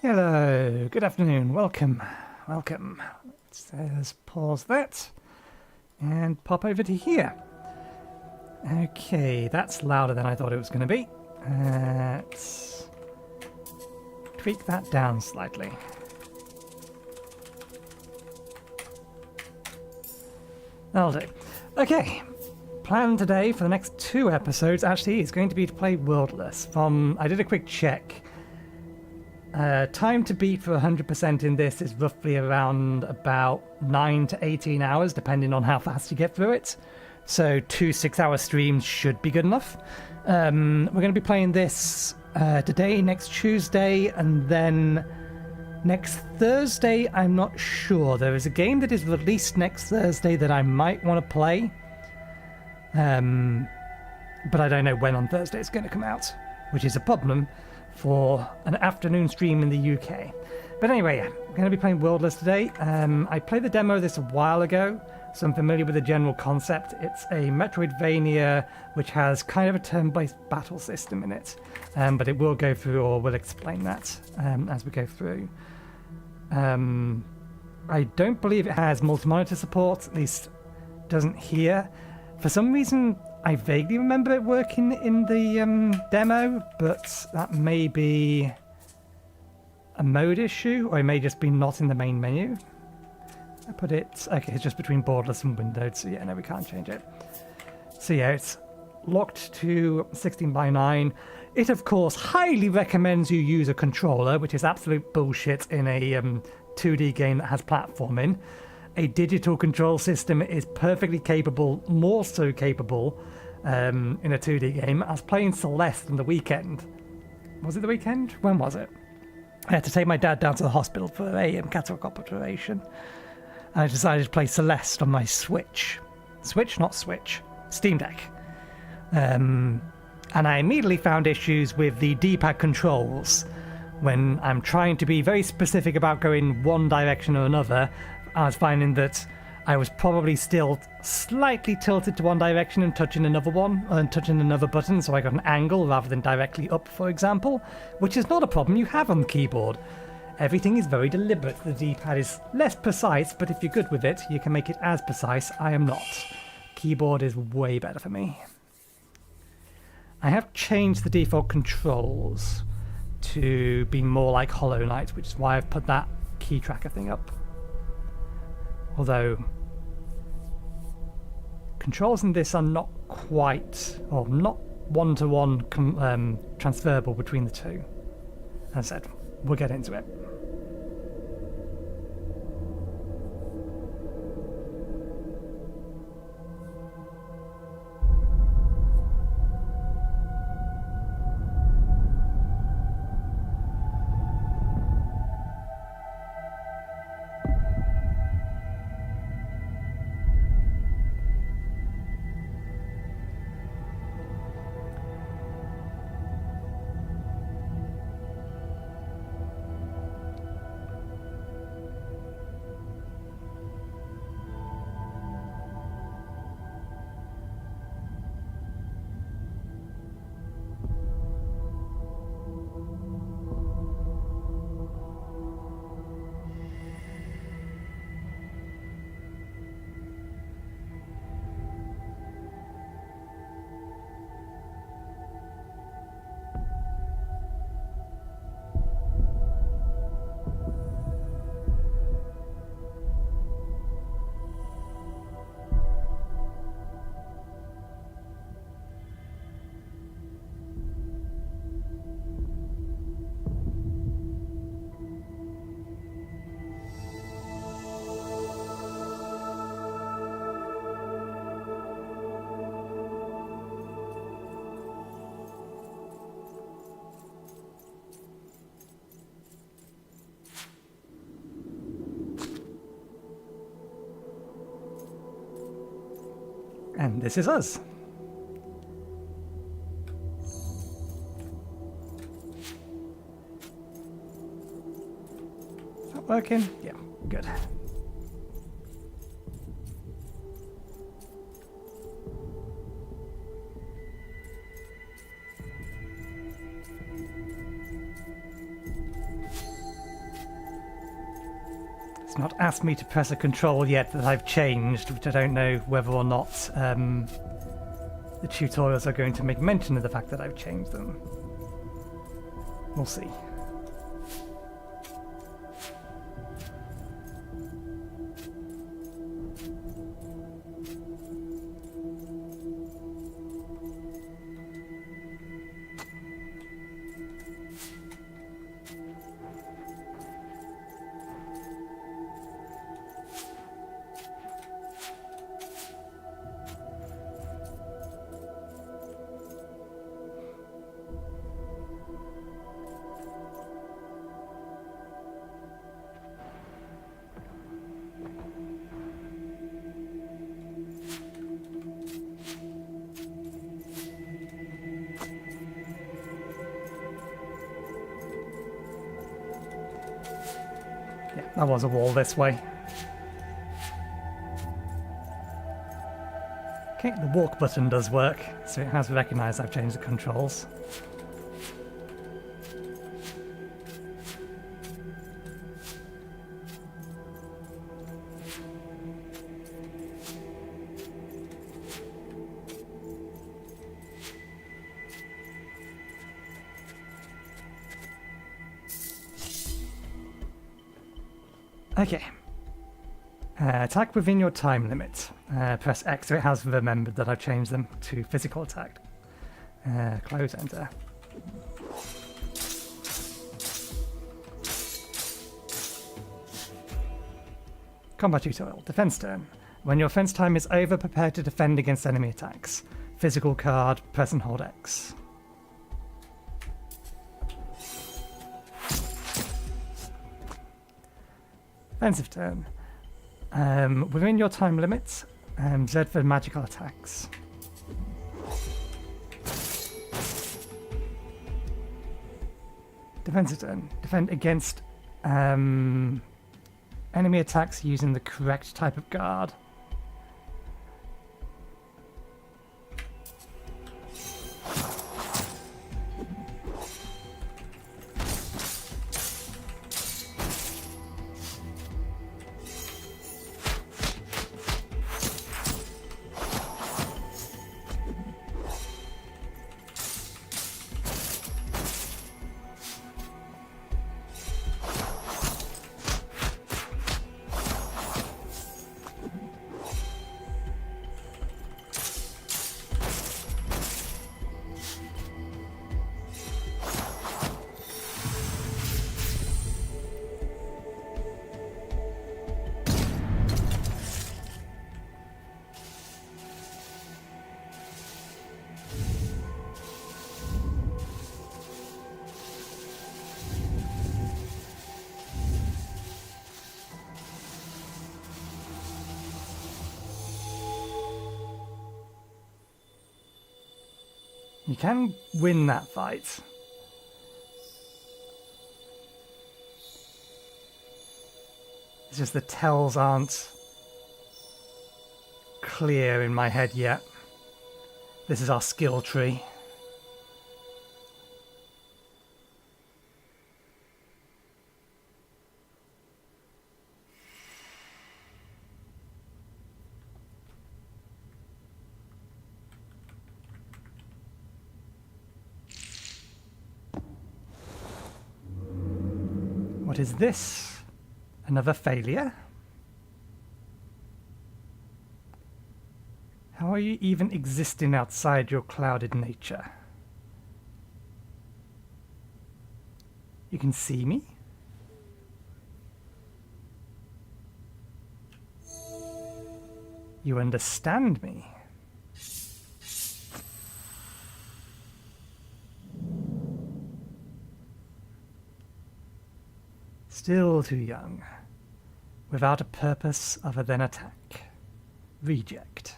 Hello, good afternoon, welcome. Let's pause that and pop over to here. Okay, that's louder than I thought it was going to be. Let's tweak that down slightly. That'll do. Okay, plan today for the next 2 episodes actually is going to be to play Worldless. I did a quick check. Time to beat for 100% in this is roughly around about 9 to 18 hours, depending on how fast you get through it. So 2 6-hour streams should be good enough. We're going to be playing this today, next Tuesday, and then next Thursday, I'm not sure. There is a game that is released next Thursday that I might want to play. But I don't know when on Thursday it's going to come out, which is a problem for an afternoon stream in the UK. But anyway, I'm going to be playing Worldless today. I played the demo of this a while ago, so I'm familiar with the general concept. It's a metroidvania which has kind of a turn-based battle system in it, but it will go through, or we'll explain that as we go through. I don't believe it has multi-monitor support, at least doesn't here. For some reason, I vaguely remember it working in the demo, but that may be a mode issue, or it may just be not in the main menu. I put it, okay, it's just between borderless and windowed, so yeah, no, we can't change it. So yeah, it's locked to 16:9. It, of course, highly recommends you use a controller, which is absolute bullshit in a 2D game that has platforming. A digital control system is perfectly capable, more so capable, in a 2D game. I was playing Celeste on the weekend. Was it the weekend? When was it? I had to take my dad down to the hospital for a cataract operation. And I decided to play Celeste on my Switch. Switch, not Switch. Steam Deck. And I immediately found issues with the D-pad controls. When I'm trying to be very specific about going one direction or another, I was finding that I was probably still slightly tilted to one direction and touching another one, and touching another button, so I got an angle rather than directly up, for example, which is not a problem you have on the keyboard. Everything is very deliberate. The D-pad is less precise, but if you're good with it, you can make it as precise. I am not. Keyboard is way better for me. I have changed the default controls to be more like Hollow Knight, which is why I've put that key tracker thing up. Although controls in this are not quite, or not one-to-one transferable between the two. As I said, we'll get into it. And this is us. Is that working? Yeah, good. It's not asked me to press a control yet that I've changed, which I don't know whether or not the tutorials are going to make mention of the fact that I've changed them. We'll see. That was a wall this way. Okay, the walk button does work, so it has recognised I've changed the controls. Okay. Attack within your time limit. Press X, so it has remembered that I've changed them to physical attack. Close, enter. Combat tutorial. Defense turn. When your offense time is over, prepare to defend against enemy attacks. Physical card, press and hold X. Offensive turn. Within your time limit, Z for magical attacks. Defensive turn. Defend against enemy attacks using the correct type of guard. You can win that fight. It's just the tells aren't clear in my head yet. This is our skill tree. What is this? Another failure? How are you even existing outside your clouded nature? You can see me? You understand me? Still too young, without a purpose other than attack. Reject.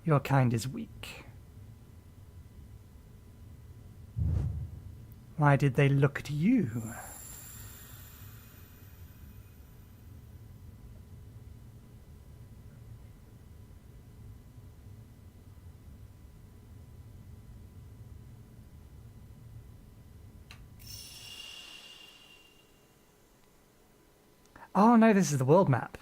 Your kind is weak. Why did they look at you? Oh no, this is the world map.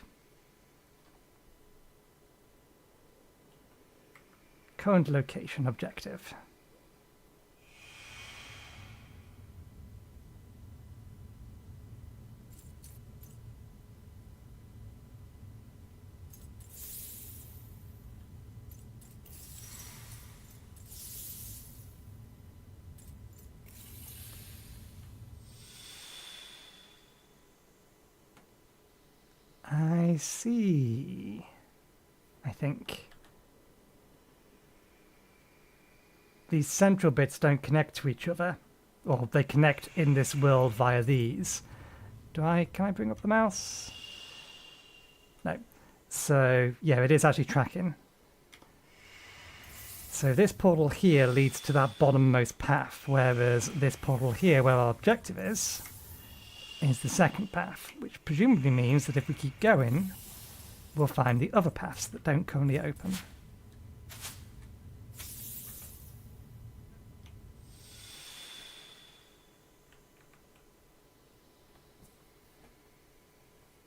Current location objective. I see. I think. These central bits don't connect to each other. Or they connect in this world via these. Can I bring up the mouse? No. So, yeah, it is actually tracking. So this portal here leads to that bottommost path, whereas this portal here, where our objective is the second path, which presumably means that if we keep going, we'll find the other paths that don't currently open.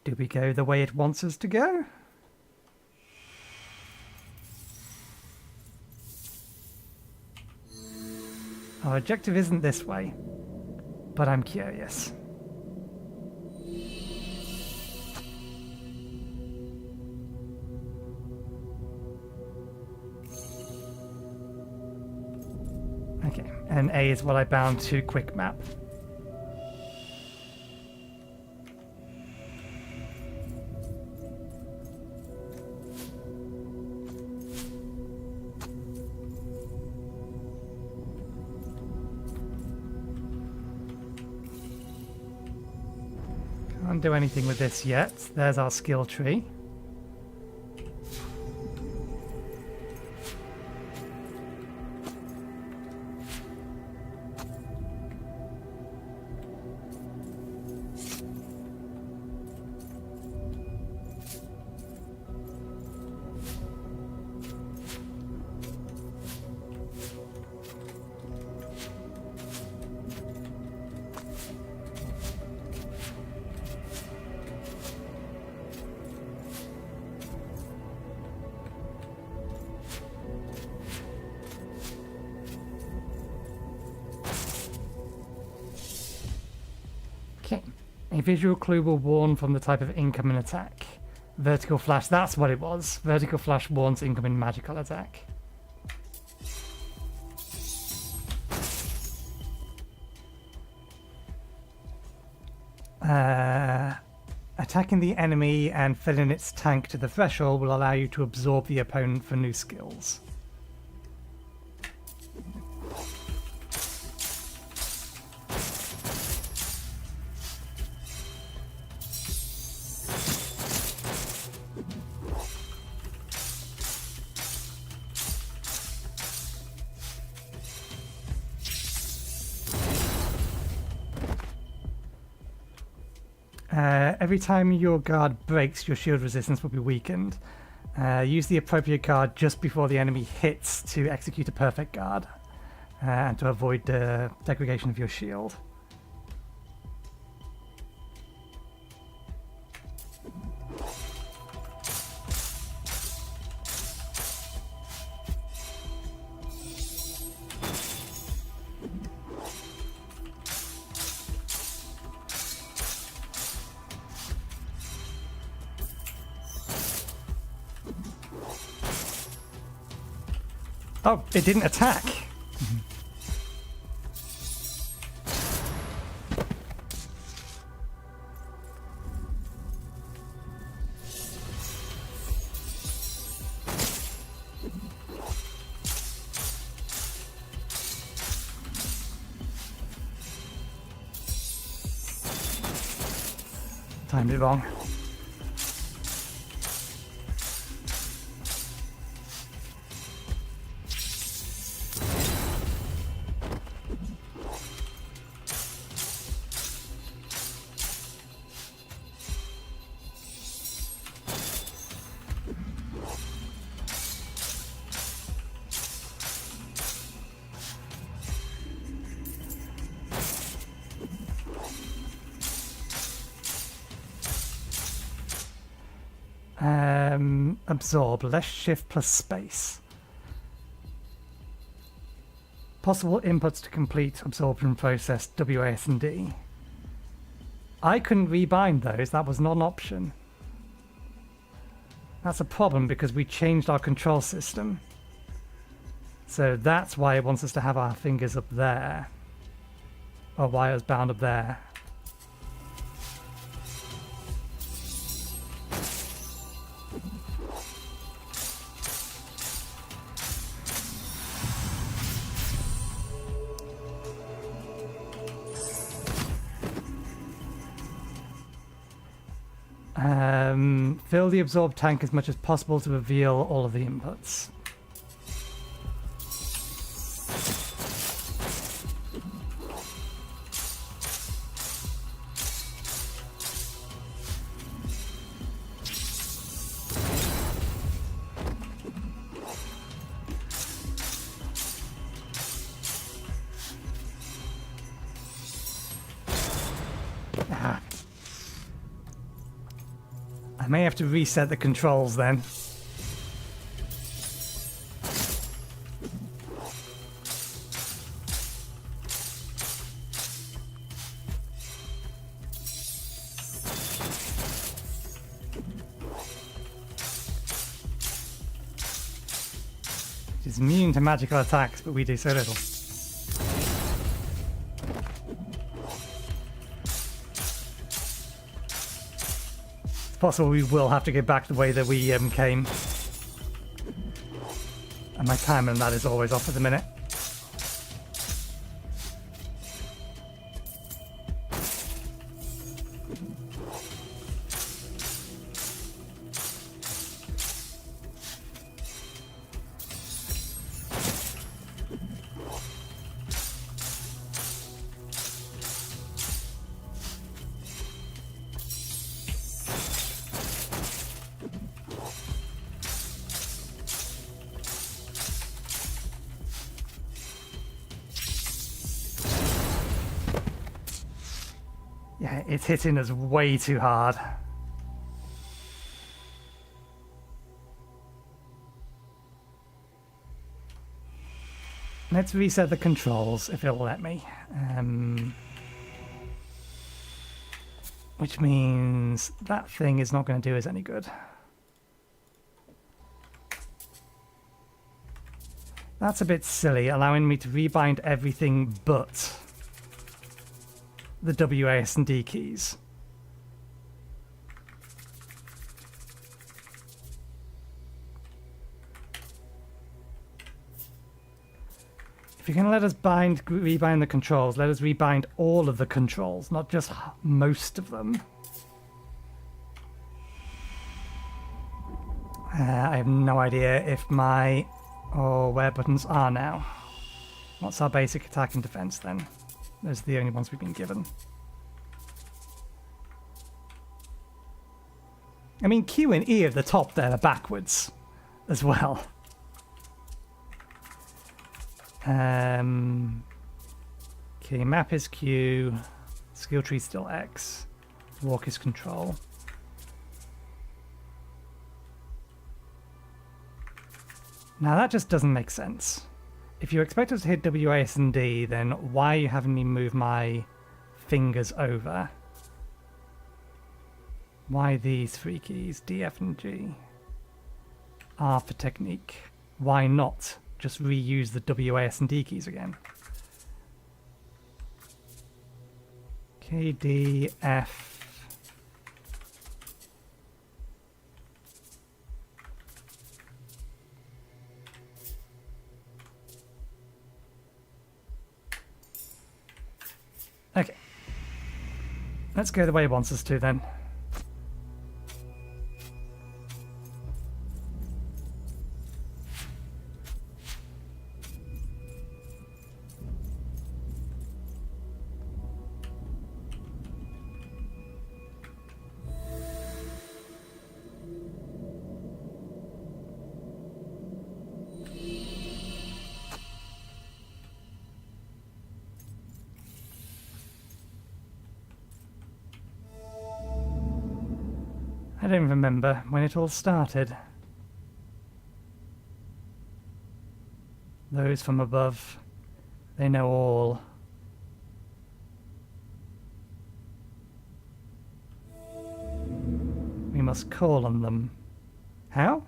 Do we go the way it wants us to go? Our objective isn't this way, but I'm curious. Okay, and A is what I bound to quick map. Can't do anything with this yet. There's our skill tree. Okay, a visual clue will warn from the type of incoming attack. Vertical flash, that's what it was. Vertical flash warns incoming magical attack. Attacking the enemy and filling its tank to the threshold will allow you to absorb the opponent for new skills. Every time your guard breaks, your shield resistance will be weakened. Use the appropriate guard just before the enemy hits to execute a perfect guard and to avoid the degradation of your shield. Oh, it didn't attack. Timed it wrong. Absorb, less shift plus space. Possible inputs to complete absorption process, WASD. I couldn't rebind those, that was not an option. That's a problem because we changed our control system. So that's why it wants us to have our fingers up there. Or why it was bound up there. Fill the absorb tank as much as possible to reveal all of the inputs. I may have to reset the controls then. It's immune to magical attacks, but we do so little. Possible we will have to get back the way that we came. And my timer on that is always off at the minute. Yeah, it's hitting us way too hard. Let's reset the controls if it'll let me. Which means that thing is not going to do us any good. That's a bit silly, allowing me to rebind everything but the WASD keys. If you're going to let us rebind the controls, let us rebind all of the controls, not just most of them. I have no idea if my where buttons are now. What's our basic attack and defense then? Those are the only ones we've been given. I mean, Q and E at the top there are backwards as well. Okay, map is Q, skill tree still X, walk is control. Now that just doesn't make sense. If you expect us to hit WASD, then why are you having me move my fingers over? Why these three keys? D, F, and G. R for technique. Why not just reuse the WASD keys again? K, D, F. Okay. Let's go the way it wants us to then. I don't remember when it all started. Those from above, they know all. We must call on them. How?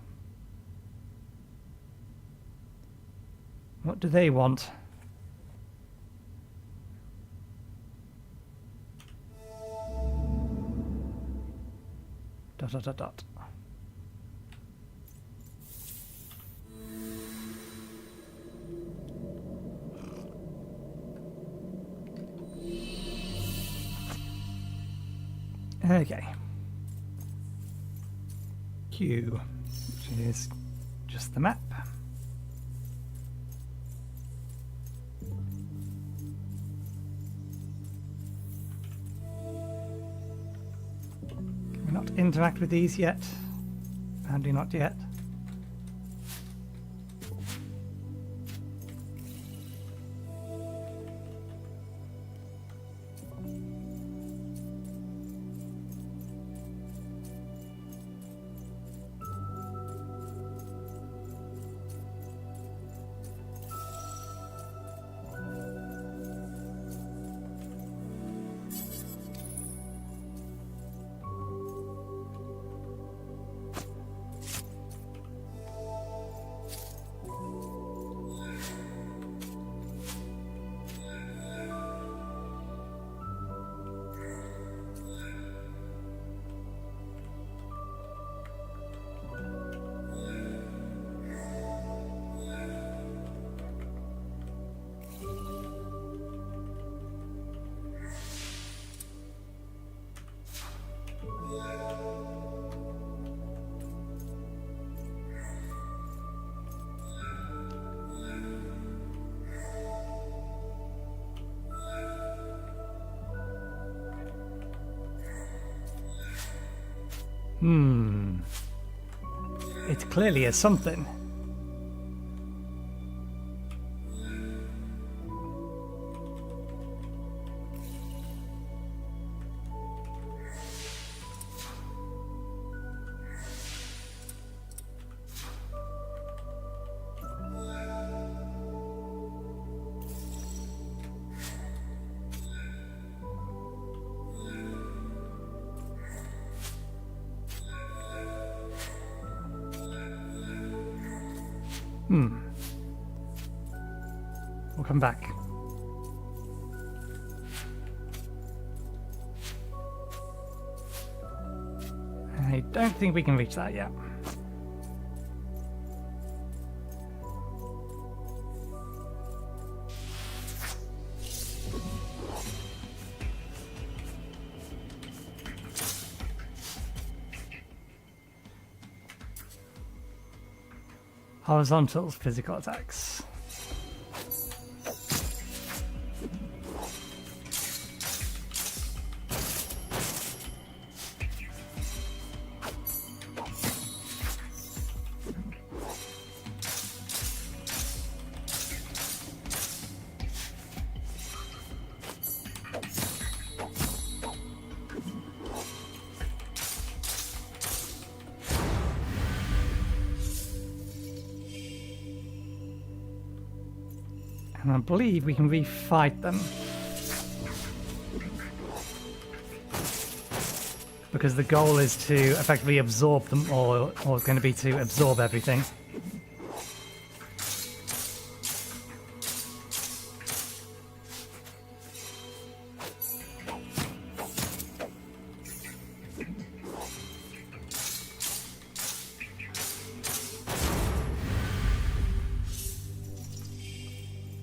What do they want? Dot dot dot dot. Okay. Q, which is just the map. Can we not interact with these yet? Apparently not yet. It clearly is something. We'll come back. I don't think we can reach that yet. Horizontal physical attacks. And I believe we can refight them. Because the goal is to effectively absorb them, or going to be to absorb everything.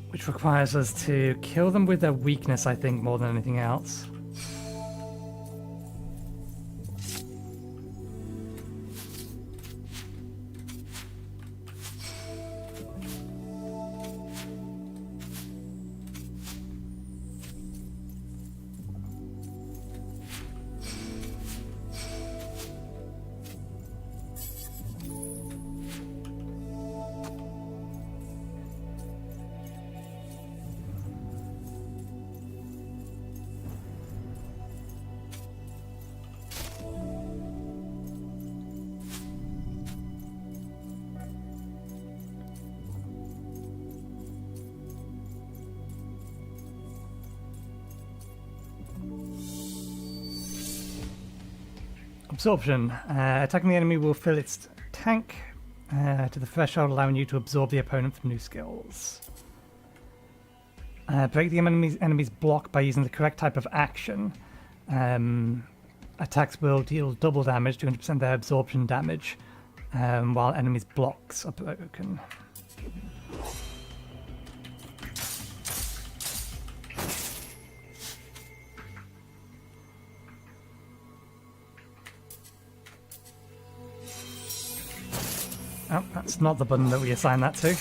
Which requires us to kill them with their weakness, I think, more than anything else. Absorption. Attacking the enemy will fill its tank to the threshold, allowing you to absorb the opponent for new skills. Break the enemy's block by using the correct type of action. Attacks will deal double damage, 200% their absorption damage, while enemies' blocks are broken. Oh, that's not the button that we assign that to.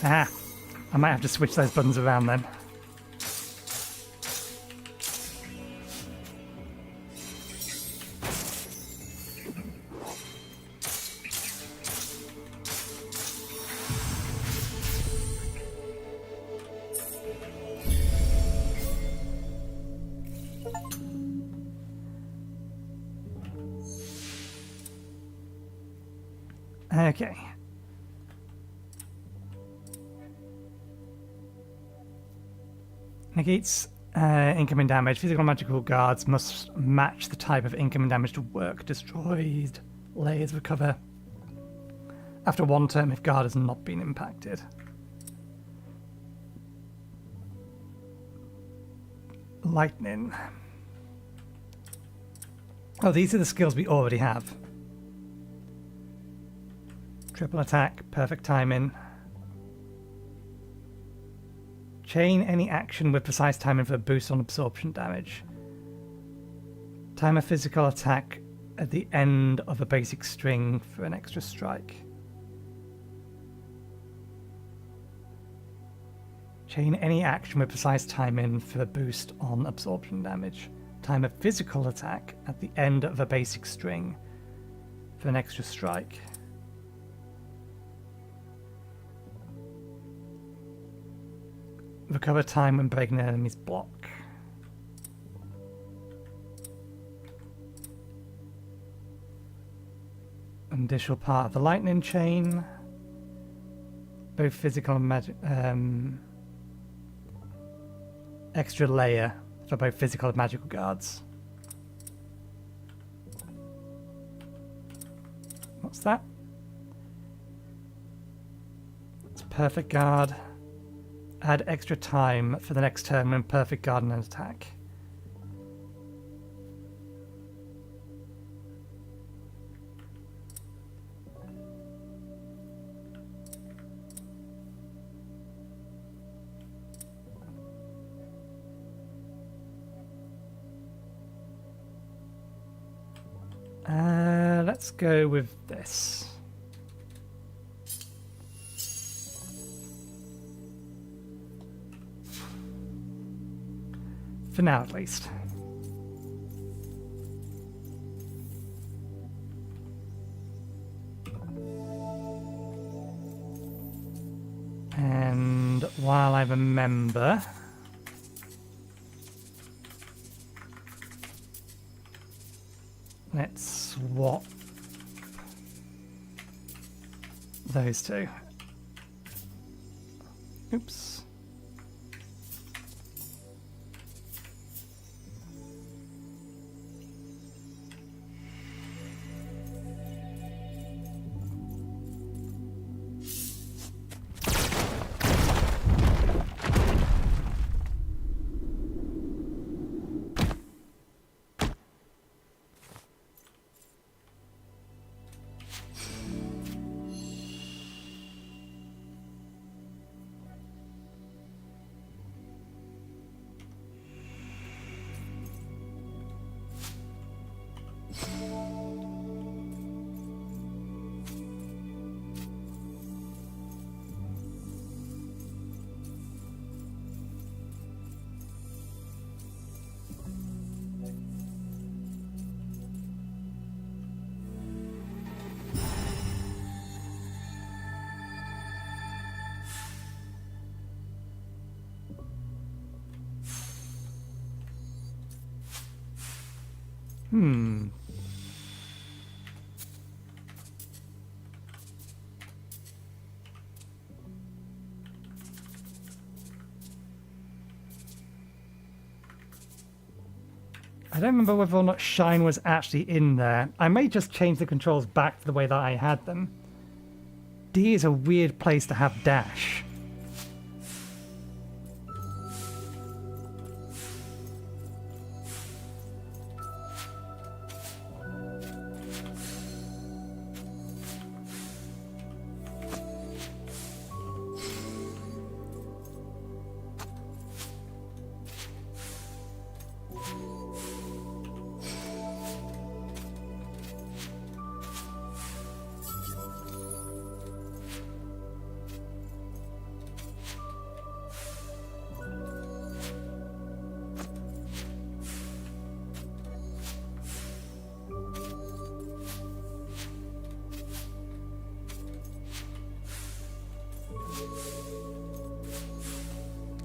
Ah, I might have to switch those buttons around then. Okay. Negates incoming damage. Physical and magical guards must match the type of incoming damage to work. Destroyed layers recover after one turn if guard has not been impacted. Lightning. Oh, these are the skills we already have. Triple attack, perfect timing. Chain any action with precise timing for a boost on absorption damage. Time a physical attack at the end of a basic string for an extra strike. Chain any action with precise timing for a boost on absorption damage. Time a physical attack at the end of a basic string for an extra strike. Recover time when breaking an enemy's block. Additional part of the lightning chain. Both physical and magic. Extra layer for both physical and magical guards. What's that? It's perfect guard. Add extra time for the next turn when perfect guard and an attack. Let's go with this. For now, at least. And while I remember, let's swap those two. Oops. I don't remember whether or not Shine was actually in there. I may just change the controls back to the way that I had them. D is a weird place to have dash.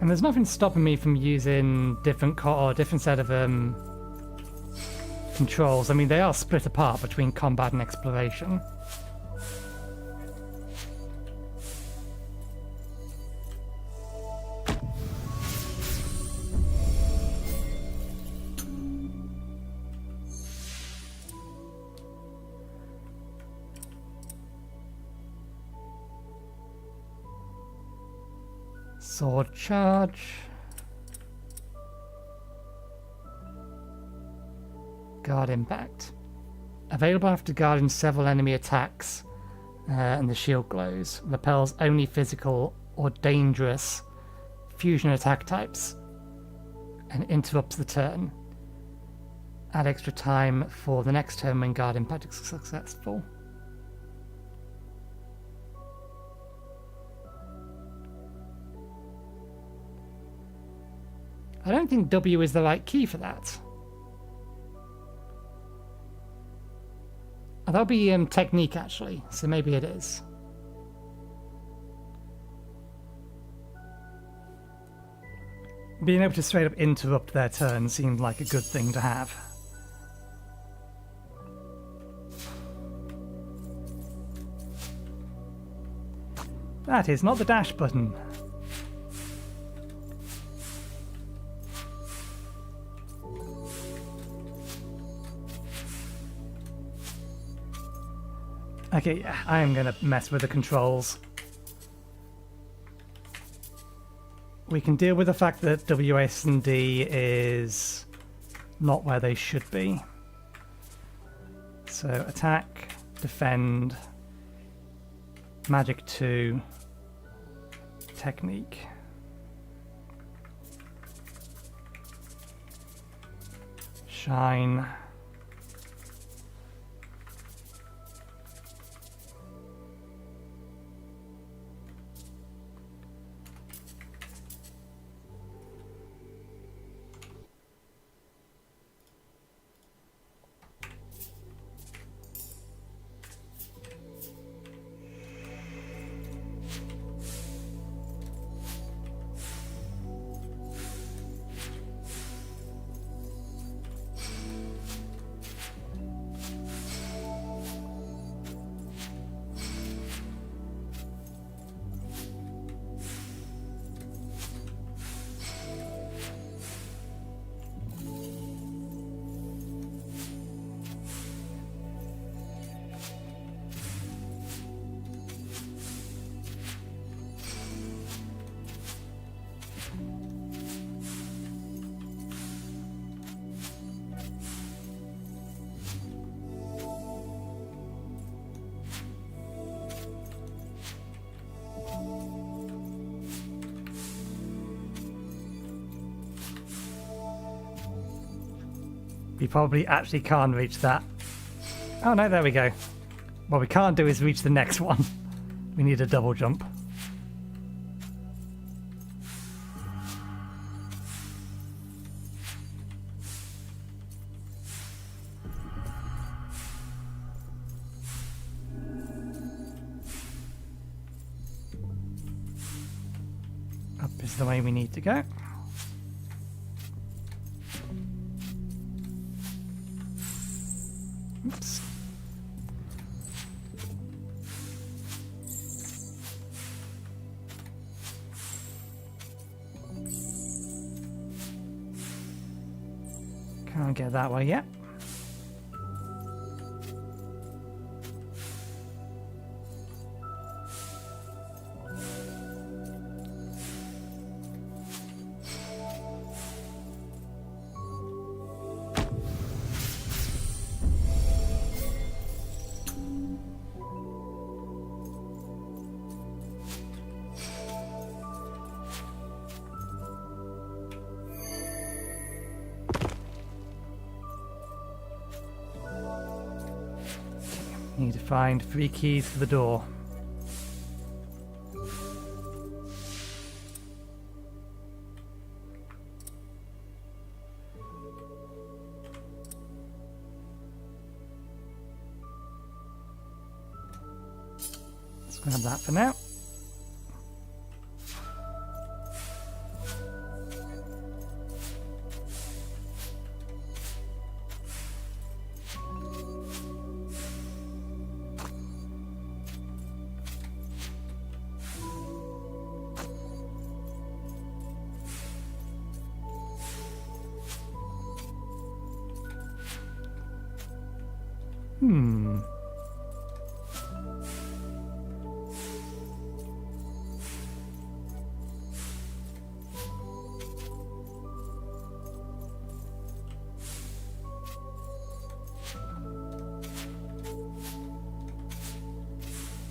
And there's nothing stopping me from using different set of controls. I mean, they are split apart between combat and exploration. Sword charge. Guard impact. Available after guarding several enemy attacks, and the shield glows. Repels only physical or dangerous fusion attack types and interrupts the turn. Add extra time for the next turn when guard impact is successful. I don't think W is the right key for that. Oh, that'll be technique actually, so maybe it is. Being able to straight up interrupt their turn seemed like a good thing to have. That is not the dash button. Okay, yeah, I am going to mess with the controls. We can deal with the fact that W, S, and D is not where they should be. So attack, defend, magic 2, technique. Shine. We probably actually can't reach that. Oh no, there we go. What we can't do is reach the next one. We need a double jump. Up is the way we need to go. Oops. Can't get that way yet. Need to find 3 keys for the door. Let's grab that for now.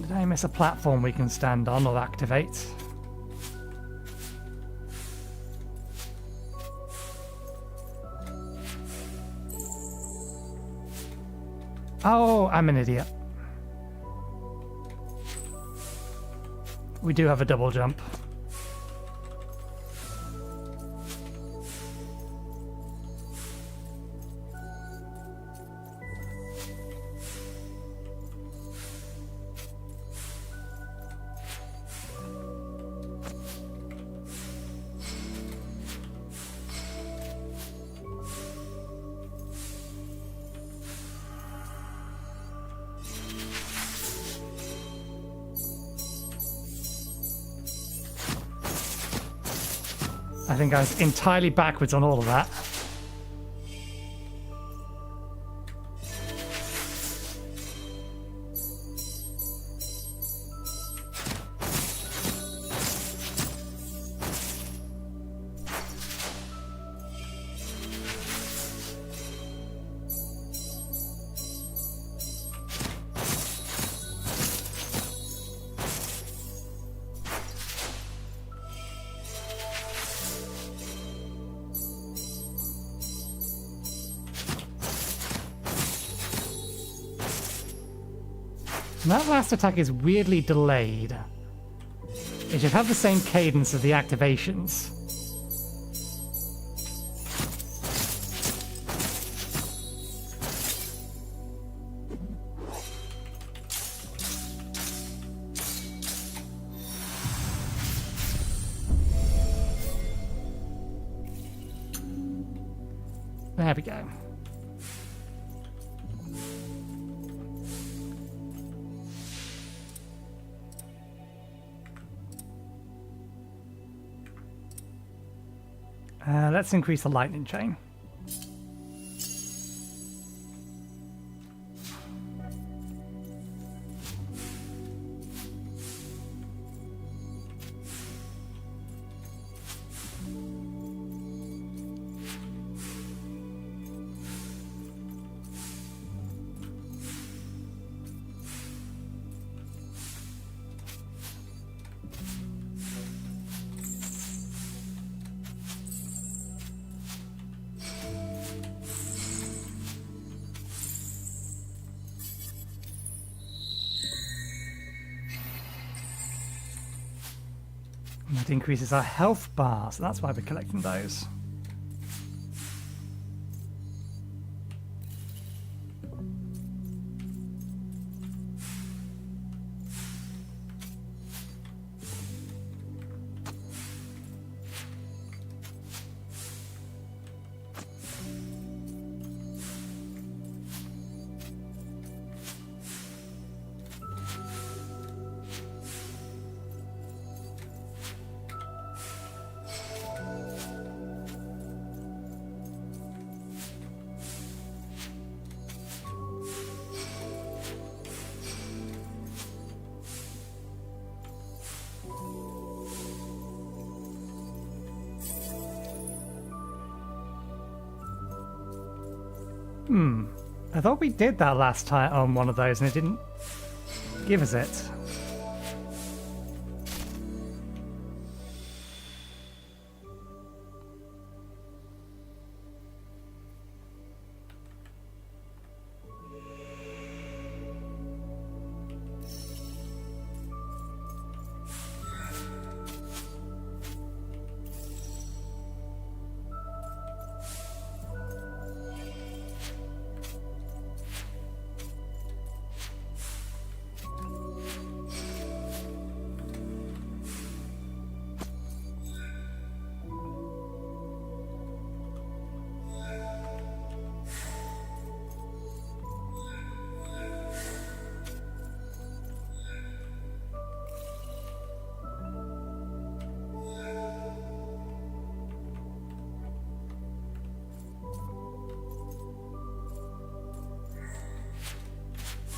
Did I miss a platform we can stand on or activate? Oh, I'm an idiot. We do have a double jump. I think I was entirely backwards on all of that. And that last attack is weirdly delayed. It should have the same cadence as the activations. There we go. Let's increase the lightning chain. That increases our health bar, so that's why we're collecting those. I thought we did that last time on one of those and it didn't give us it.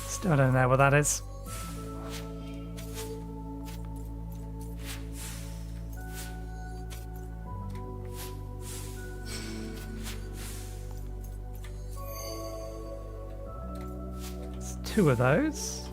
Still don't know what that is. It's two of those.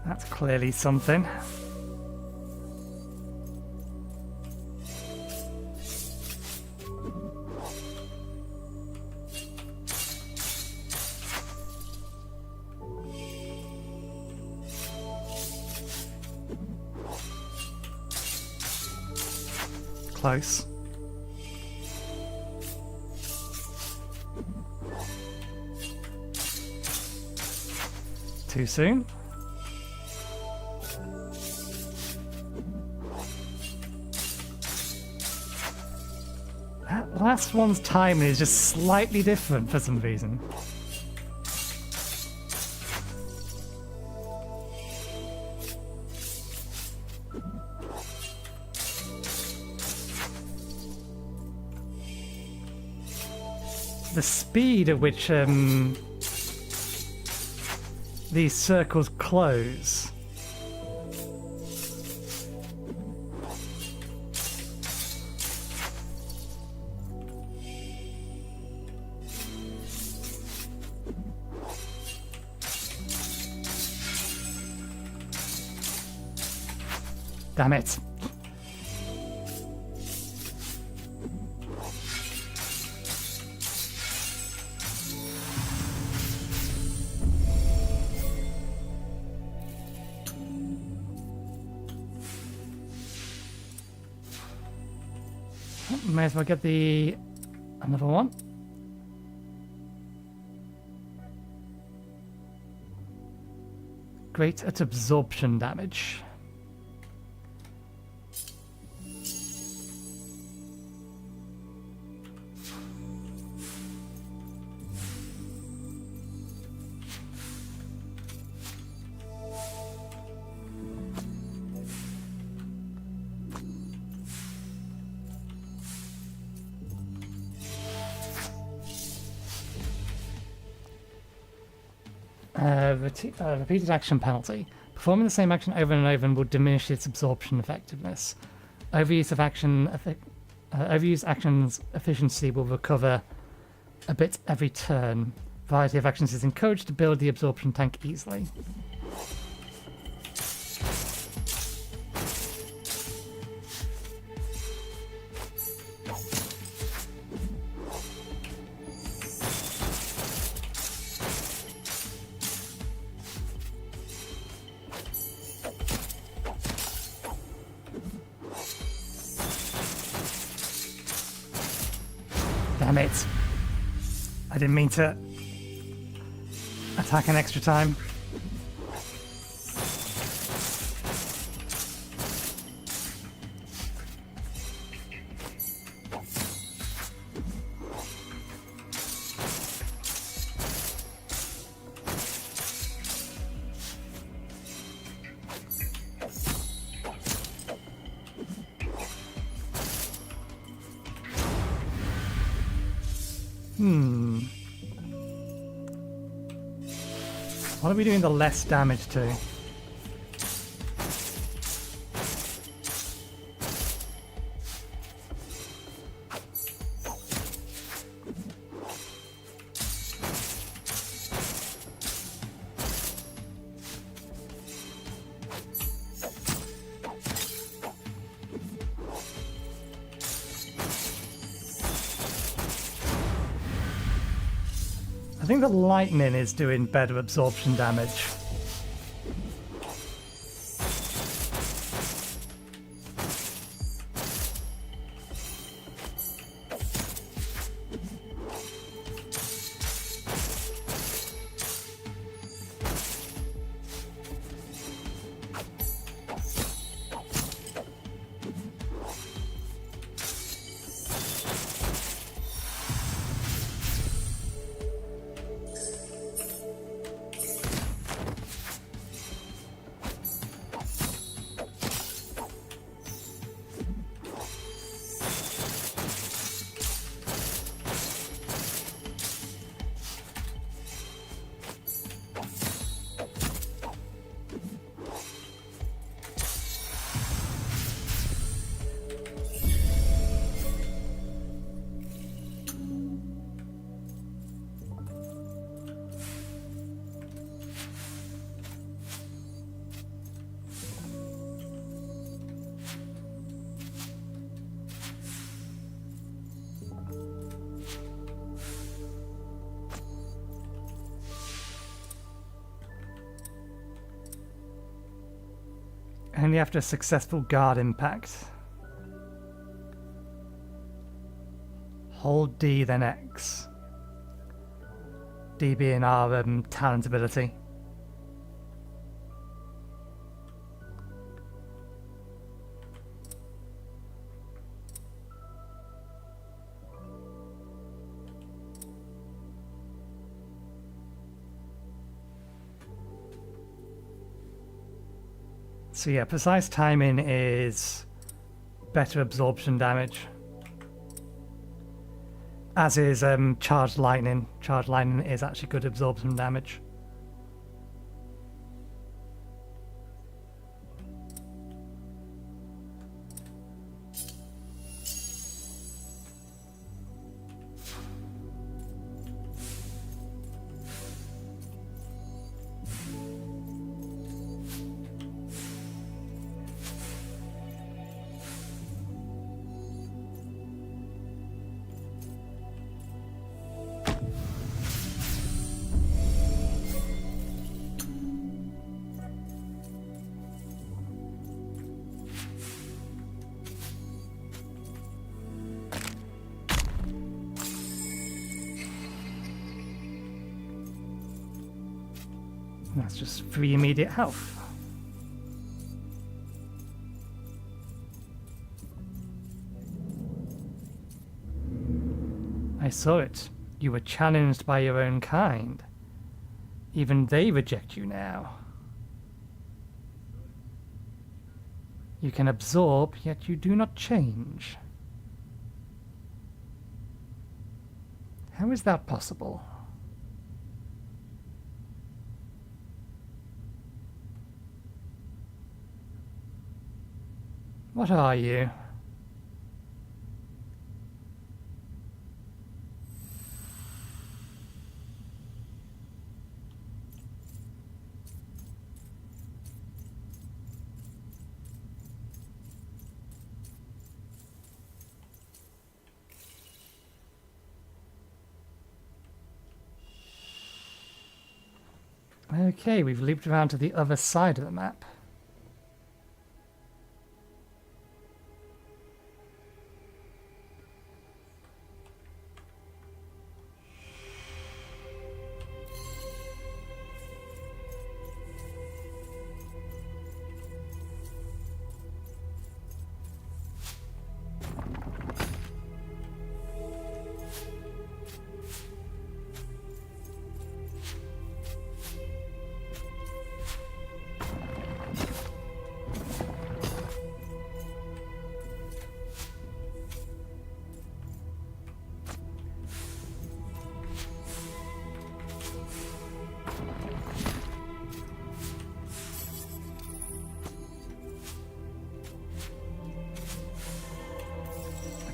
That's clearly something. Close. Too soon. That last one's timing is just slightly different for some reason. The speed at which these circles close. Damn it. May as well get another one. Great at absorption damage. Repeated action penalty. Performing the same action over and over will diminish its absorption effectiveness. Overuse actions efficiency will recover a bit every turn. Variety of actions is encouraged to build the absorption tank easily. Damn it. I didn't mean to attack an extra time. What are we doing the less damage to? I think the lightning is doing better absorption damage. Only after a successful guard impact. Hold D, then X. D being our talent ability. So yeah, precise timing is better absorption damage. As is charged lightning. Charged lightning is actually good absorption damage. That's just 3 immediate health. I saw it. You were challenged by your own kind. Even they reject you now. You can absorb, yet you do not change. How is that possible? What are you? Okay, we've looped around to the other side of the map.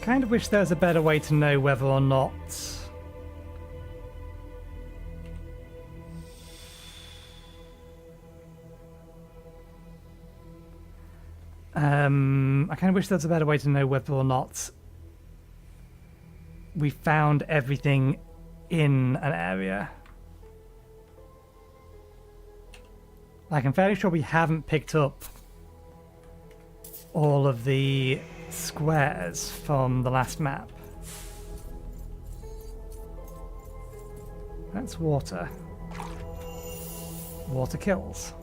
kind of wish there was a better way to know whether or not I kind of wish there was a better way to know whether or not we found everything in an area. Like, I'm fairly sure we haven't picked up all of the squares from the last map. That's water. Water kills.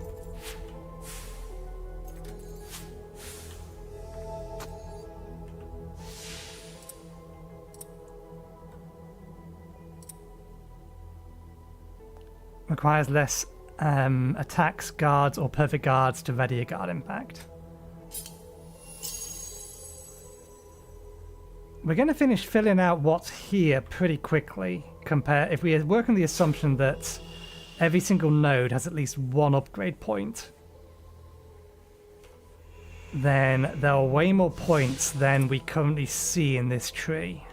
Requires less attacks, guards, or perfect guards to ready a guard impact. We're going to finish filling out what's here pretty quickly. If we work on the assumption that every single node has at least one upgrade point, then there are way more points than we currently see in this tree.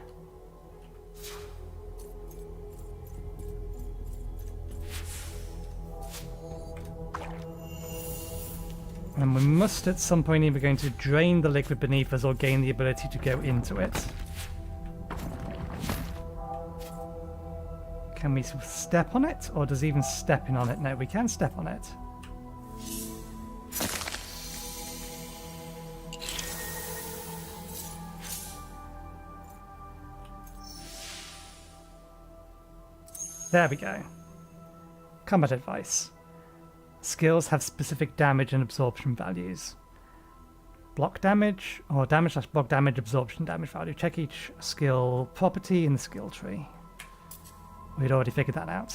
And we must at some point either going to drain the liquid beneath us or gain the ability to go into it. Can we step on it? Or does even stepping on it? No, we can step on it. There we go. Combat advice. Skills have specific damage and absorption values. Block damage, or damage/block damage, absorption damage value. Check each skill property in the skill tree. We'd already figured that out.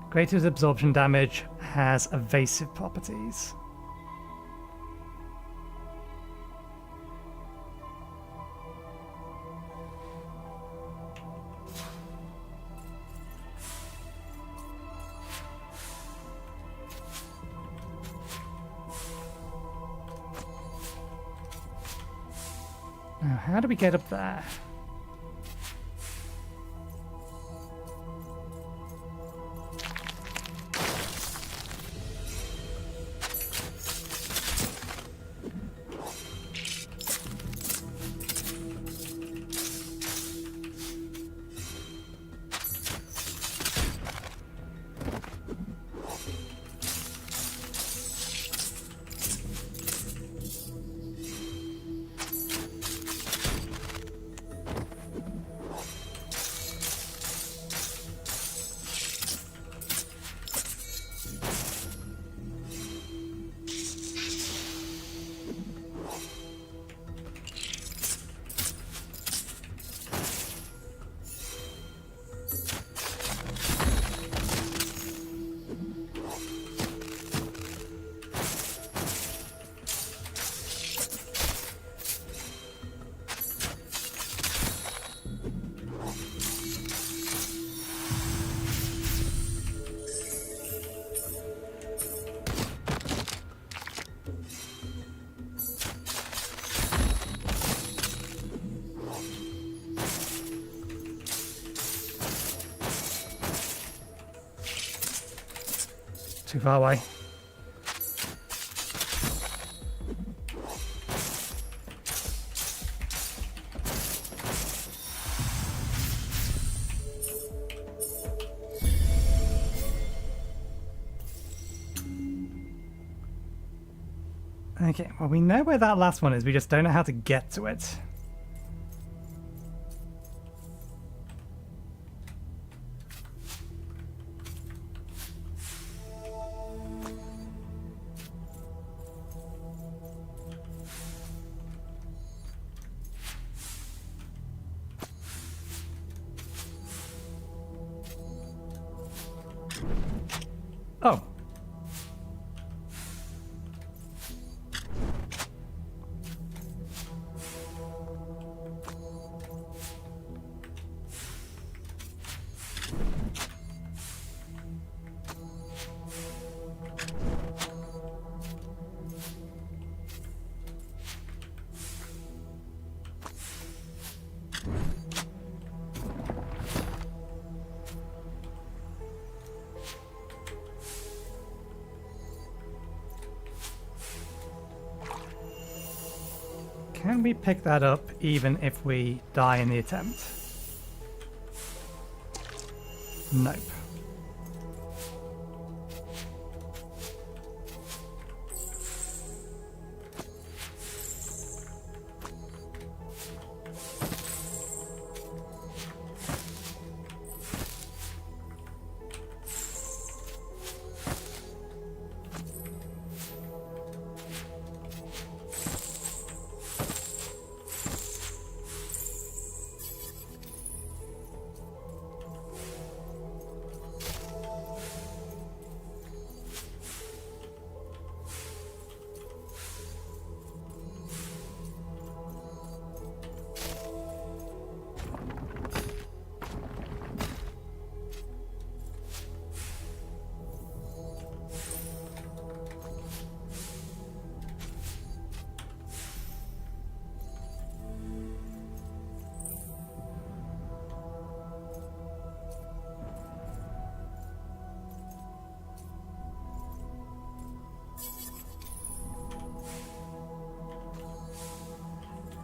Greater absorption damage has evasive properties. Now, how do we get up there? Too far away. Okay, well, we know where that last one is, we just don't know how to get to it. Oh. Can we pick that up even if we die in the attempt? Nope.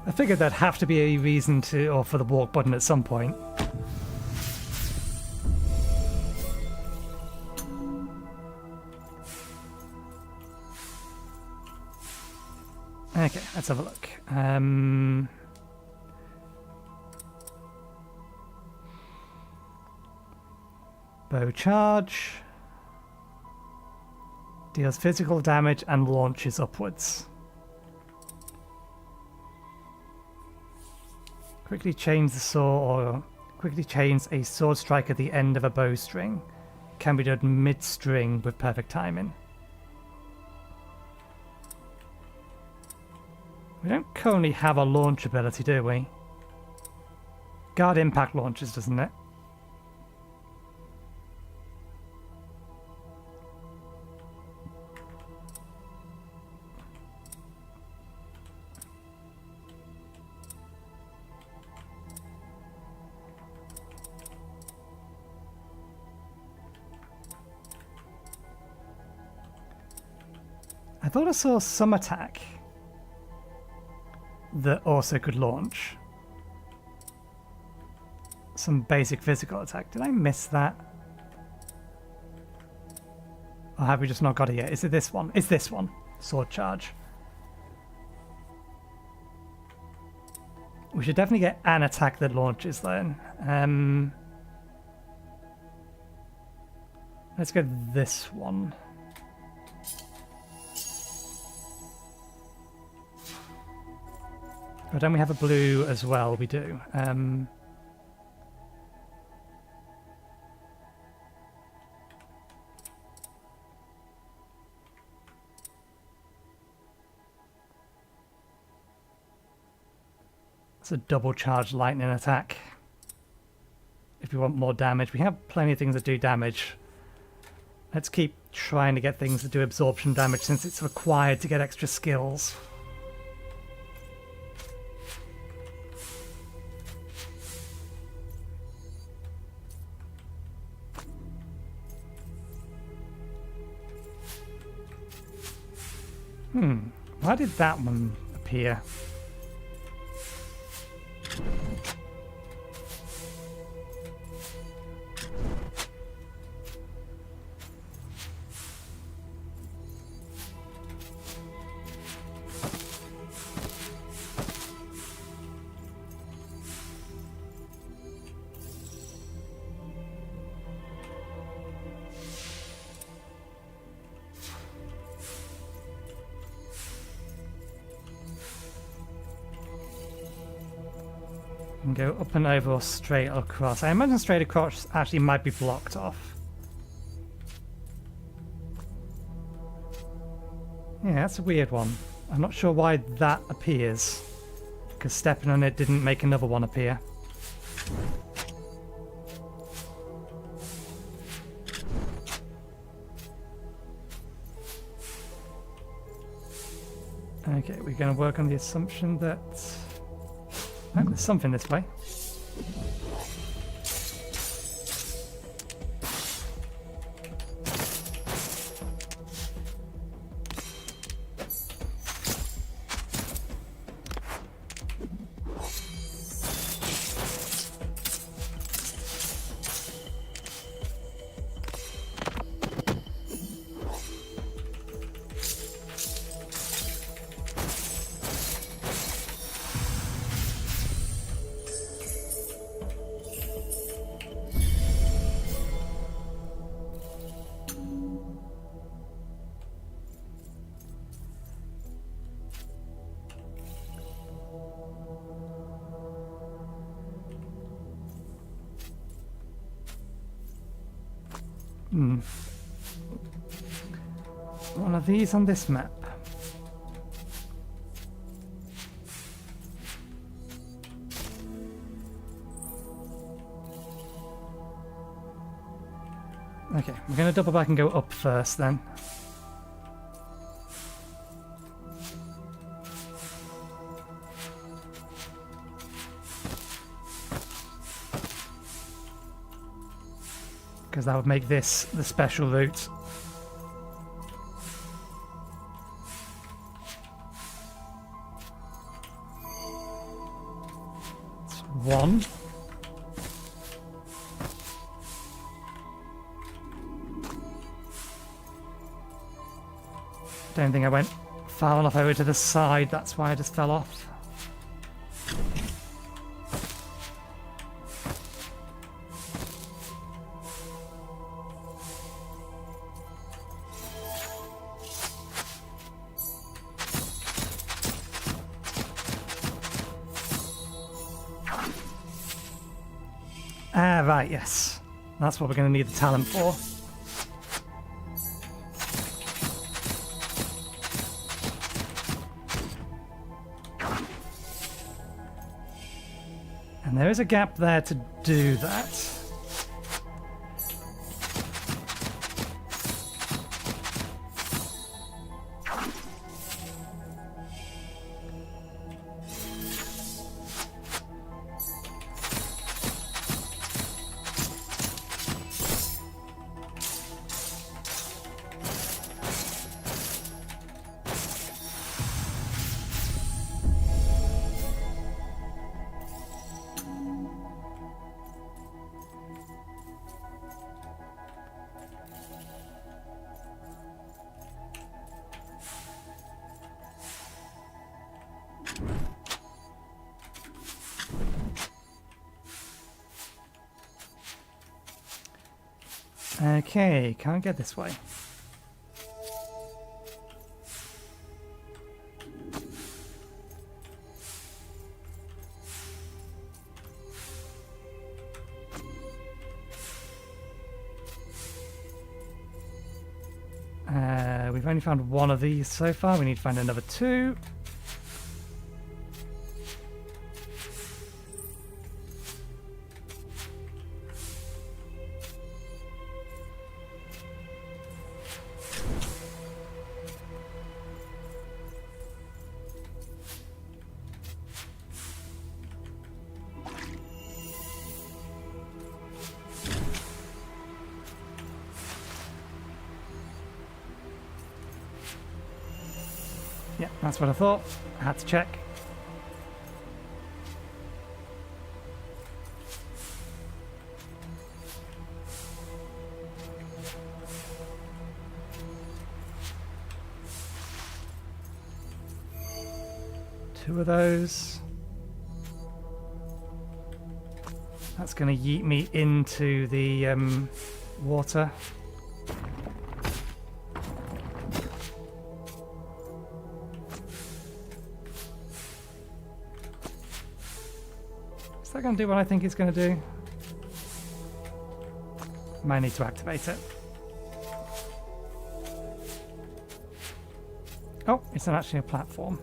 I figured there'd have to be a reason to, or for the walk button at some point. Okay, let's have a look. Bow charge. Deals physical damage and launches upwards. Quickly change the sword, or quickly change a sword strike at the end of a bowstring. Can be done mid-string with perfect timing. We don't currently have a launch ability, do we? Guard impact launches, doesn't it? I thought I saw some attack that also could launch. Some basic physical attack. Did I miss that? Or have we just not got it yet? Is it this one? It's this one. Sword charge. We should definitely get an attack that launches then. Let's go this one. Oh, don't we have a blue as well? We do. It's a double charge lightning attack. If we want more damage, we have plenty of things that do damage. Let's keep trying to get things that do absorption damage since it's required to get extra skills. Why did that one appear? And go up and over or straight across. I imagine straight across actually might be blocked off. Yeah, that's a weird one. I'm not sure why that appears, because stepping on it didn't make another one appear. Okay, we're going to work on the assumption that there's something this way. One of these on this map. Okay, we're going to double back and go up first then. Because that would make this the special route. It's one. Don't think I went far enough over to the side, that's why I just fell off. Ah, right, yes. That's what we're going to need the talent for. And there is a gap there to do that. Okay, can't get this way. We've only found one of these so far. We need to find another two. Yeah, that's what I thought. I had to check. Two of those. That's going to yeet me into the water. Is that going to do what I think it's going to do? Might need to activate it. Oh, it's not actually a platform.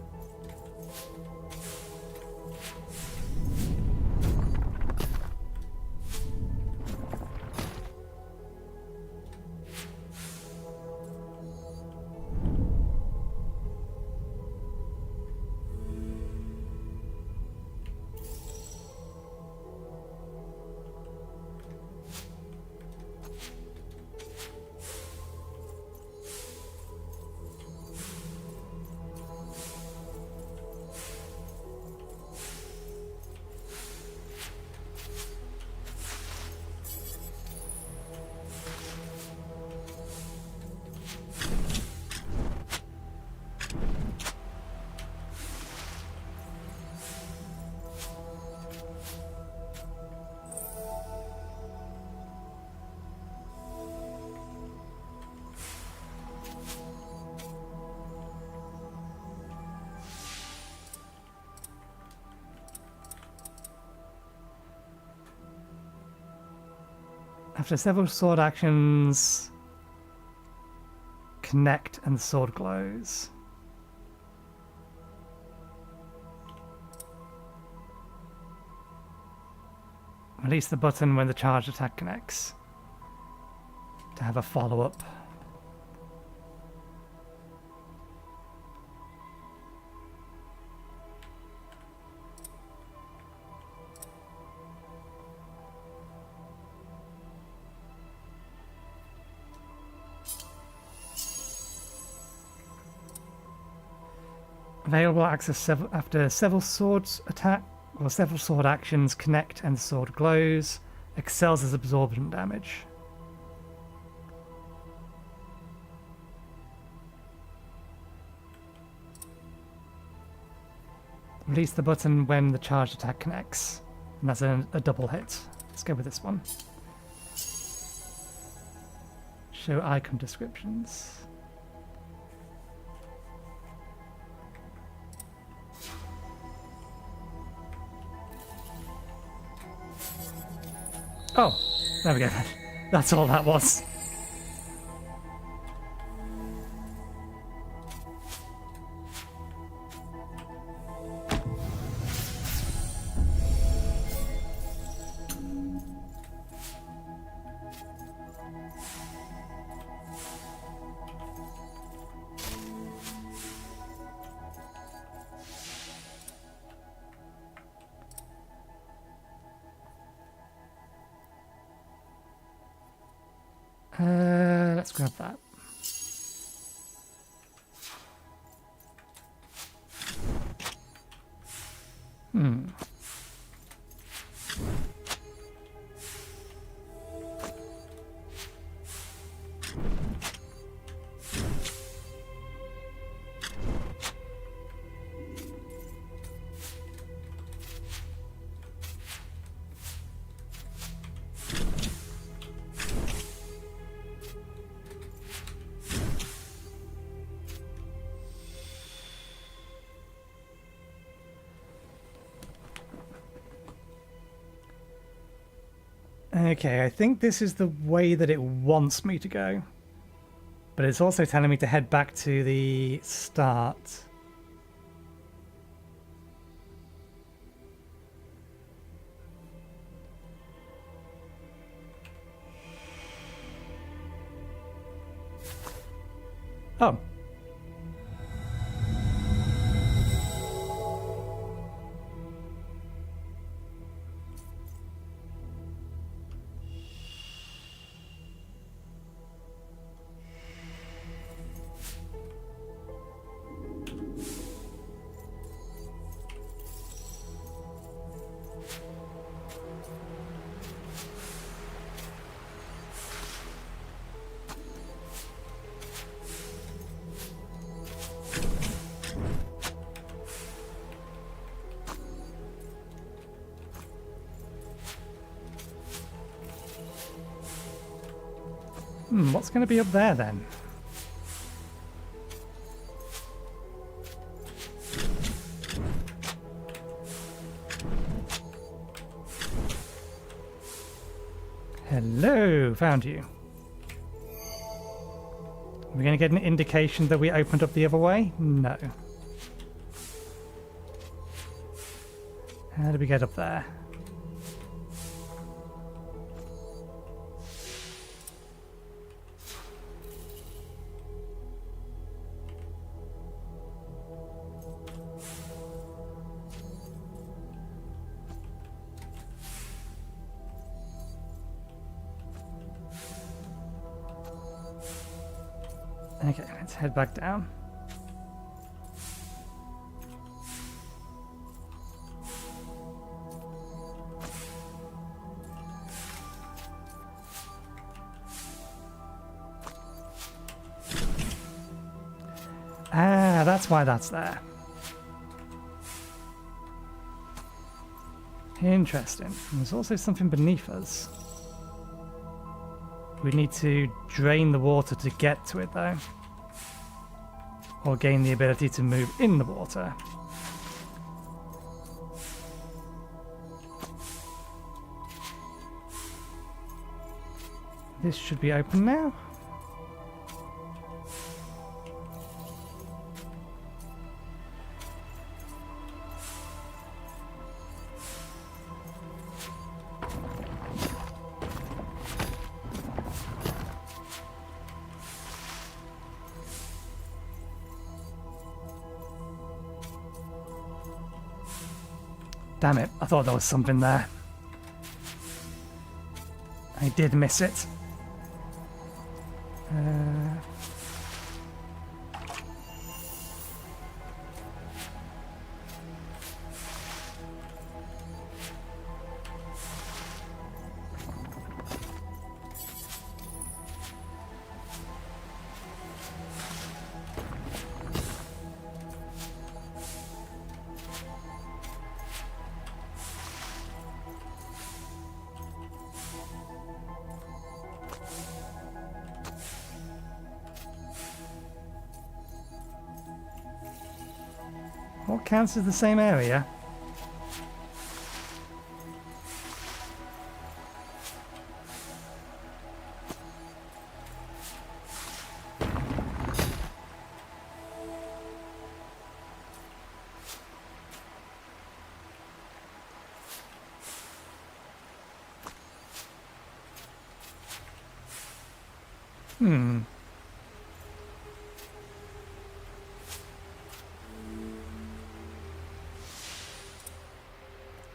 After several sword actions, connect and the sword glows. Release the button when the charged attack connects to have a follow-up. Available access after several swords attack or several sword actions connect and the sword glows. Excels as absorption damage. Release the button when the charged attack connects. And that's a double hit. Let's go with this one. Show icon descriptions. Oh, there we go. That's all that was. Let's grab that. Okay, I think this is the way that it wants me to go. But it's also telling me to head back to the start. Oh. What's going to be up there then? Hello, found you. Are we going to get an indication that we opened up the other way? No. How do we get up there? Okay, let's head back down. Ah, that's why that's there. Interesting. And there's also something beneath us. We need to drain the water to get to it, though. Or gain the ability to move in the water. This should be open now. Damn it, I thought there was something there. I did miss it. What counts as the same area?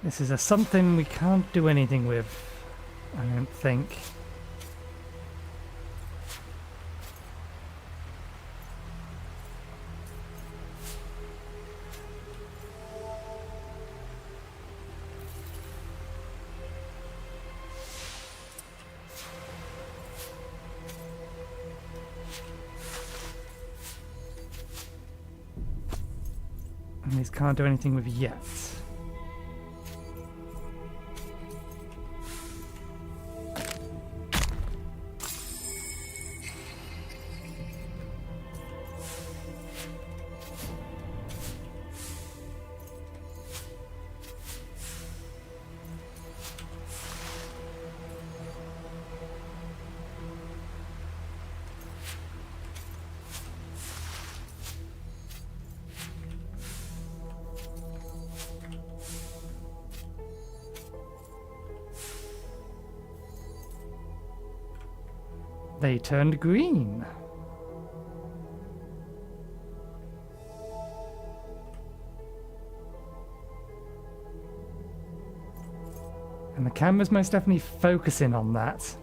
This is a something we can't do anything with, I don't think. And these can't do anything with yet. They turned green. And the camera's most definitely focusing on that.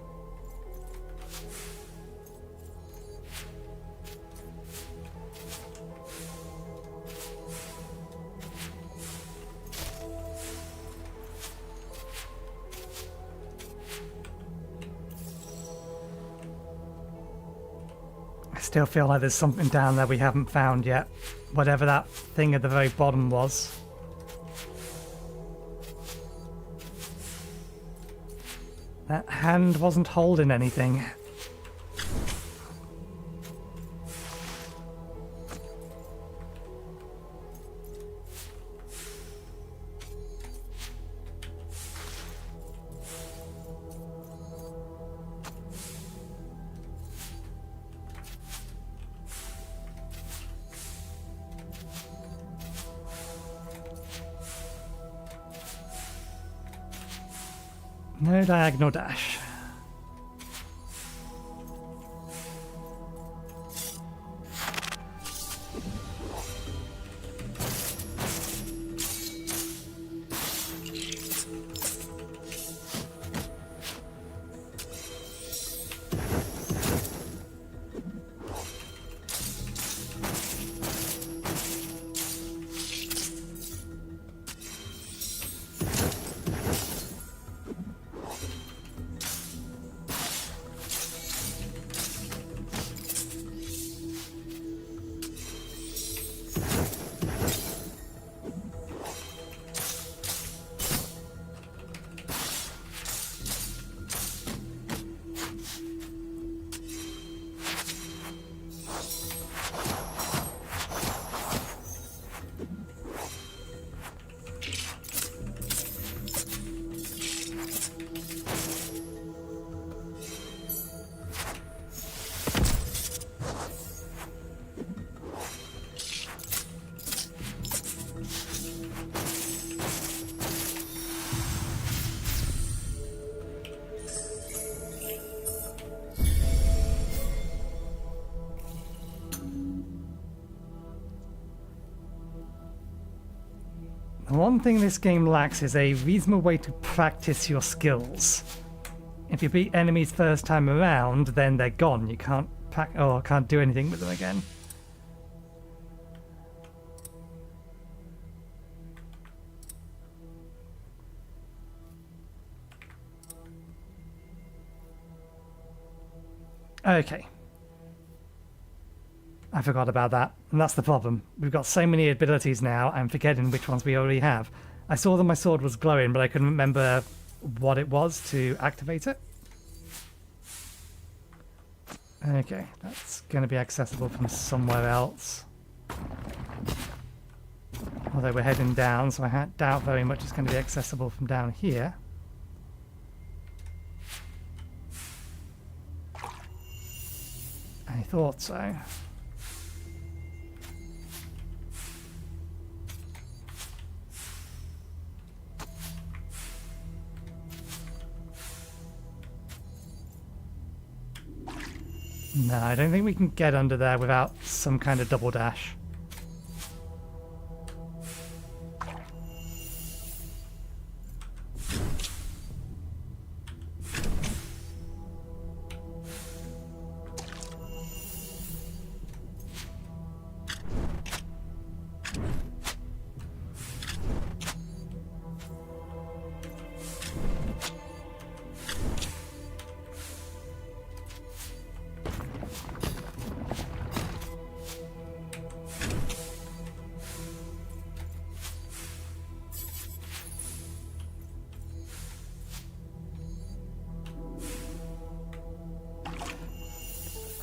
I still feel like there's something down there we haven't found yet. Whatever that thing at the very bottom was. That hand wasn't holding anything. No diagonal dash. one thing this game lacks is a reasonable way to practice your skills. If you beat enemies first time around, then they're gone. You can't can't do anything with them again. Okay. I forgot about that, and that's the problem. We've got so many abilities now, I'm forgetting which ones we already have. I saw that my sword was glowing, but I couldn't remember what it was to activate it. Okay, that's going to be accessible from somewhere else. Although we're heading down, so I doubt very much it's going to be accessible from down here. I thought so. No, I don't think we can get under there without some kind of double dash.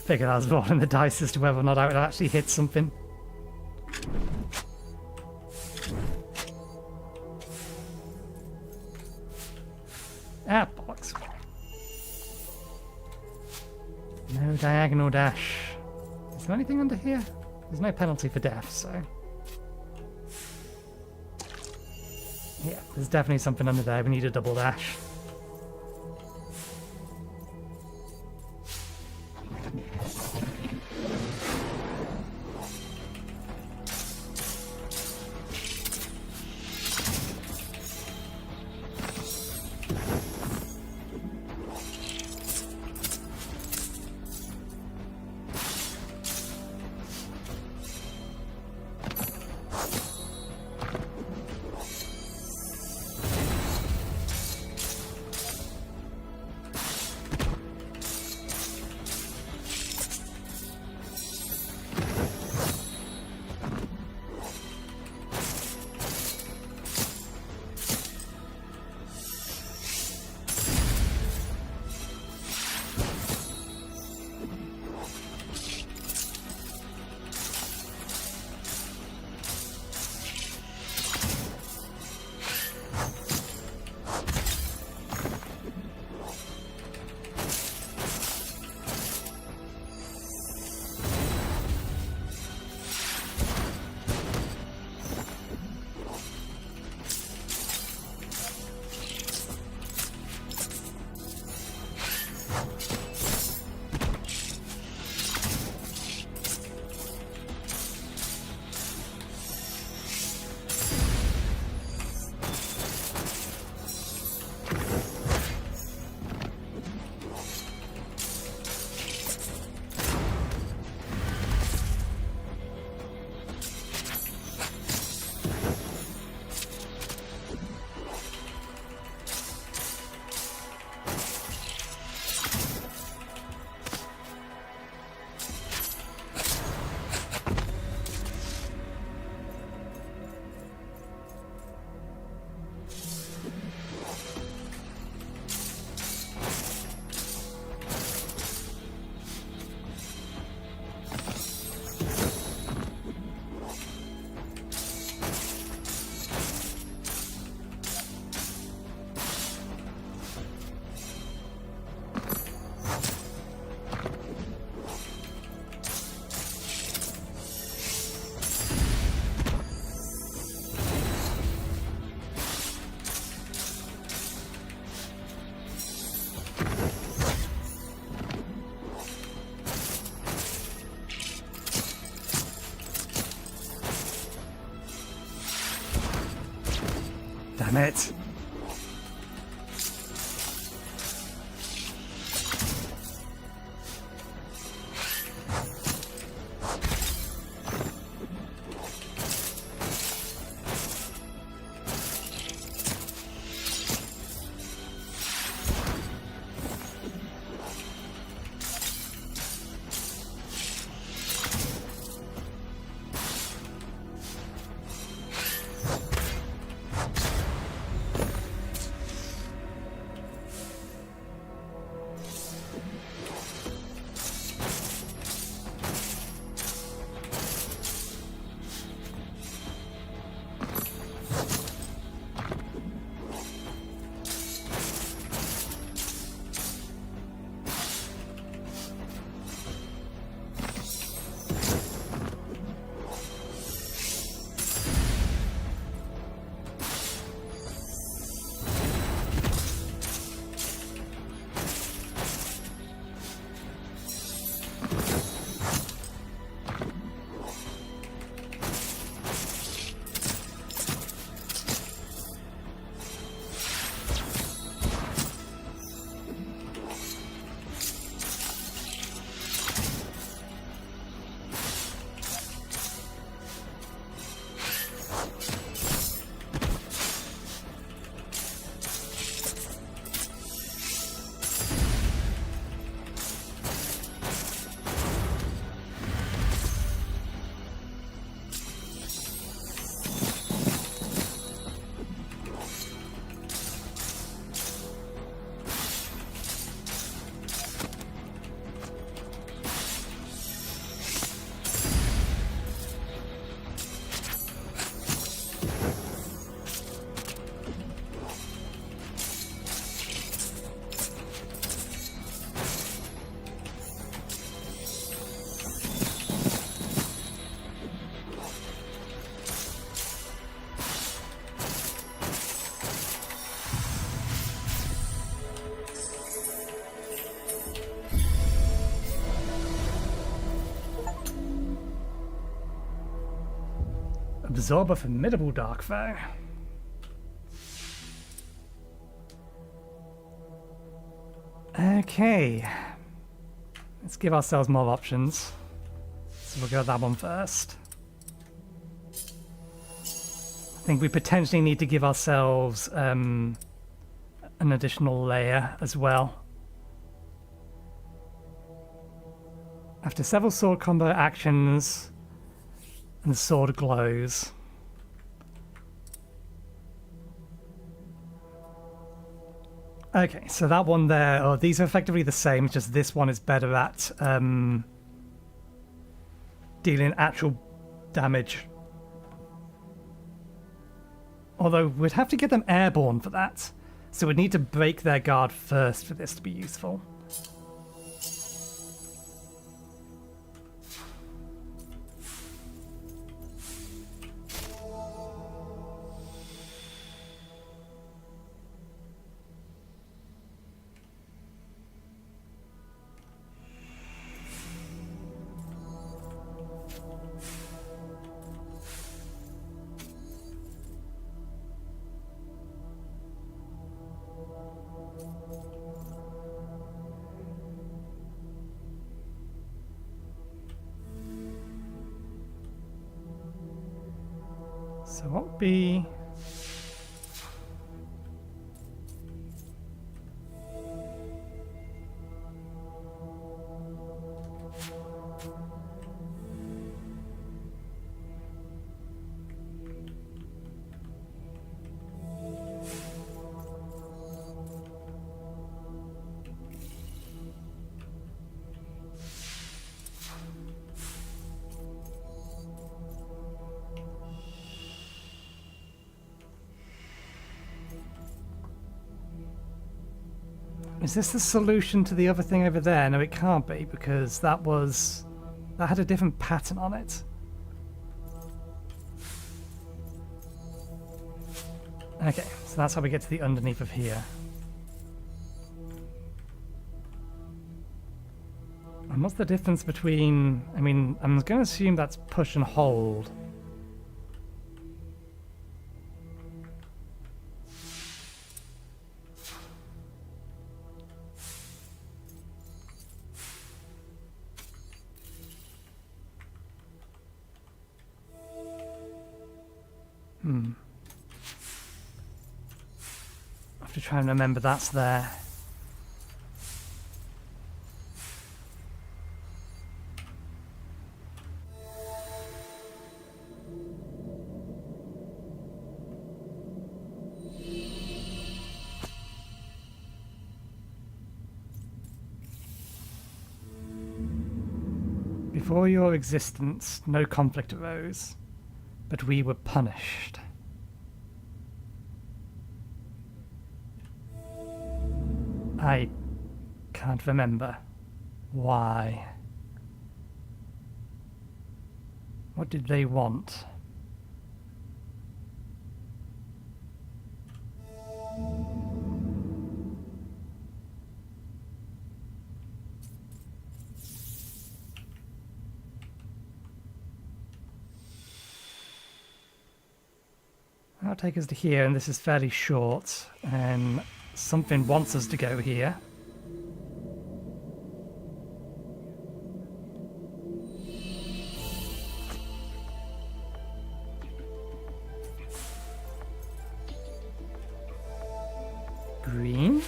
Figured I was rolling the dice as to whether or not I would actually hit something. Ah, bollocks. No diagonal dash. Is there anything under here? There's no penalty for death, so... Yeah, there's definitely something under there. We need a double dash. Damn it. Absorb a formidable dark foe. Okay. Let's give ourselves more options. So we'll go with that one first. I think we potentially need to give ourselves an additional layer as well. After several sword combo actions, and the sword glows. Okay, so that one there, oh, these are effectively the same, just this one is better at dealing actual damage. Although we'd have to get them airborne for that, so we'd need to break their guard first for this to be useful. So what would be... Is this the solution to the other thing over there? No, it can't be, because that had a different pattern on it. Okay, so that's how we get to the underneath of here. And what's the difference between... I mean, I'm going to assume that's push and hold. have to try and remember that's there. Before your existence, no conflict arose, but we were punished. I can't remember. Why? What did they want? That'll take us to here, and this is fairly short, and something wants us to go here. Green.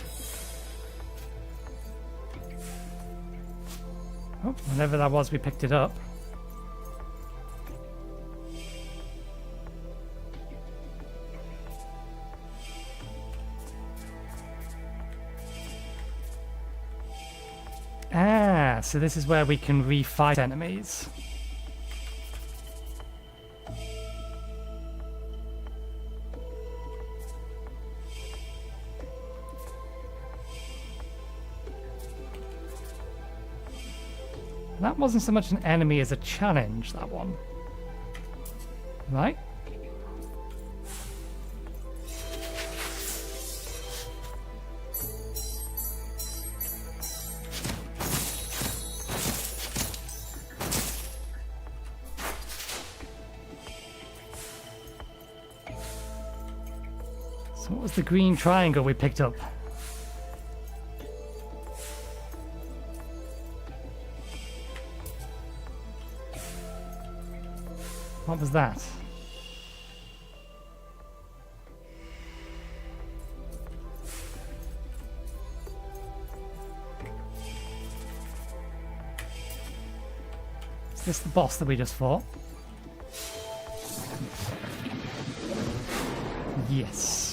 Oh, whenever that was, we picked it up. Ah, so this is where we can refight enemies. That wasn't so much an enemy as a challenge, that one. Right? So what was the green triangle we picked up? What was that? Is this the boss that we just fought? Yes.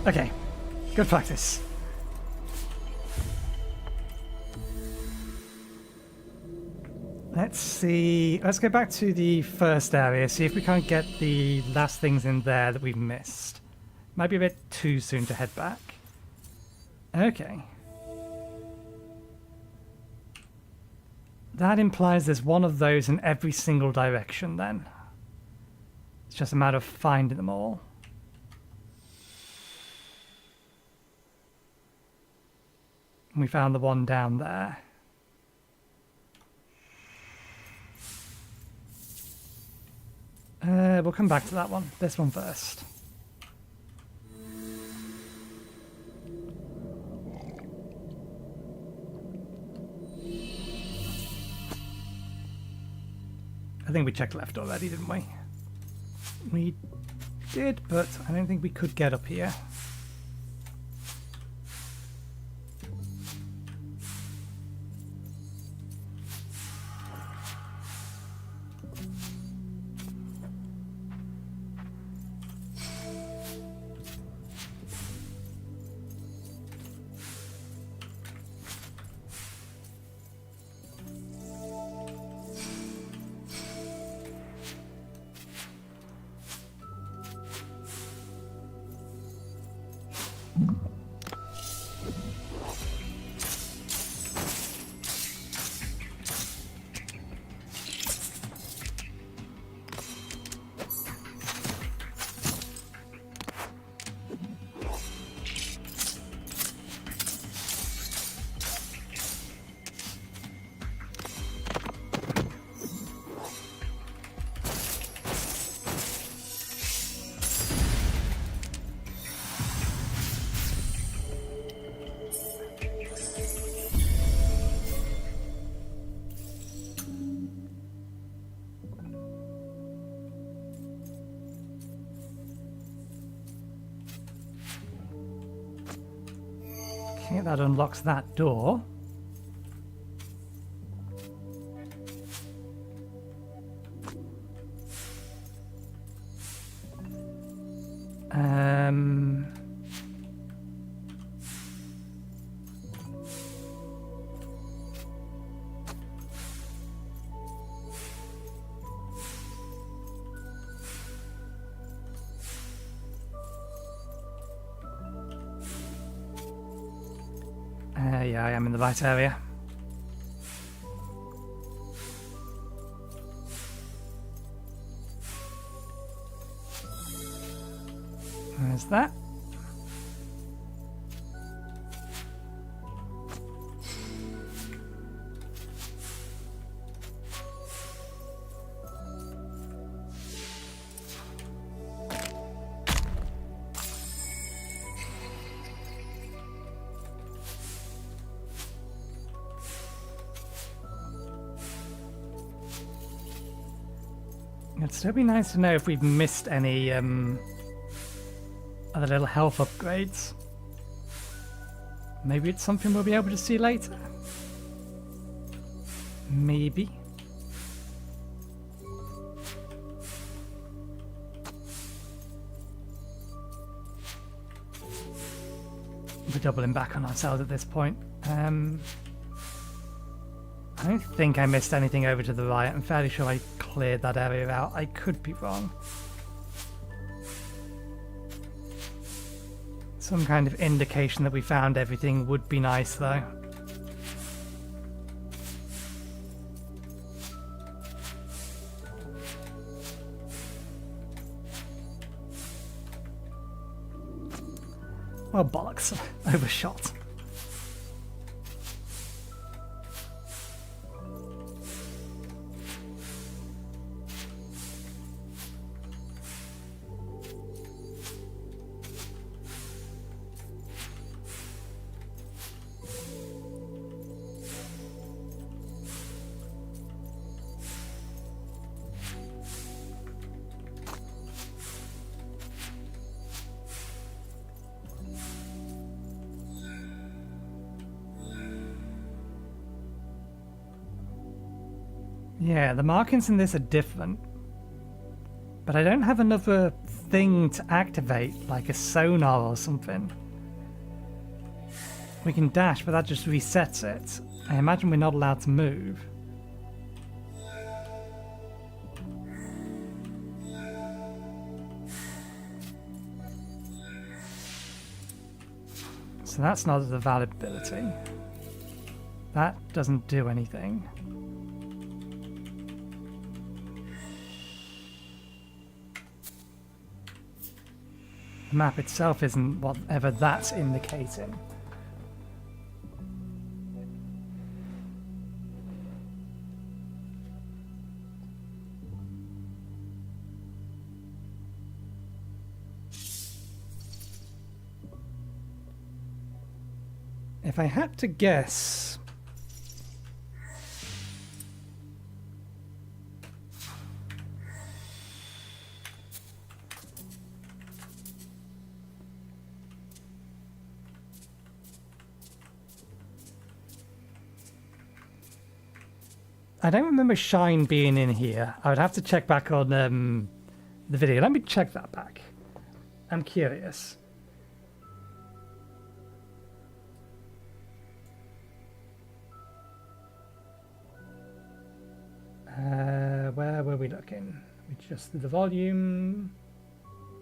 Okay, good practice. Let's see. Let's go back to the first area, see if we can't get the last things in there that we've missed. Might be a bit too soon to head back. Okay. That implies there's one of those in every single direction then. It's just a matter of finding them all. We found the one down there. We'll come back to that one. This one first. I think we checked left already, didn't we? We did, but I don't think we could get up here. Okay, that unlocks that door. Yeah, I am in the right area. There's that. It'd still be nice to know if we've missed any other little health upgrades. Maybe it's something we'll be able to see later. Maybe. We're doubling back on ourselves at this point. I don't think I missed anything over to the right. I'm fairly sure I cleared that area out. I could be wrong. Some kind of indication that we found everything would be nice, though. Well, bollocks. Overshot. Yeah, the markings in this are different. But I don't have another thing to activate, like a sonar or something. We can dash, but that just resets it. I imagine we're not allowed to move. So that's not a valid ability. That doesn't do anything. The map itself isn't whatever that's indicating. If I had to guess, I don't remember Shine being in here. I would have to check back on the video. Let me check that back. I'm curious. Where were we looking? We just did the volume.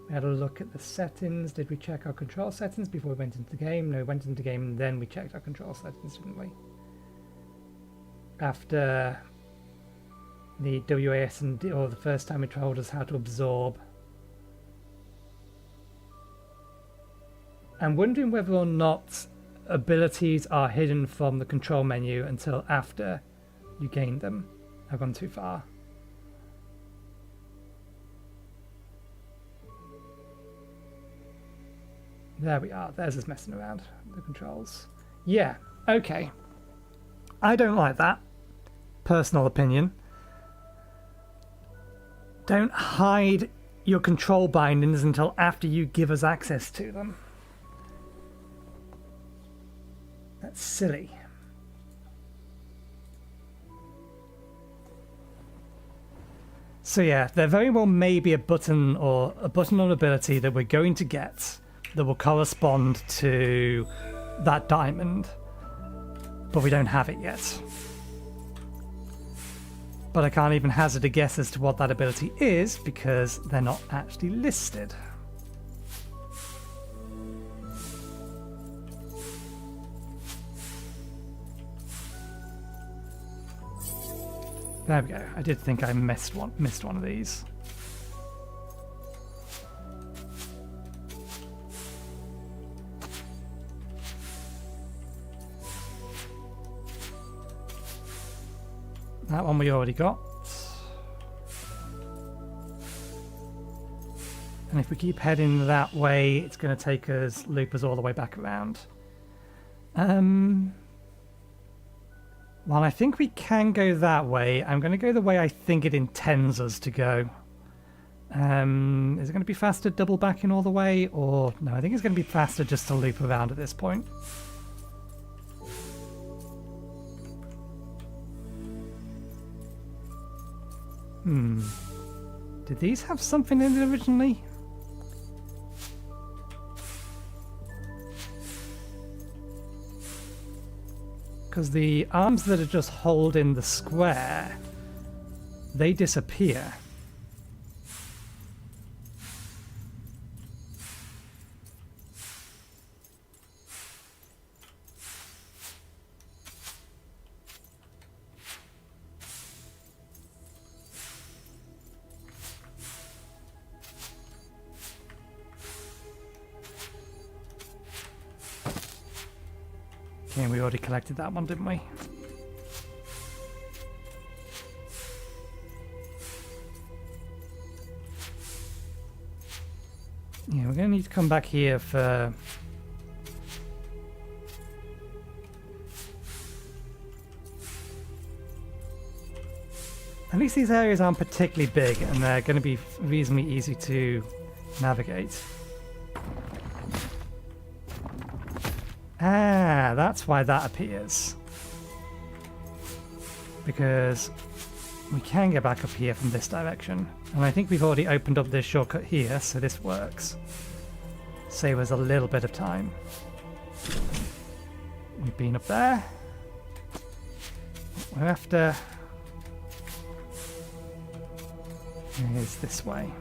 We had a look at the settings. Did we check our control settings before we went into the game? No, we went into the game and then we checked our control settings, didn't we? After the WAS and or the first time it told us how to absorb. I'm wondering whether or not abilities are hidden from the control menu until after you gain them. I've gone too far. There we are. There's us messing around the controls. Yeah, okay. I don't like that. Personal opinion. Don't hide your control bindings until after you give us access to them. That's silly. So yeah, there very well may be a button or a button or ability that we're going to get that will correspond to that diamond, but we don't have it yet. But I can't even hazard a guess as to what that ability is because they're not actually listed. There we go. I did think I missed one of these. That one we already got. And if we keep heading that way, it's going to take us, loop us all the way back around. While I think we can go that way, I'm going to go the way I think it intends us to go. Is it going to be faster double backing all the way? Or no, I think it's going to be faster just to loop around at this point. Did these have something in it originally? Because the arms that are just holding the square, they disappear. Okay, we already collected that one, didn't we? Yeah, we're going to need to come back here for... At least these areas aren't particularly big and they're going to be reasonably easy to navigate. Ah, that's why that appears. Because we can get back up here from this direction. And I think we've already opened up this shortcut here, so this works. Save us a little bit of time. We've been up there. We're after is this way.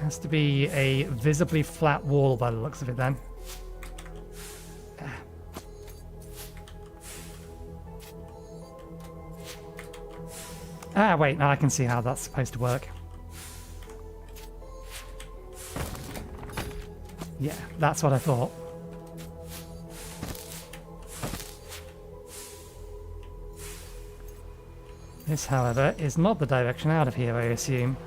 Has to be a visibly flat wall by the looks of it then. Ah, wait, now I can see how that's supposed to work. Yeah, that's what I thought. This, however, is not the direction out of here, I assume.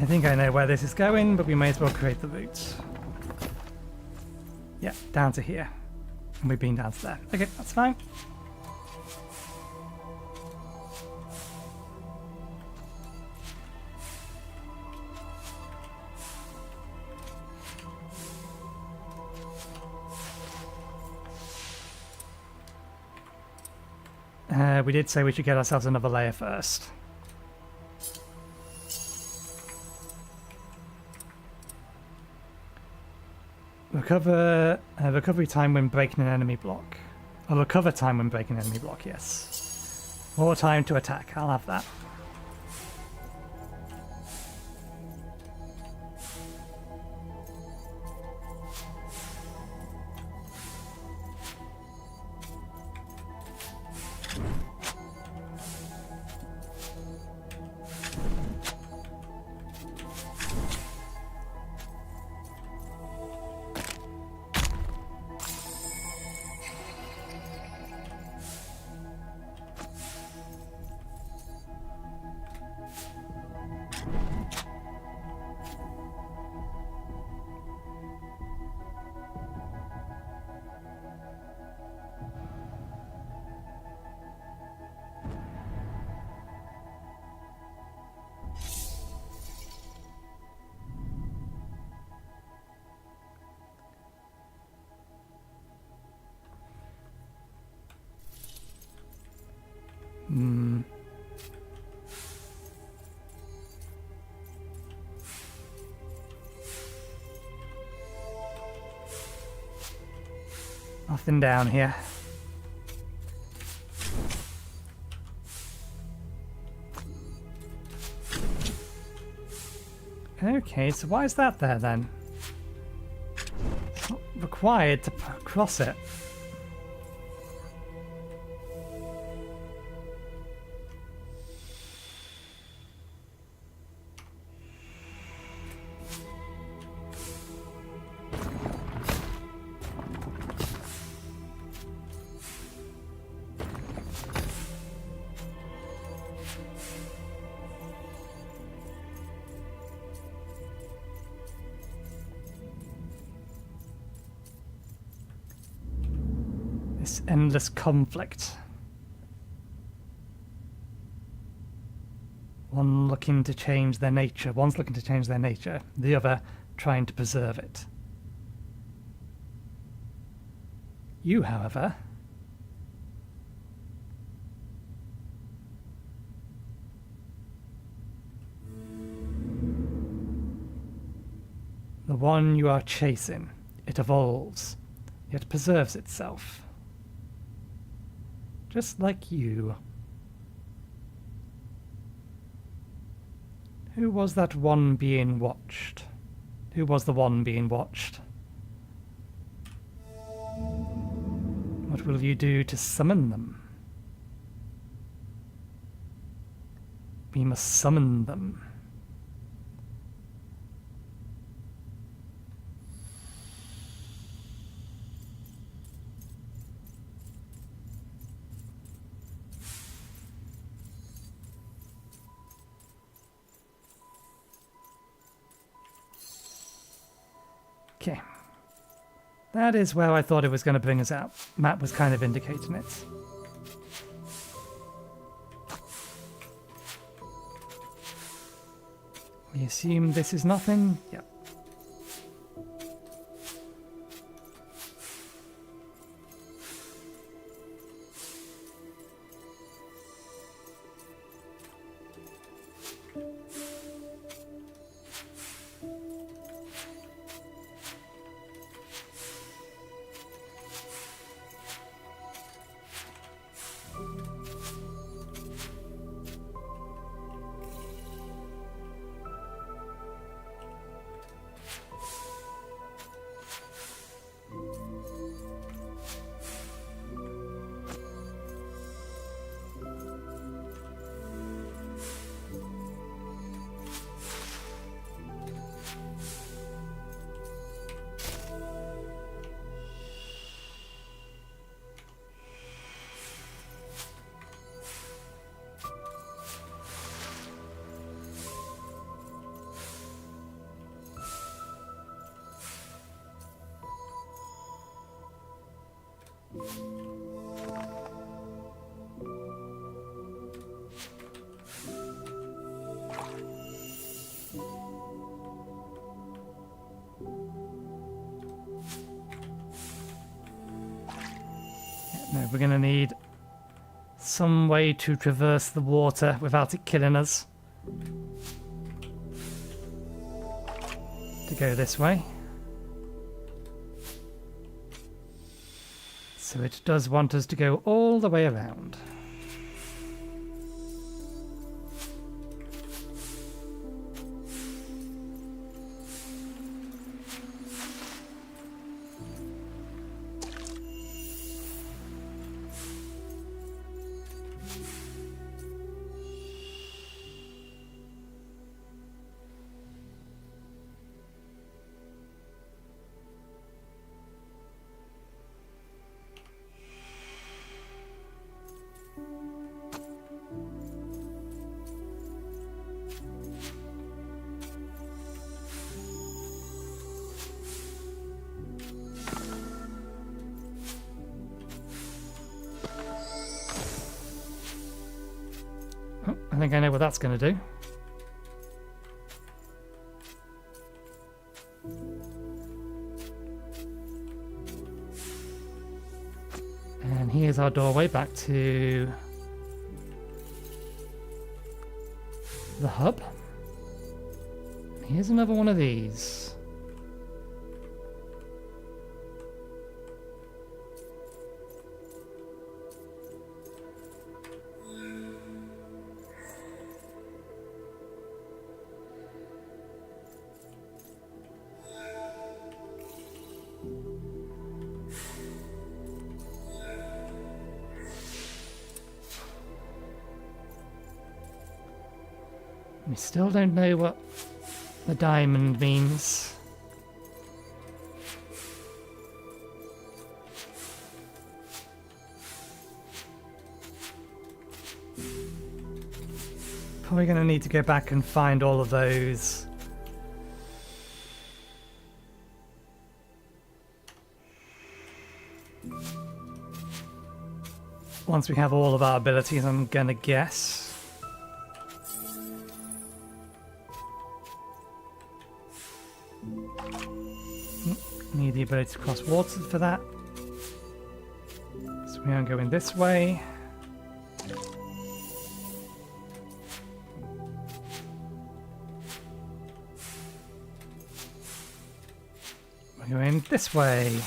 I think I know where this is going, but we may as well create the route. Yeah, down to here. And we've been down to there. Okay, that's fine. We did say we should get ourselves another layer first. Recovery time when breaking an enemy block. Or recover time when breaking an enemy block, yes. More time to attack, I'll have that. Nothing down here. Okay, so why is that there then? It's not required to cross it. Endless conflict. One looking to change their nature. One's looking to change their nature, the other trying to preserve it. You, however, the one you are chasing, it evolves, yet preserves itself. Just like you. Who was that one being watched? Who was the one being watched? What will you do to summon them? We must summon them. Okay. That is where I thought it was going to bring us out. Map was kind of indicating it. We assume this is nothing? Yep. No, we're going to need some way to traverse the water without it killing us. To go this way. So it does want us to go all the way around. I think I know what that's going to do. And here's our doorway back to the hub. Here's another one of these. We still don't know what the diamond means. Probably going to need to go back and find all of those. Once we have all of our abilities, I'm going to guess. Need the ability to cross waters for that. So we are going this way. We're going this way.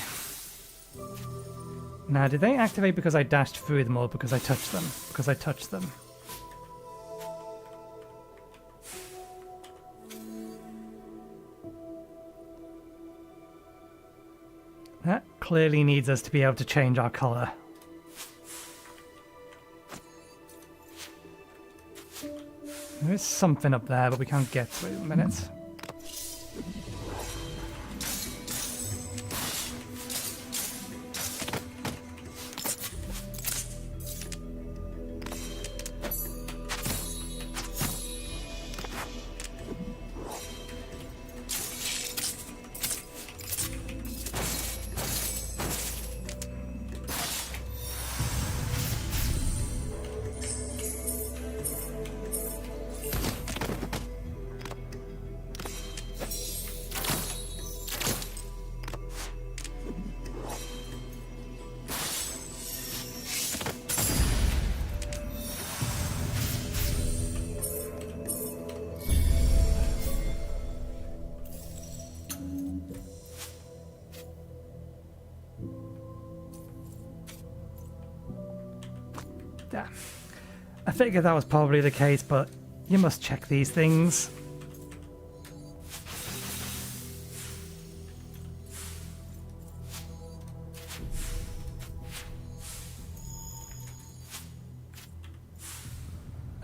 Now, did they activate because I dashed through them or because I touched them? Because I touched them. That clearly needs us to be able to change our colour. There is something up there, but we can't get to it in a minute. Yeah. I figured that was probably the case, but you must check these things.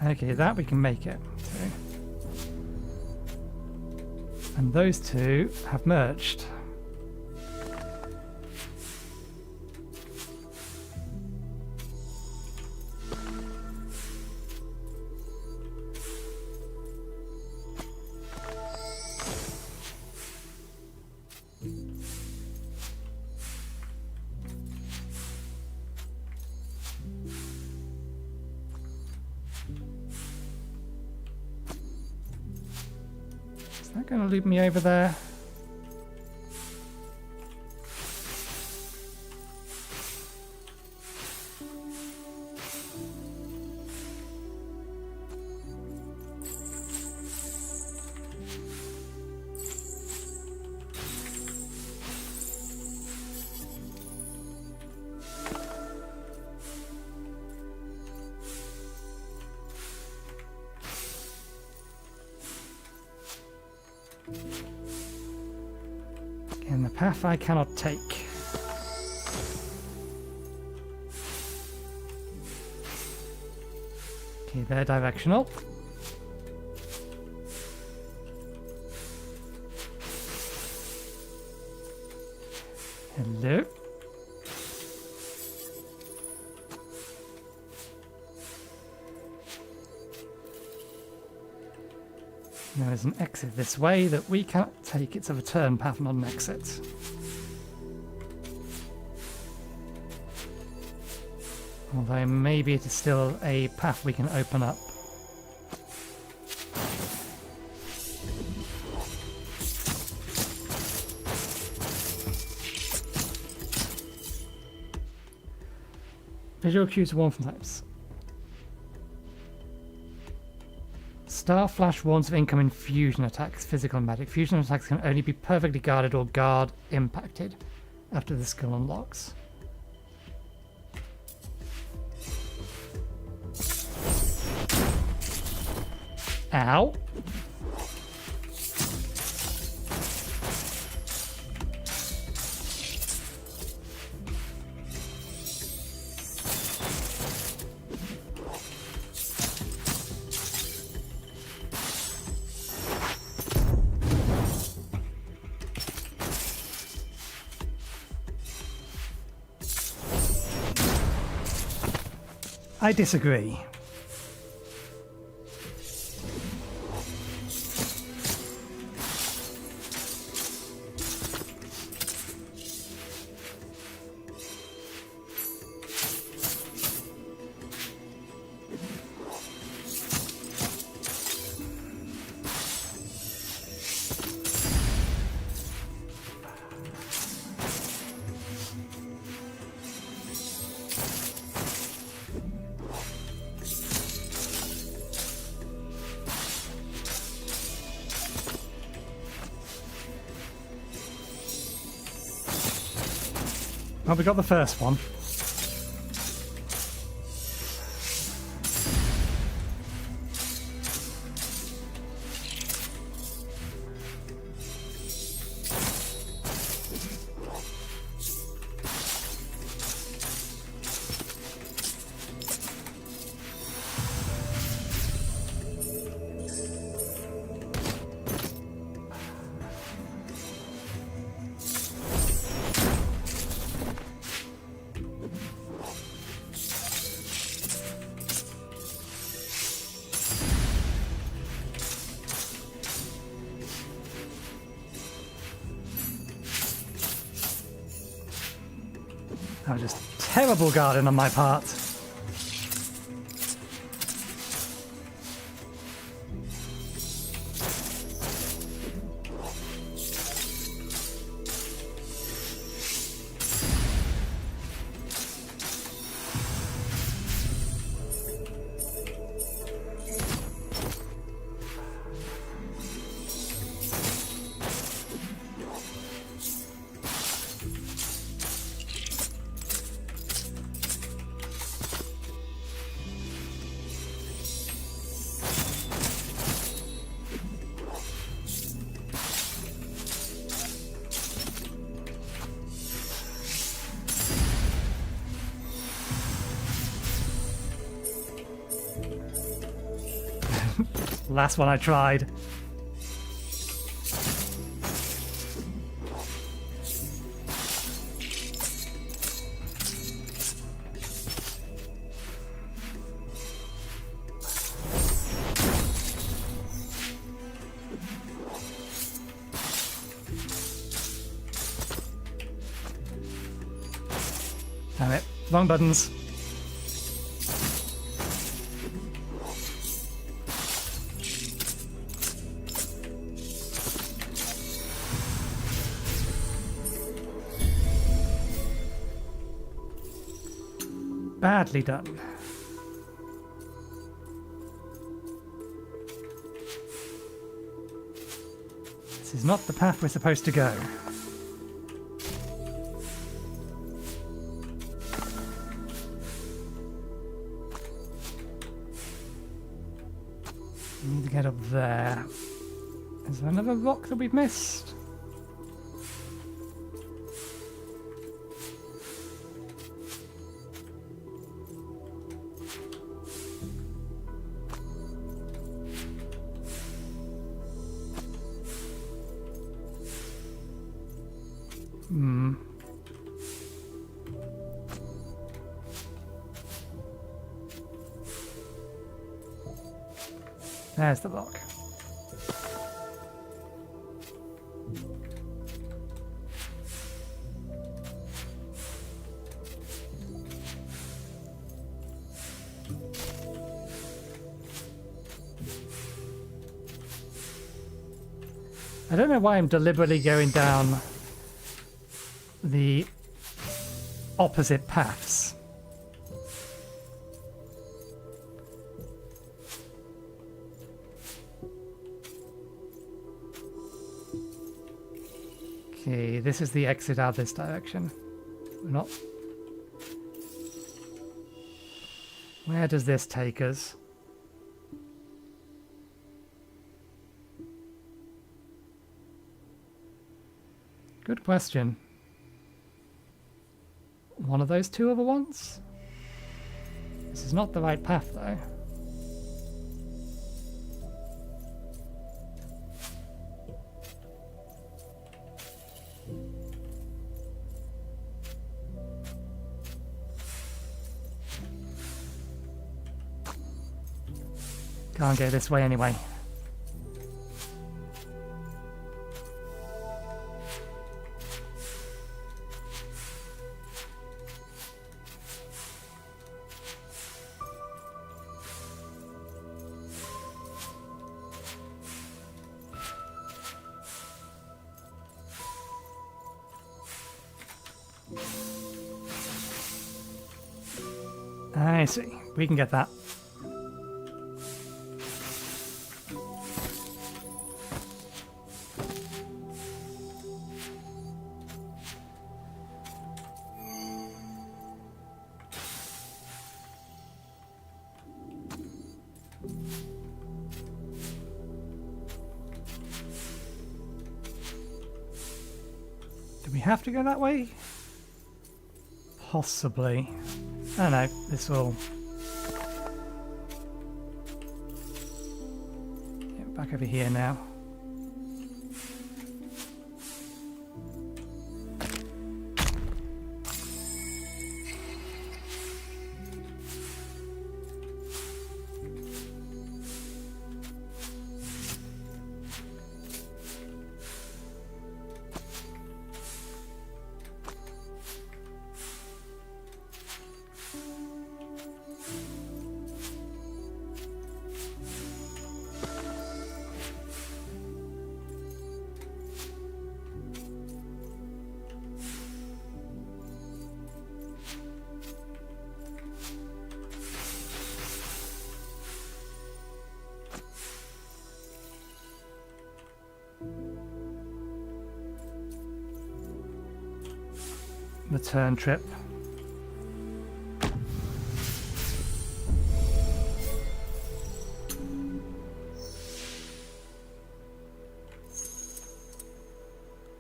Okay, that we can make it to. And those two have merged. Is that going to loop me over there? In the path I cannot take. Okay, they're directional. Hello. There is an exit this way that we cannot take. It's a return path, not an exit. Although maybe it is still a path we can open up. Visual cues are one from types. Star flash warns of incoming fusion attacks, physical and magic. Fusion attacks can only be perfectly guarded or guard impacted after the skill unlocks. Ow. I disagree. Well, we got the first one. That was just terrible guarding on my part. Last one I tried. Damn it. Wrong buttons. Badly done. This is not the path we're supposed to go. We need to get up there. Is there another rock that we've missed? There's the rock. I don't know why I'm deliberately going down the opposite paths. Okay, this is the exit out this direction. We're not... Where does this take us? Good question. One of those two other ones? This is not the right path, though. Can't go this way anyway. I see. We can get that. Do we have to go that way? Possibly. I don't know. This will... Get back over here now. Return trip.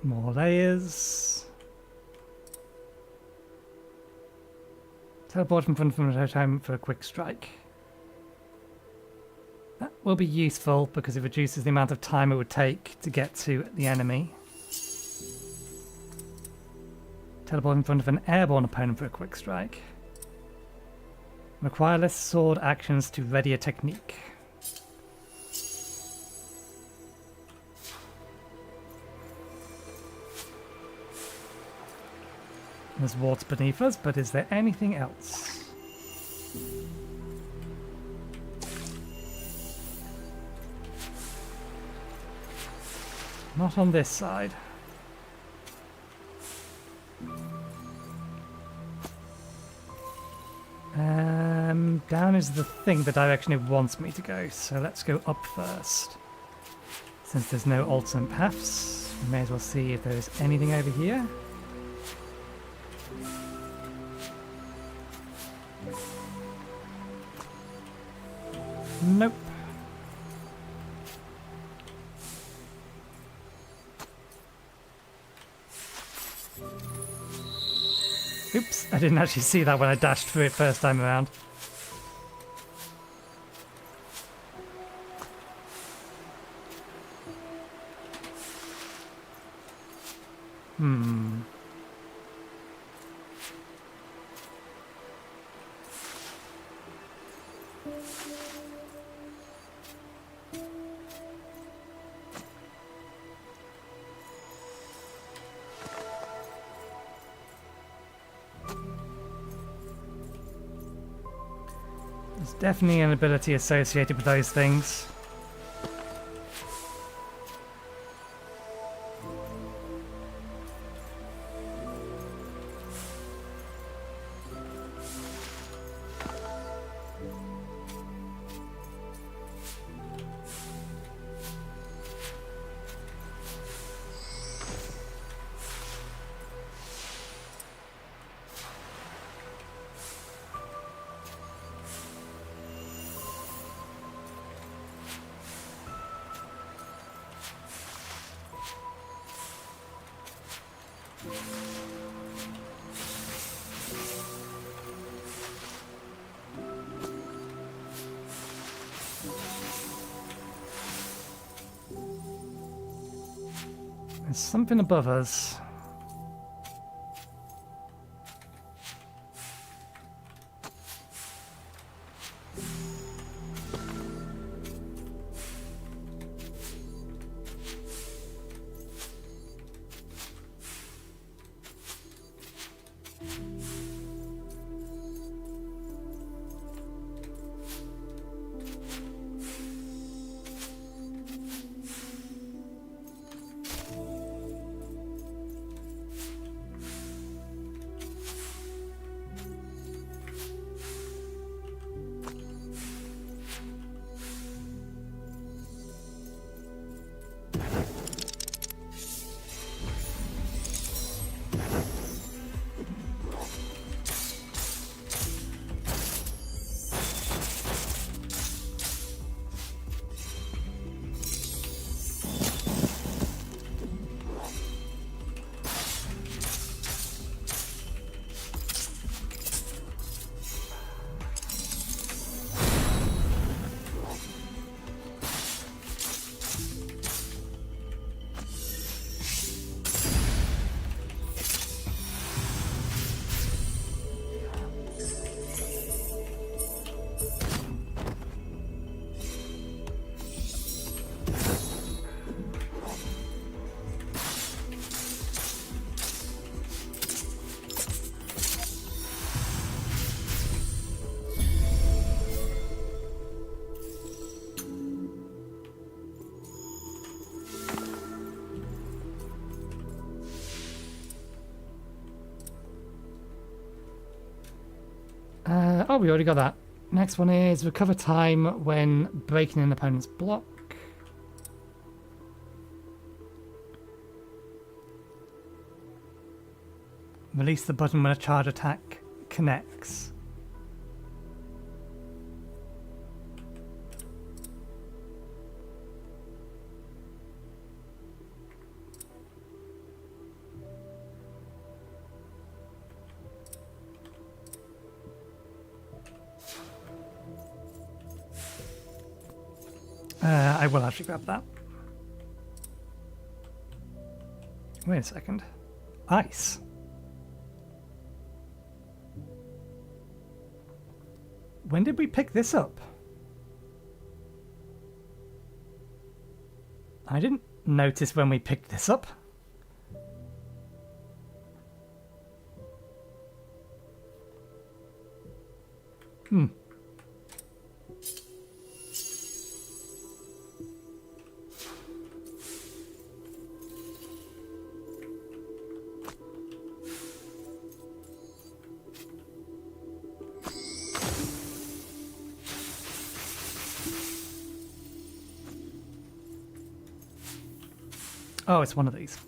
More layers. Teleport from front of the home for a quick strike. That will be useful because it reduces the amount of time it would take to get to the enemy. Teleport in front of an airborne opponent for a quick strike. Require less sword actions to ready a technique. There's water beneath us, but is there anything else? Not on this side. Down is the thing, the direction it wants me to go, so let's go up first. Since there's no alternate paths, we may as well see if there's anything over here. Nope. Oops, I didn't actually see that when I dashed through it first time around. There's definitely an ability associated with those things. There's something above us. Oh, we already got that. Next one is recover time when breaking an opponent's block. Release the button when a charge attack connects. I will actually grab that. Wait a second. Ice. When did we pick this up? I didn't notice when we picked this up. Oh, it's one of these.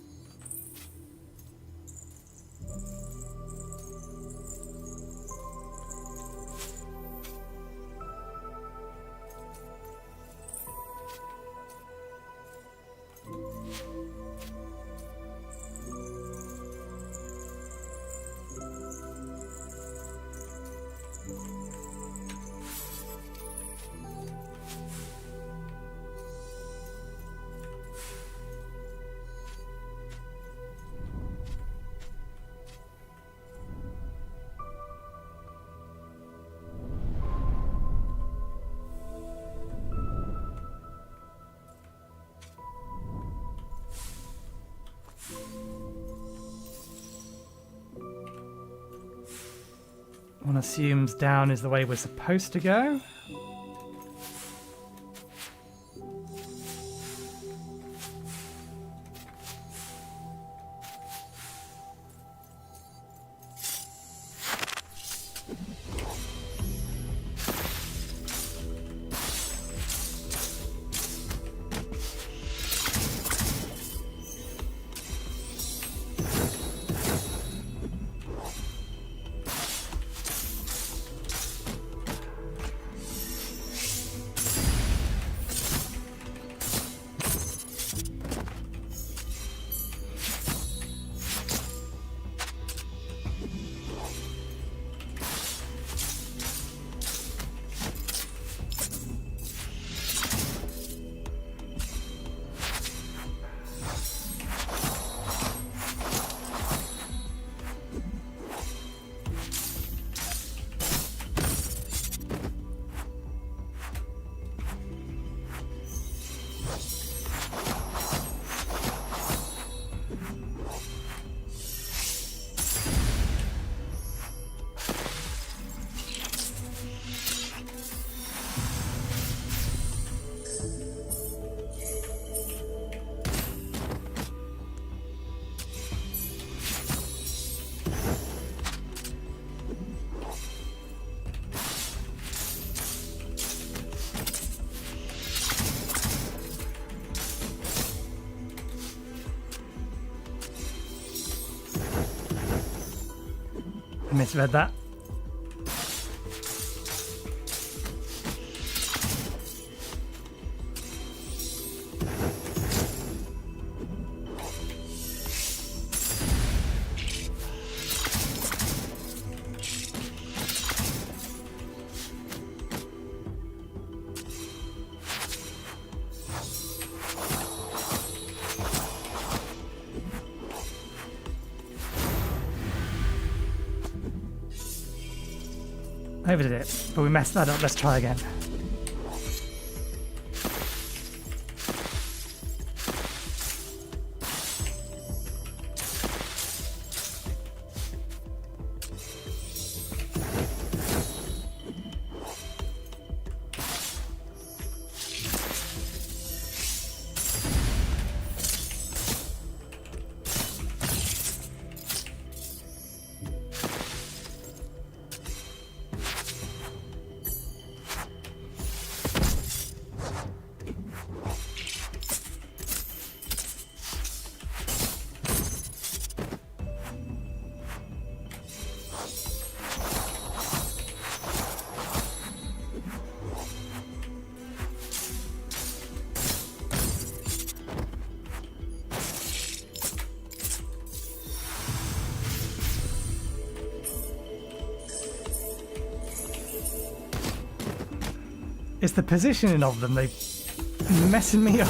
One assumes down is the way we're supposed to go. I misread that. Overdid it, but we messed that up. Let's try again. It's the positioning of them. They messing me up.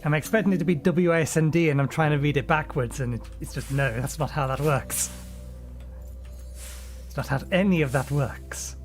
I'm expecting it to be WASD and I'm trying to read it backwards and it's just, no, that's not how that works. It's not how any of that works.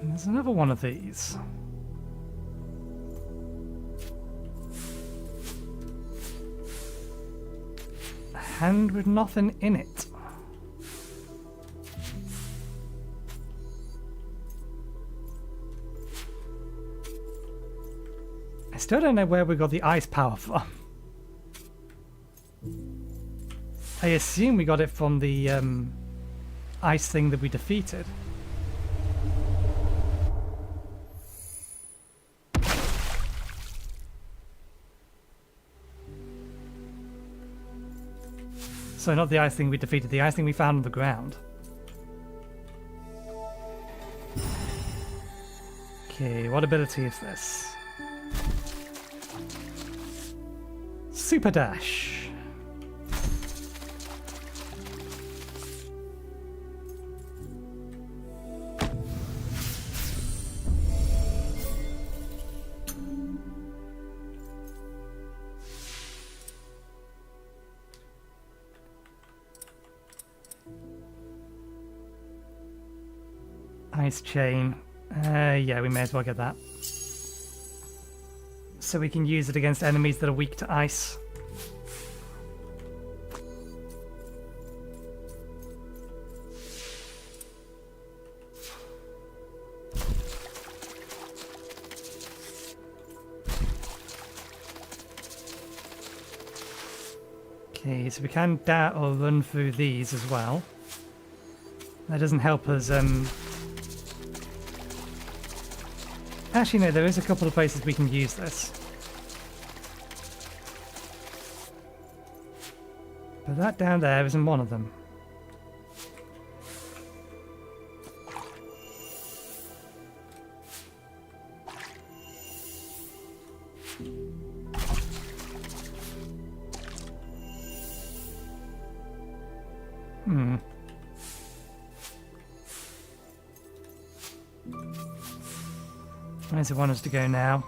And there's another one of these. A hand with nothing in it. I still don't know where we got the ice power from. I assume we got it from the ice thing that we defeated. So not the ice thing we defeated, the ice thing we found on the ground. Okay, what ability is this? Super Dash. Ice chain. Yeah, we may as well get that. So we can use it against enemies that are weak to ice. Okay, so we can dart or run through these as well. That doesn't help us. Actually, no, there is a couple of places we can use this. But that down there isn't one of them. Where's it want us to go now?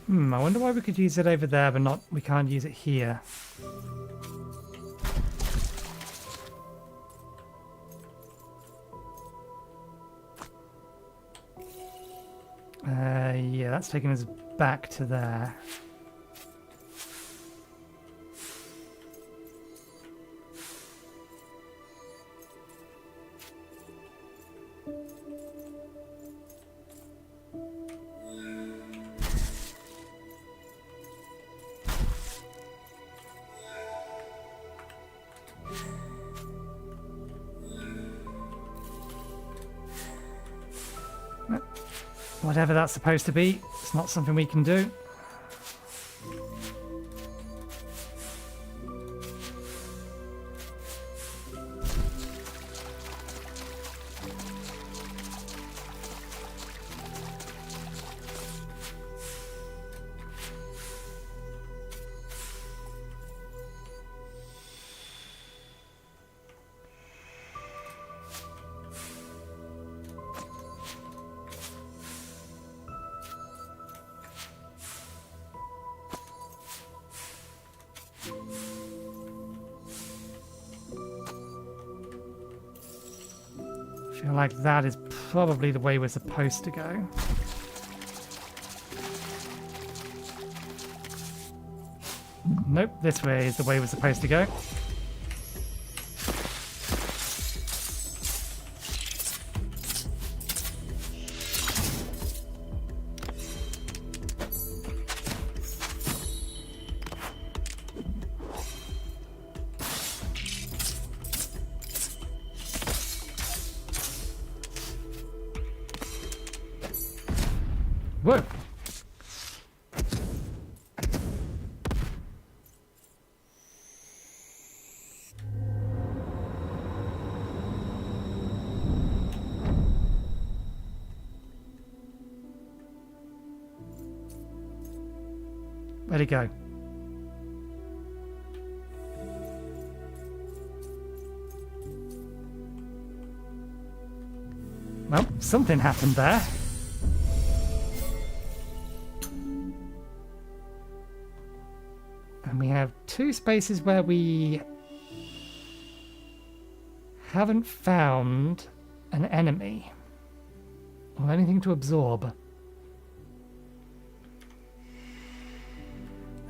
I wonder why we could use it over there, but we can't use it here. Yeah, that's taking us back to there. Whatever that's supposed to be, it's not something we can do. I feel like that is probably the way we're supposed to go. Nope, this way is the way we're supposed to go. Whoa! Where'd it go? Well, something happened there. And we have two spaces where we haven't found an enemy or anything to absorb.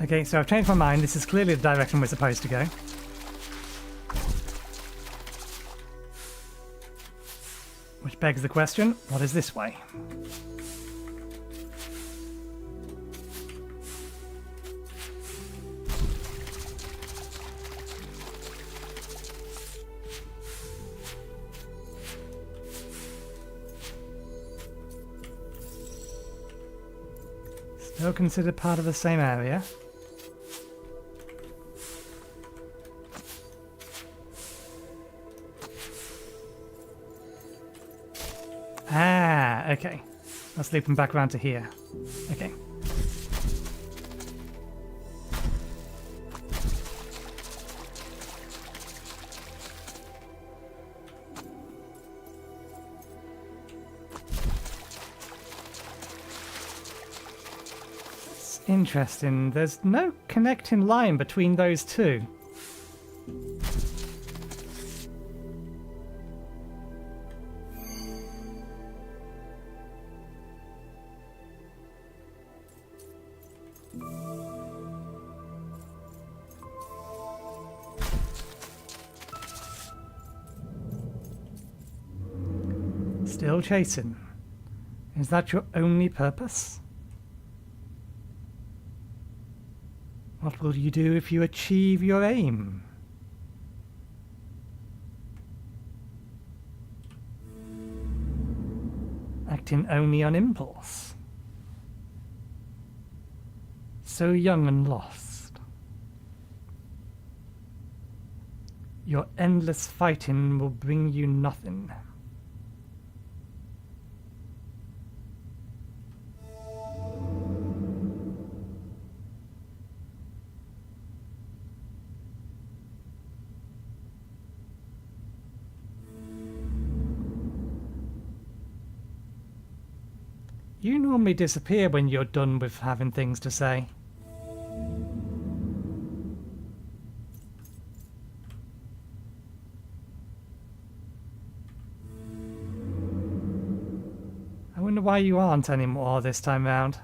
Okay, so I've changed my mind. This is clearly the direction we're supposed to go. Which begs the question, what is this way? Still considered part of the same area. Ah, okay. Let's loop them back around to here. Okay. It's interesting. There's no connecting line between those two. Still chasing. Is that your only purpose? What will you do if you achieve your aim? Acting only on impulse. So young and lost. Your endless fighting will bring you nothing. You normally disappear when you're done with having things to say. I wonder why you aren't anymore this time round.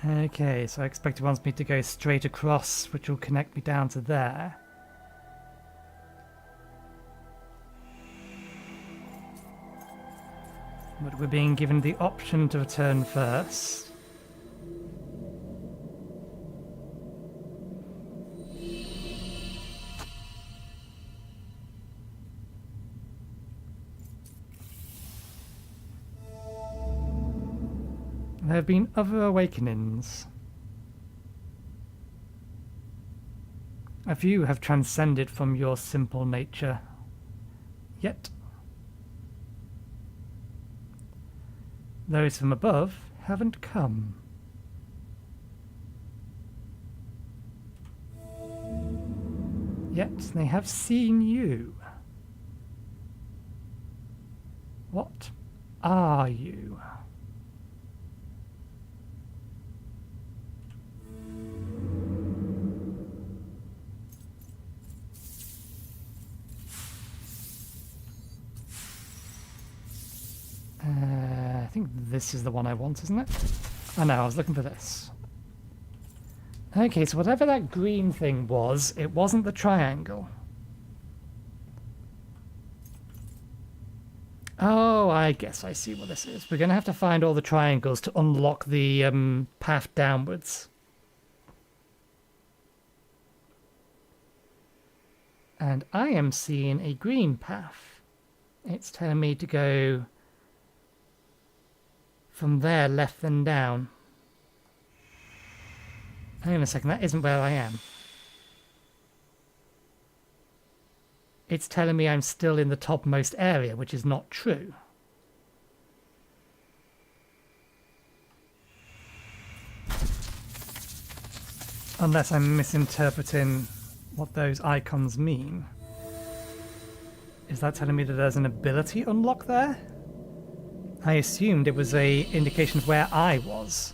Okay, so I expect it wants me to go straight across, which will connect me down to there. But we're being given the option to return first. There have been other awakenings. A few have transcended from your simple nature, yet. Those from above haven't come. Yet they have seen you. What are you? I think this is the one I want, isn't it? Oh no, I was looking for this. Okay, so whatever that green thing was, it wasn't the triangle. Oh, I guess I see what this is. We're going to have to find all the triangles to unlock the path downwards. And I am seeing a green path. It's telling me to go from there, left then down. Hang on a second, that isn't where I am. It's telling me I'm still in the topmost area, which is not true. Unless I'm misinterpreting what those icons mean. Is that telling me that there's an ability unlock there? I assumed it was an indication of where I was.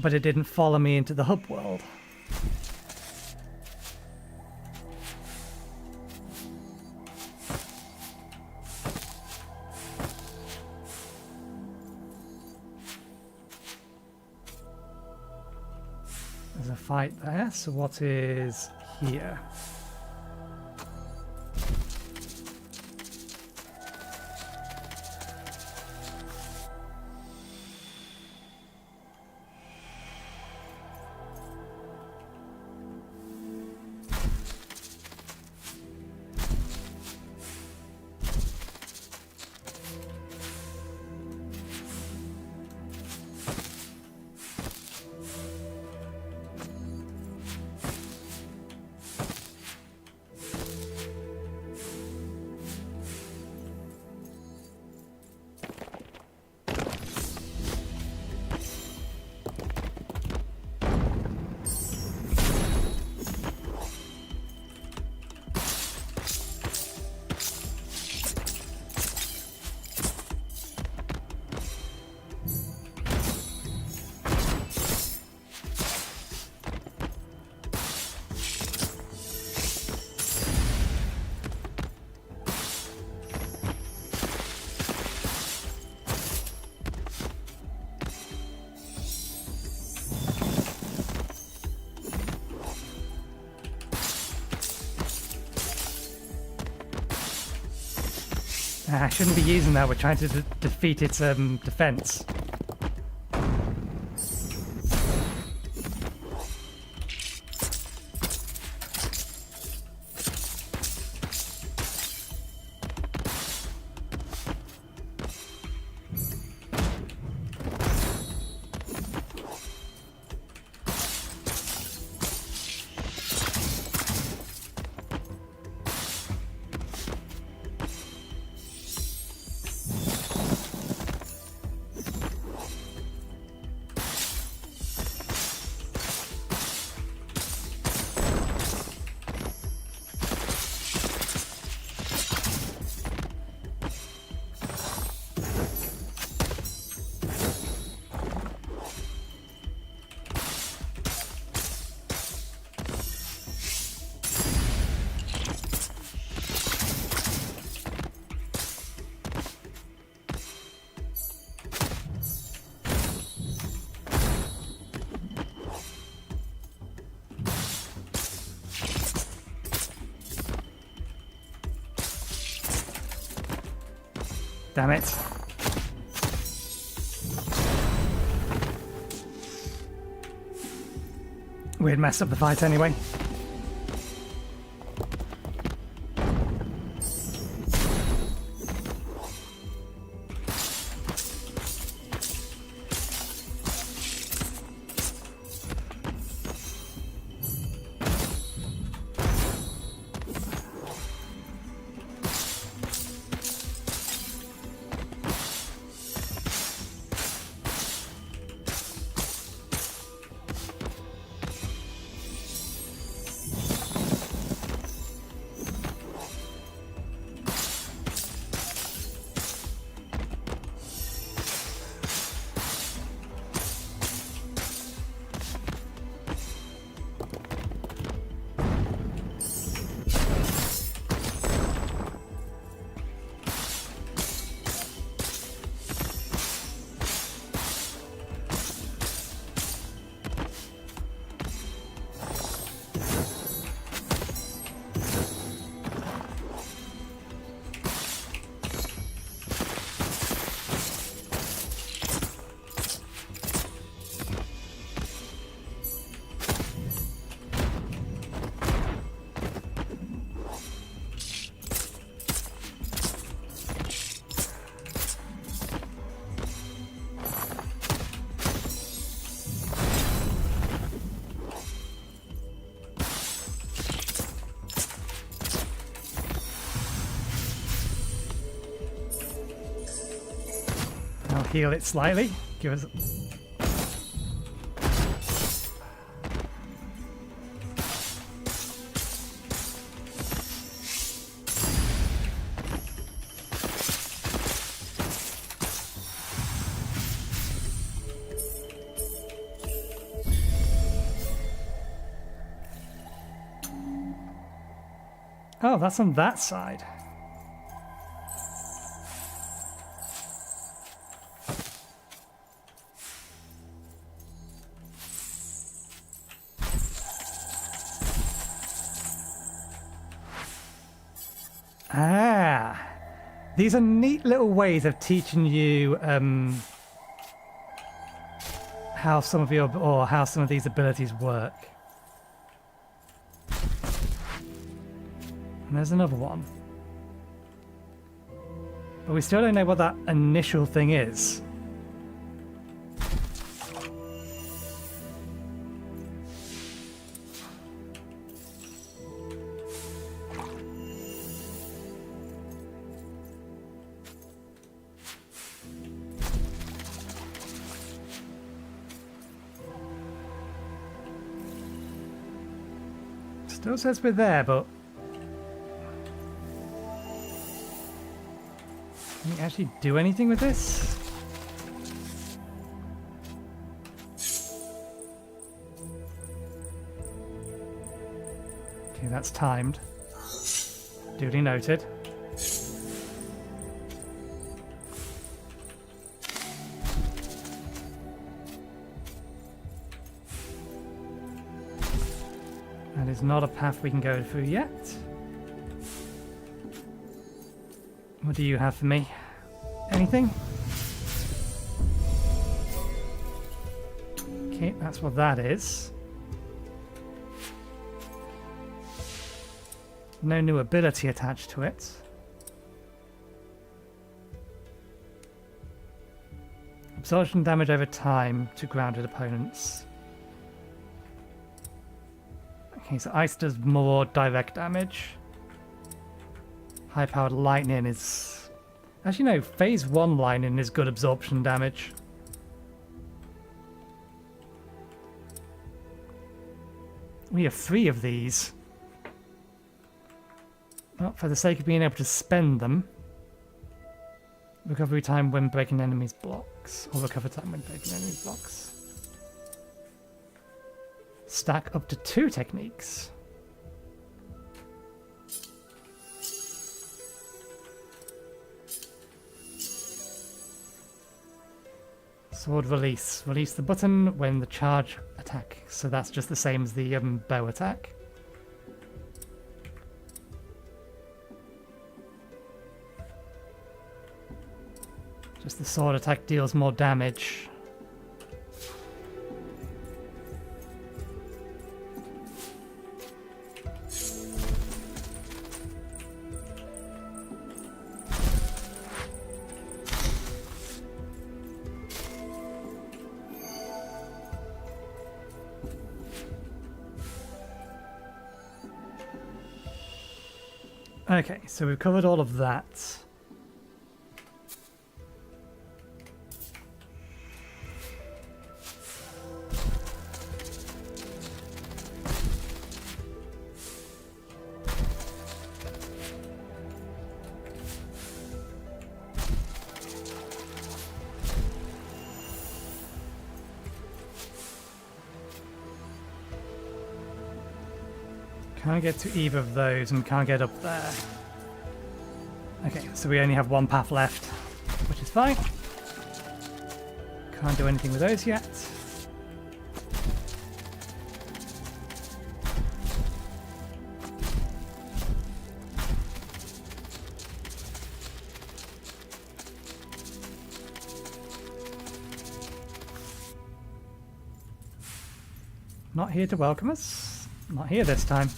But it didn't follow me into the hub world. There's a fight there, so what is here? I shouldn't be using that. We're trying to defeat its defense. Damn it. We'd messed up the fight anyway. heal it slightly. Give us... Oh, that's on that side. Ah, these are neat little ways of teaching you how some of these abilities work. And there's another one. But we still don't know what that initial thing is. Still says we're there, but can we actually do anything with this? Okay, that's timed. Duly noted. That is not a path we can go through yet. What do you have for me? Anything? Okay, that's what that is. No new ability attached to it. Absorption damage over time to grounded opponents. Okay, so ice does more direct damage. High-powered lightning is... Actually, no, phase 1 lightning is good absorption damage. We have 3 of these. Well, for the sake of being able to spend them. Recovery time when breaking enemies' blocks. Or recover time when breaking enemies' blocks. Stack up to 2 techniques. Sword release. Release the button when the charge attack. So that's just the same as the bow attack. Just the sword attack deals more damage. Okay, so we've covered all of that. Can't get to either of those and can't get up there. Okay, so we only have one path left, which is fine. Can't do anything with those yet. Not here to welcome us. Not here this time.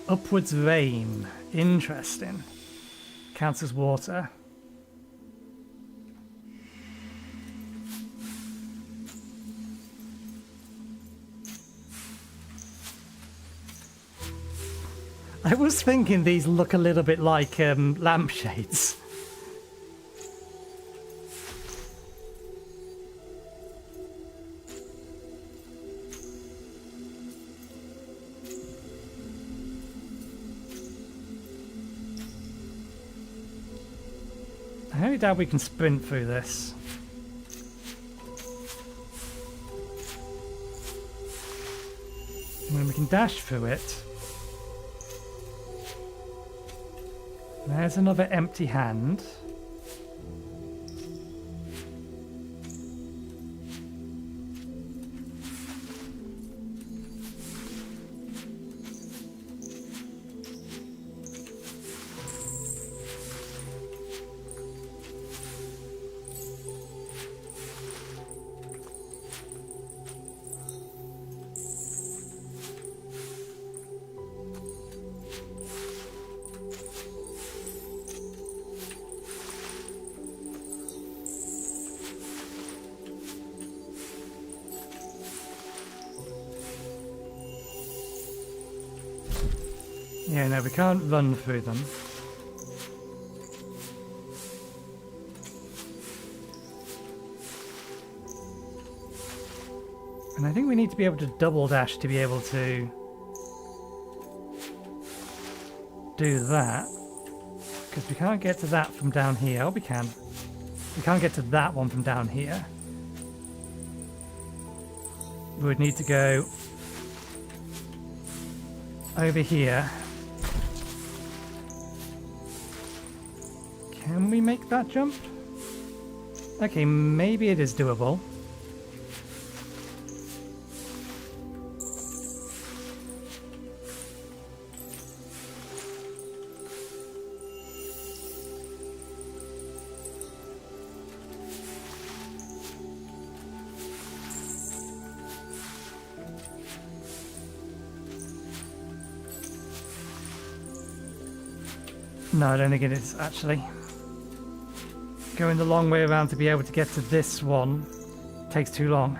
Upwards rain. Interesting. Counts as water. I was thinking these look a little bit like lampshades. I highly doubt we can sprint through this. And then we can dash through it. There's another empty hand. Yeah, no, we can't run through them. And I think we need to be able to double dash to be able to do that. Because we can't get to that from down here. Oh, we can. We can't get to that one from down here. We would need to go over here. Can we make that jump? Okay, maybe it is doable. No, I don't think it is, actually. Going the long way around to be able to get to this one takes too long.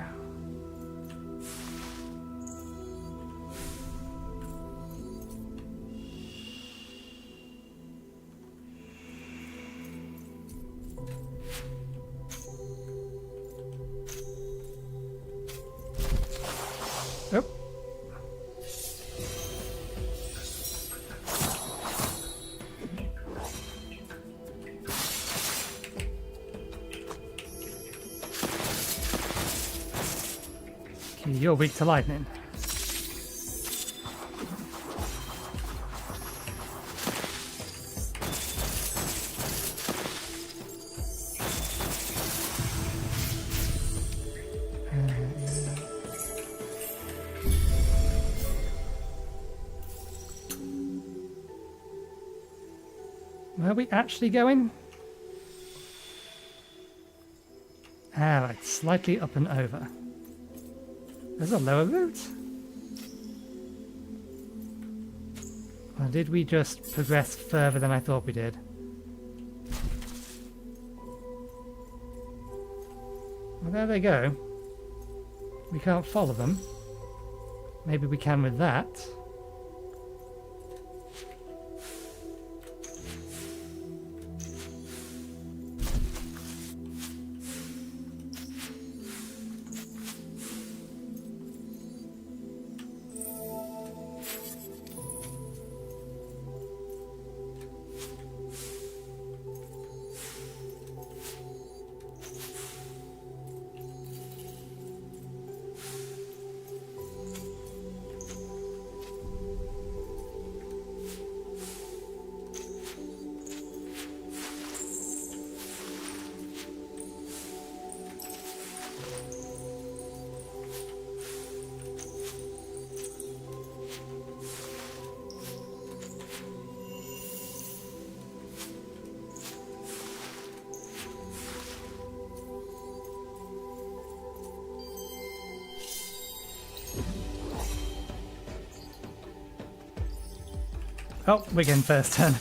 Oh. You're weak to lightning. Where are we actually going? Right, slightly up and over. There's a lower route? Or did we just progress further than I thought we did? Well, there they go. We can't follow them. Maybe we can with that. Oh, we're getting first turn.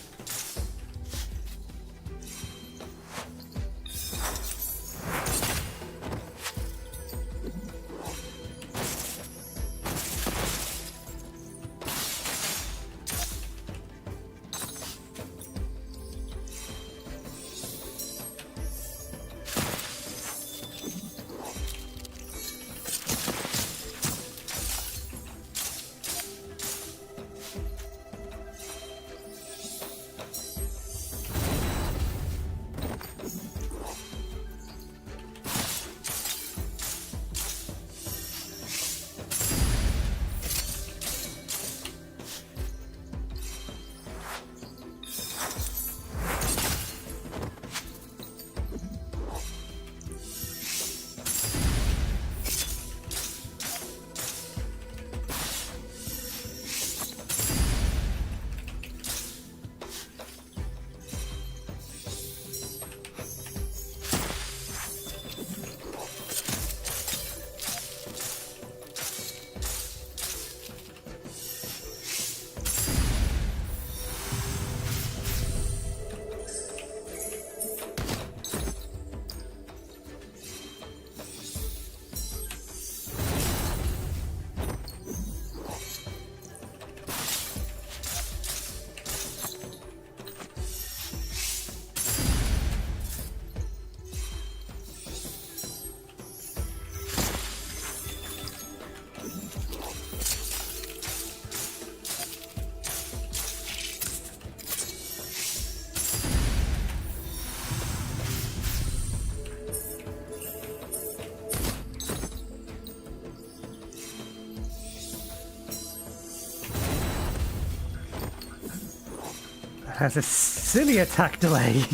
Has a silly attack delay.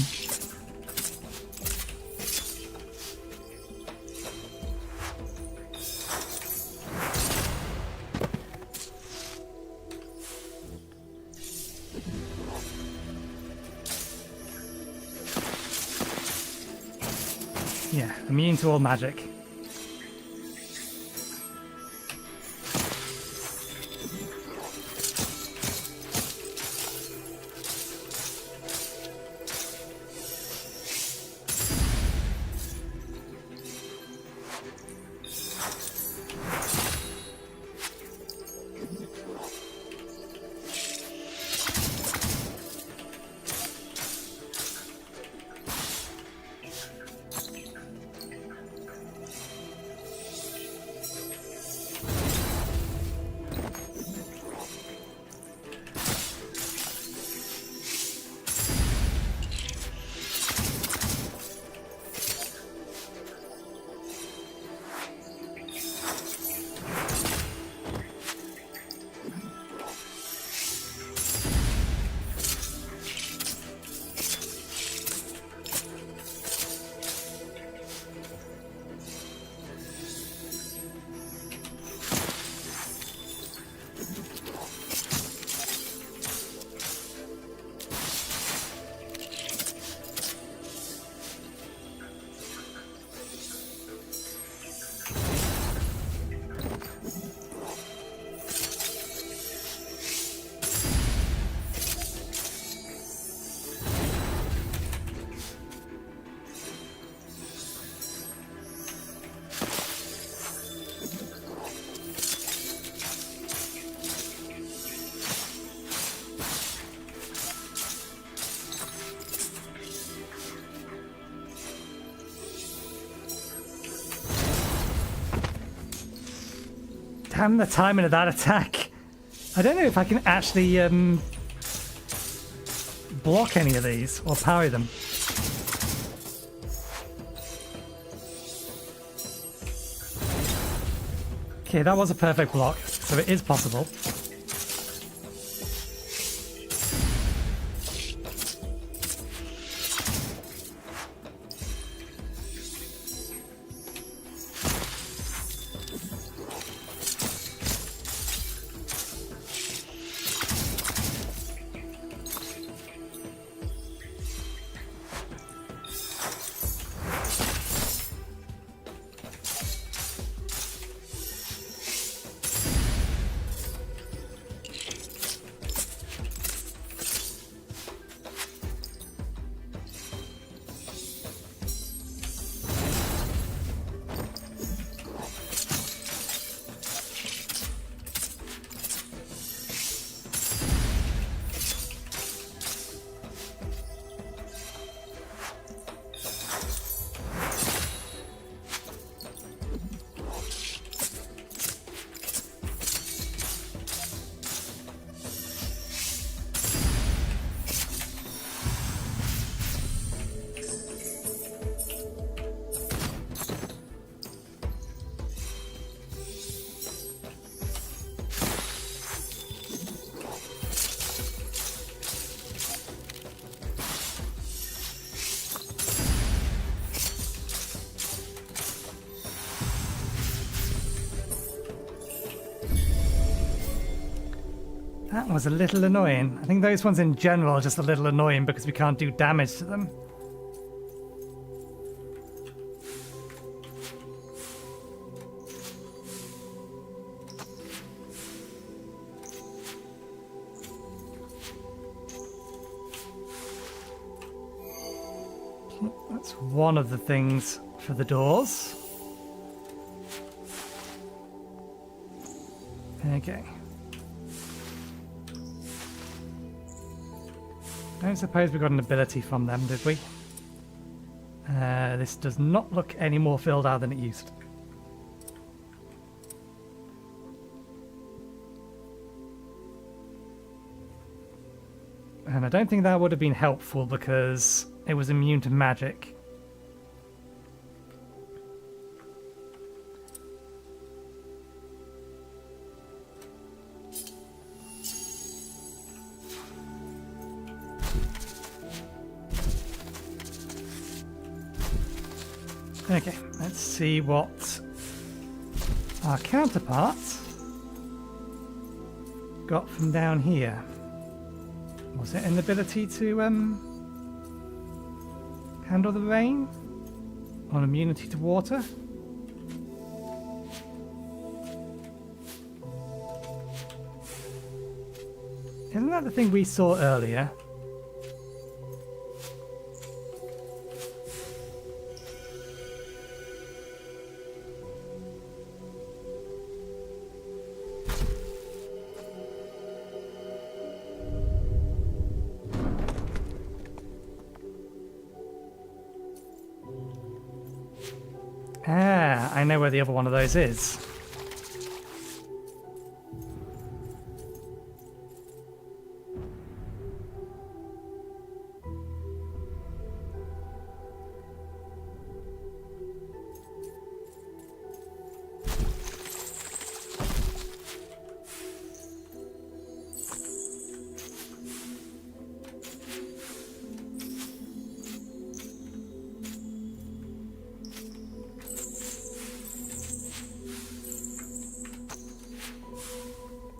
Yeah, immune to all magic. Damn the timing of that attack. I don't know if I can actually block any of these or parry them. Okay, that was a perfect block, so it is possible. That was a little annoying. I think those ones in general are just a little annoying because we can't do damage to them. That's one of the things for the doors. Okay. I don't suppose we got an ability from them, did we? This does not look any more filled out than it used to. And I don't think that would have been helpful because it was immune to magic. Okay, let's see what our counterpart got from down here. Was it an ability to handle the rain? Or immunity to water? Isn't that the thing we saw earlier? Ah, I know where the other one of those is.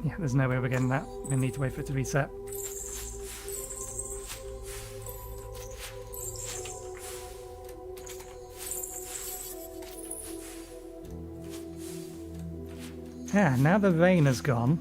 Yeah, there's no way we're getting that. We need to wait for it to reset. Yeah, now the rain has gone.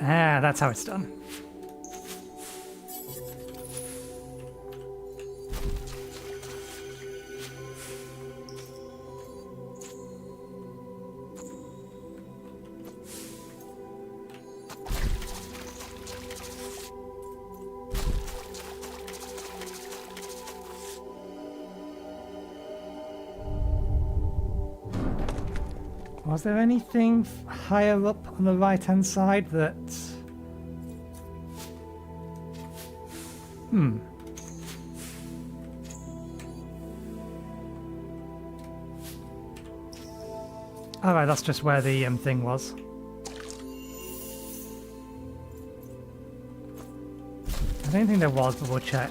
Ah, that's how it's done. Was there anything higher up on the right-hand side that... Alright, that's just where the thing was. I don't think there was, but we'll check.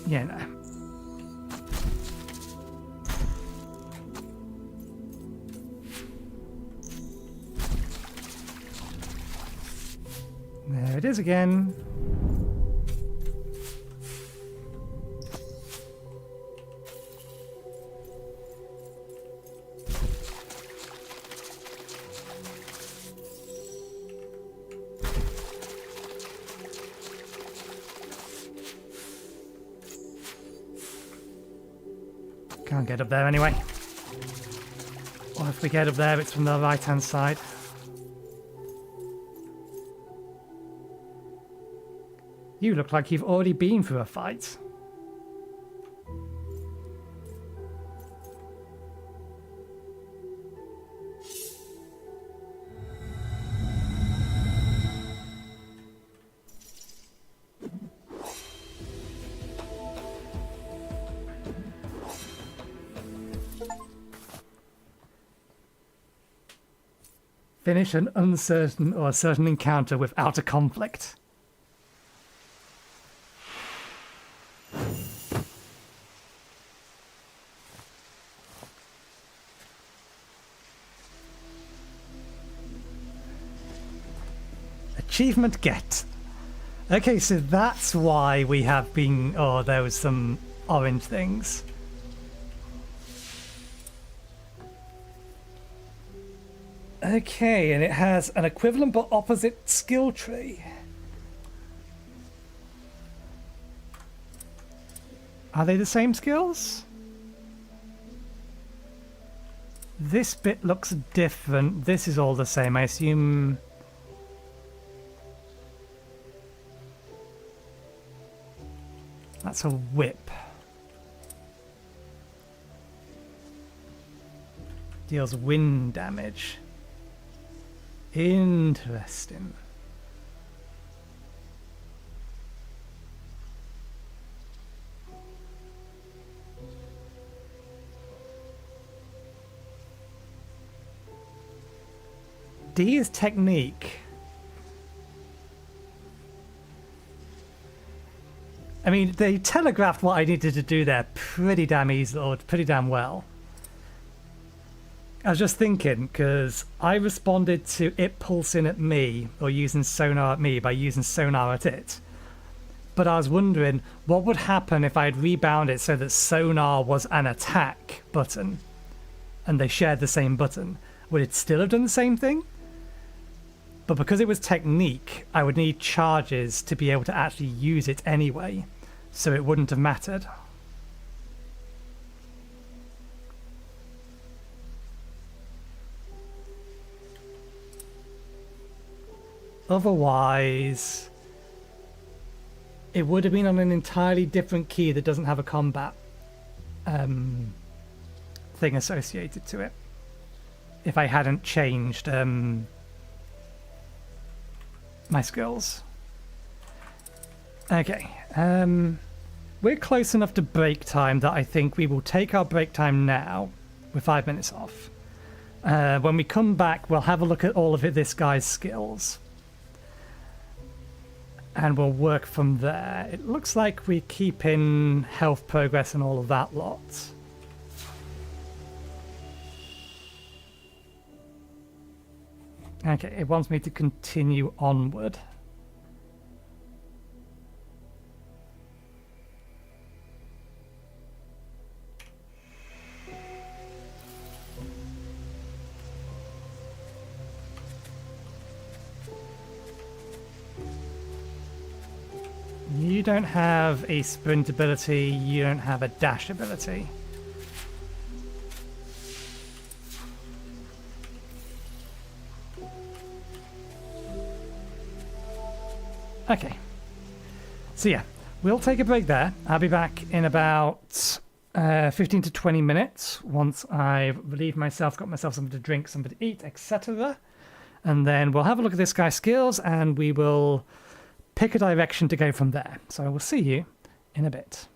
Yeah, no. There it is again. Can't get up there anyway. Or if we get up there, it's from the right-hand side. You look like you've already been through a fight. Finish an uncertain or certain encounter without a conflict. Achievement get. Okay, so that's why we have been... Oh, there was some orange things. Okay, and it has an equivalent but opposite skill tree. Are they the same skills? This bit looks different. This is all the same. I assume... That's a whip. Deals wind damage. Interesting. D is technique. I mean, they telegraphed what I needed to do there pretty damn easily, or pretty damn well. I was just thinking, because I responded to it pulsing at me, or using sonar at me, by using sonar at it. But I was wondering, what would happen if I had rebound it so that sonar was an attack button, and they shared the same button? Would it still have done the same thing? But because it was technique, I would need charges to be able to actually use it anyway, so it wouldn't have mattered. Otherwise, it would have been on an entirely different key that doesn't have a combat thing associated to it, if I hadn't changed my skills. Okay, we're close enough to break time that I think we will take our break time now. We're 5 minutes off. When we come back, we'll have a look at all of this guy's skills. And we'll work from there. It looks like we keep in health progress and all of that lot. Okay, it wants me to continue onward. You don't have a sprint ability, you don't have a dash ability. Okay. So yeah, we'll take a break there. I'll be back in about 15 to 20 minutes once I've relieved myself, got myself something to drink, something to eat, etc. And then we'll have a look at this guy's skills and we will pick a direction to go from there. So I will see you in a bit.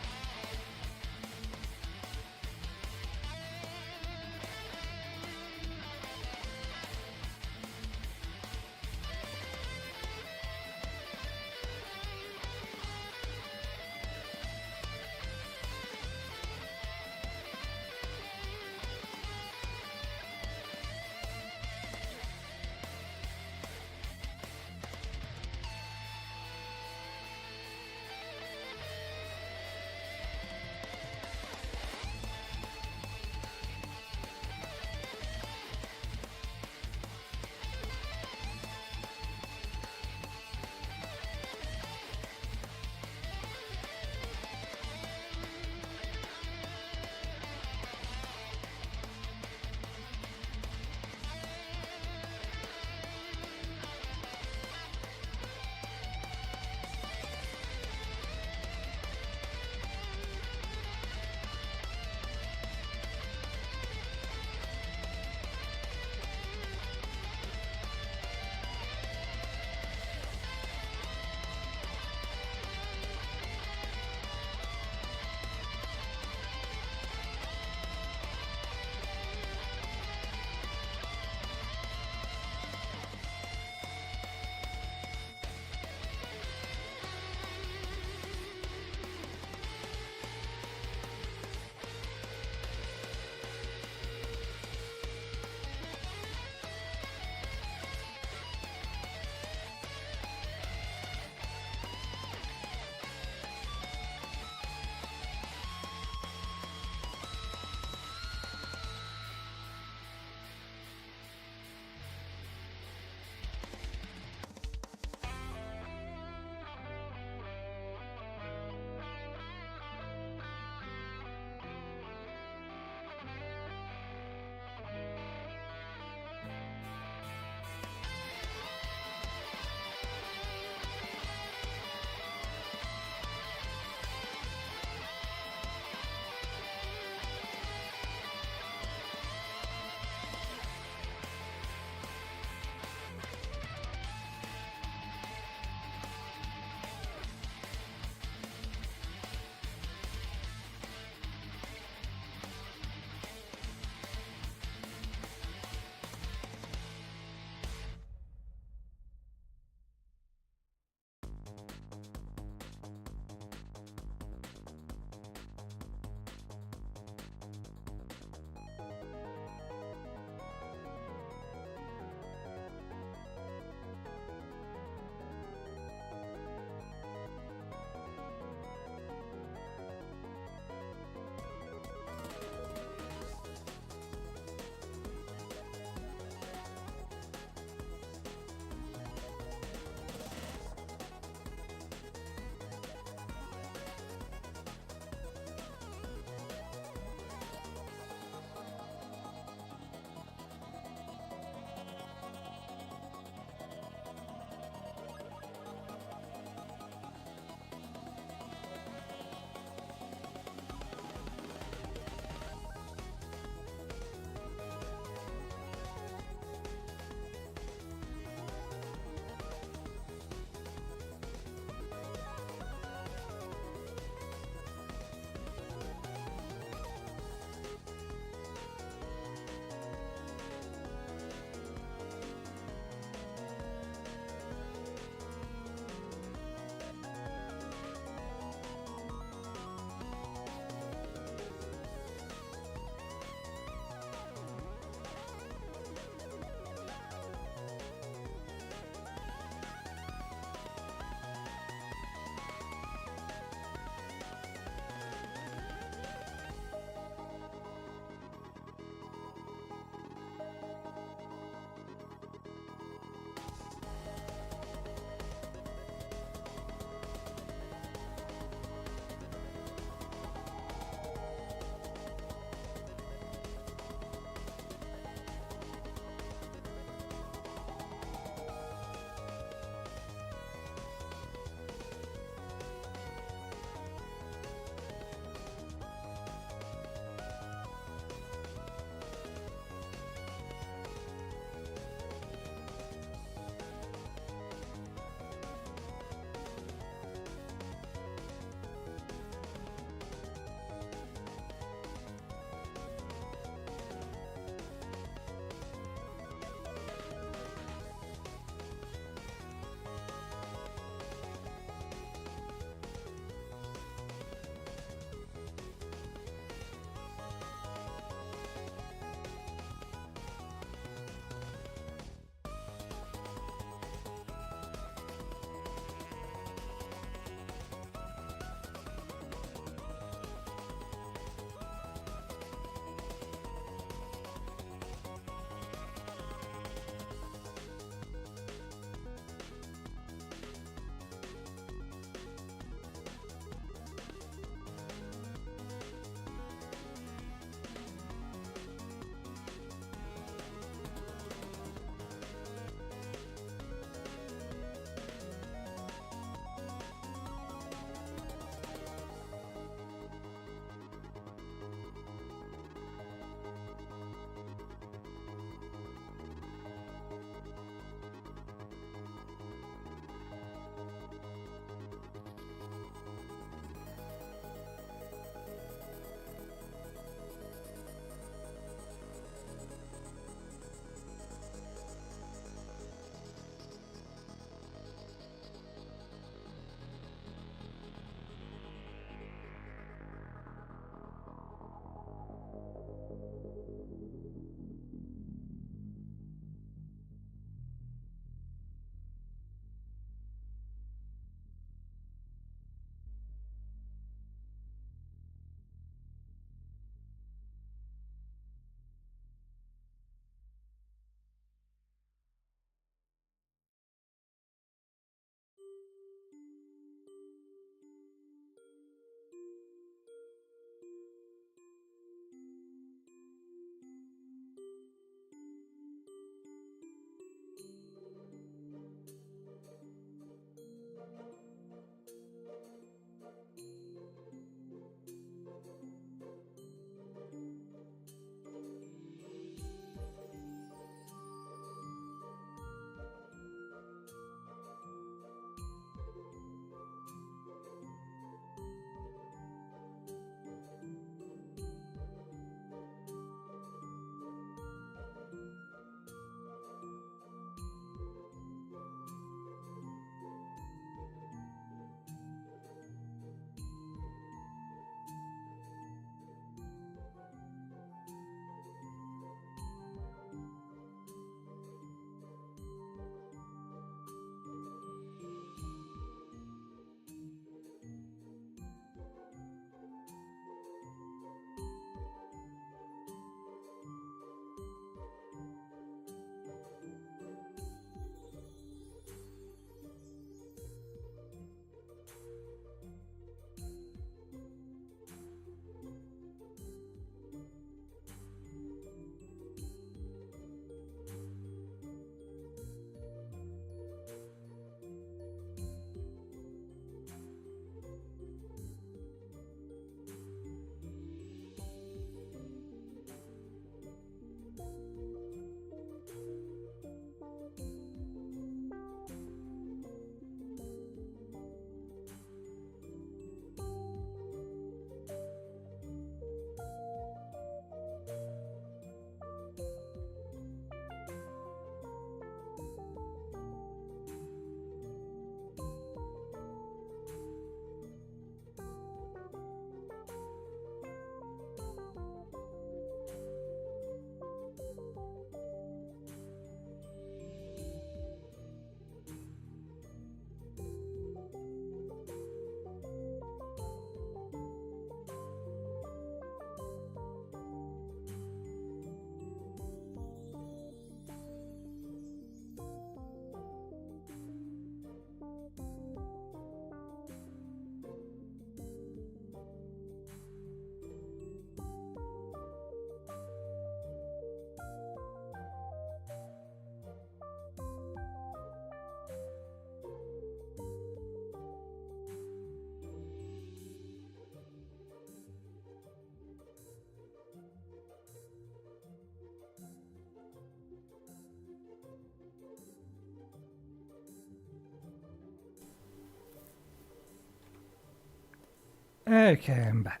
Okay, I'm back.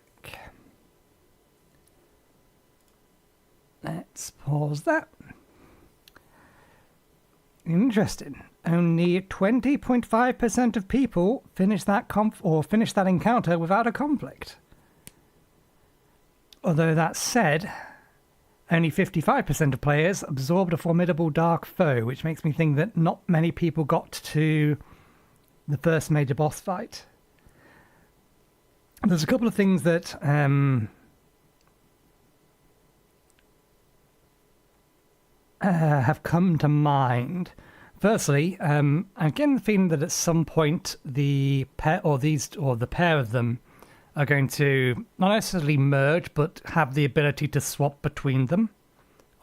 Let's pause that. Interesting. Only 20.5% of people finish that finish that encounter without a conflict. Although that said, only 55% of players absorbed a formidable dark foe, which makes me think that not many people got to the first major boss fight. There's a couple of things that have come to mind. Firstly, I'm getting the feeling that at some point the pair the pair of them are going to not necessarily merge, but have the ability to swap between them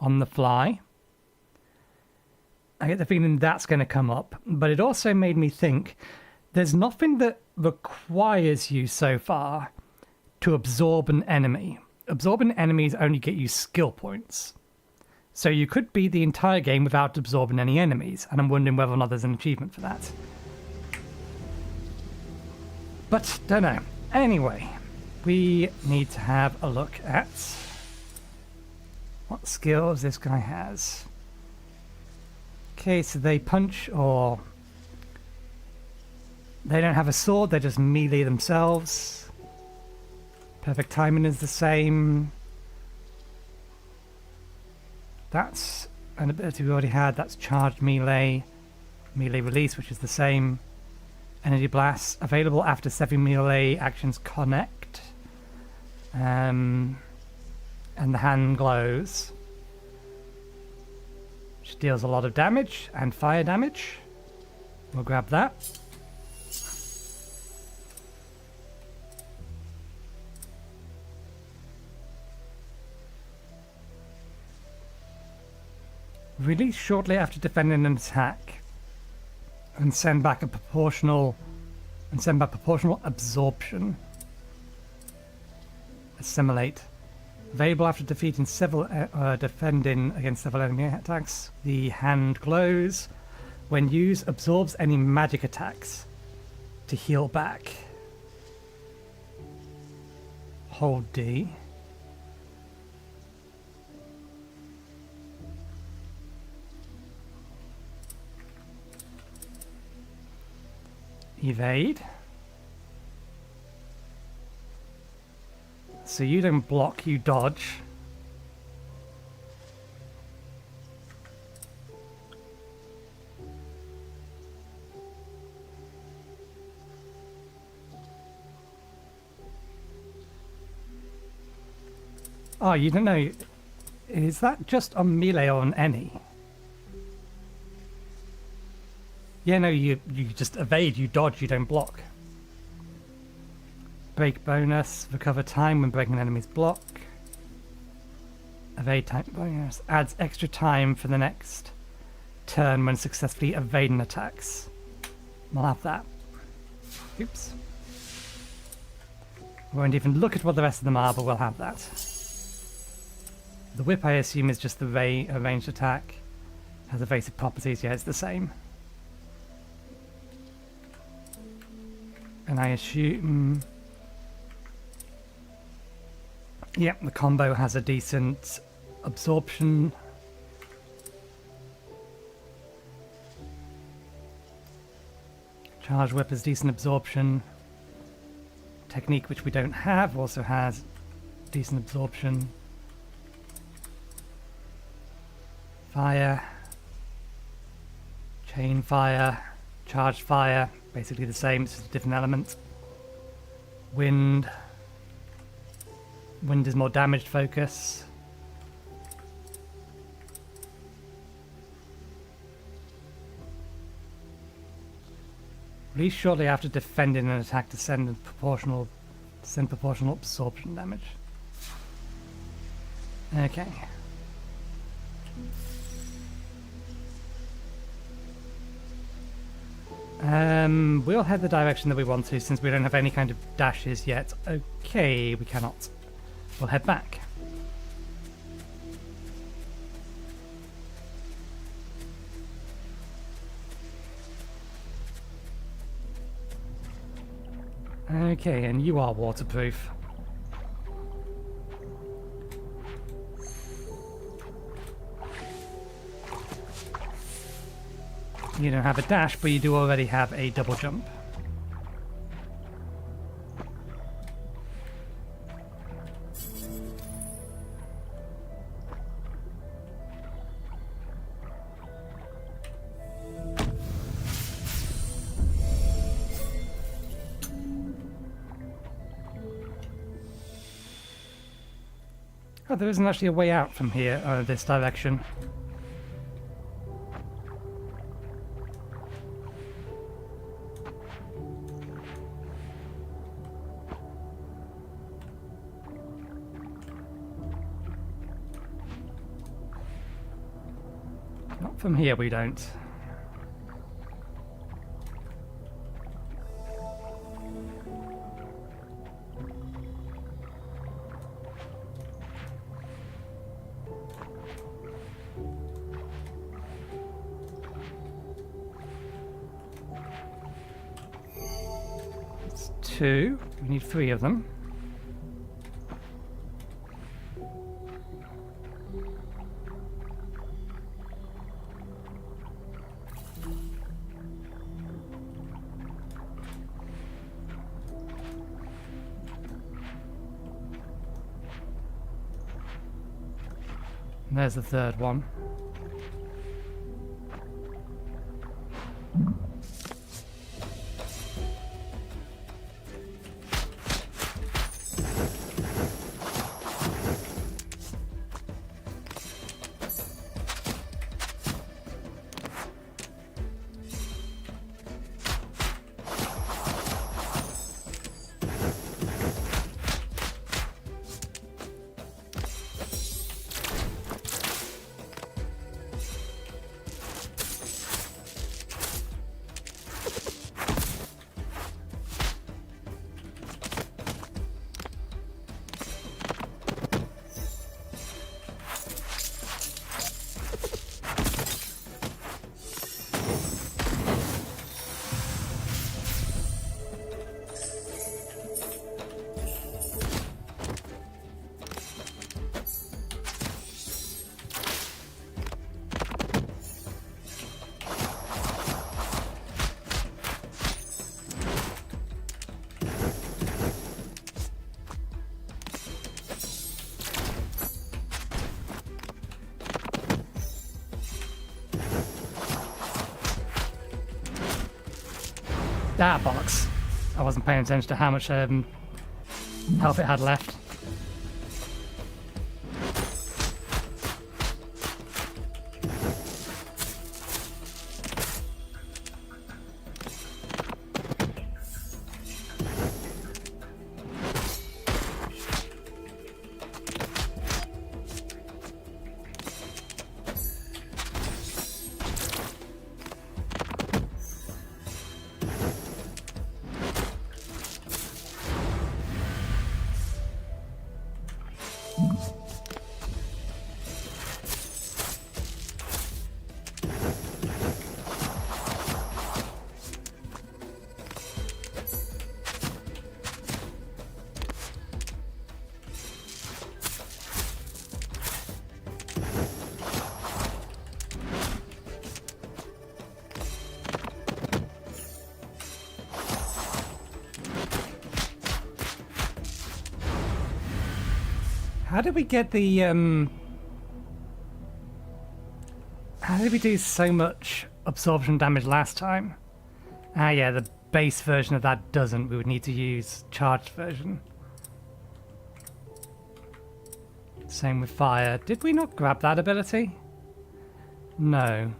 on the fly. I get the feeling that's going to come up, but it also made me think there's nothing that requires you so far to absorb an enemy. Absorbing enemies only get you skill points. So you could beat the entire game without absorbing any enemies, and I'm wondering whether or not there's an achievement for that. But, don't know. Anyway, we need to have a look at what skills this guy has. Okay, so they punch, or they don't have a sword, they just melee themselves. Perfect timing is the same. That's an ability we already had. That's charged melee. Melee release, which is the same. Energy blast available after 7 melee actions connect. And the hand glows, which deals a lot of damage and fire damage. We'll grab that. Release shortly after defending an attack, and send back proportional absorption. Assimilate. Available after defeating defending against several enemy attacks. The hand glows. When used, absorbs any magic attacks to heal back. Hold D. Evade. So you don't block, you dodge. Oh, you don't know. Is that just on melee or on any? Yeah, no, you just evade, you dodge, you don't block. Break bonus, recover time when breaking an enemy's block. Evade time bonus, adds extra time for the next turn when successfully evading attacks. We'll have that. Oops. We won't even look at what the rest of them are, but we'll have that. The whip, I assume, is just the ranged attack. Has evasive properties, yeah, it's the same. And I assume... Yep, the combo has a decent absorption. Charge whip has decent absorption. Technique, which we don't have, also has decent absorption. Fire. Chain fire. Charged fire. Basically the same, it's just a different element. Wind. Wind is more damaged focus. Release shortly after defending an attack to send proportional absorption damage. Okay. We'll head the direction that we want to, since we don't have any kind of dashes yet. Okay, we cannot. We'll head back. Okay, and you are waterproof. You don't have a dash, but you do already have a double jump. Oh, there isn't actually a way out from here, this direction. Not from here, we don't. Two. We need 3 of them. And there's the 3rd one. Ah, bollocks. I wasn't paying attention to how much health it had left. How did we get the, how did we do so much absorption damage last time? Ah yeah, the base version of that doesn't. We would need to use charged version. Same with fire. Did we not grab that ability? No.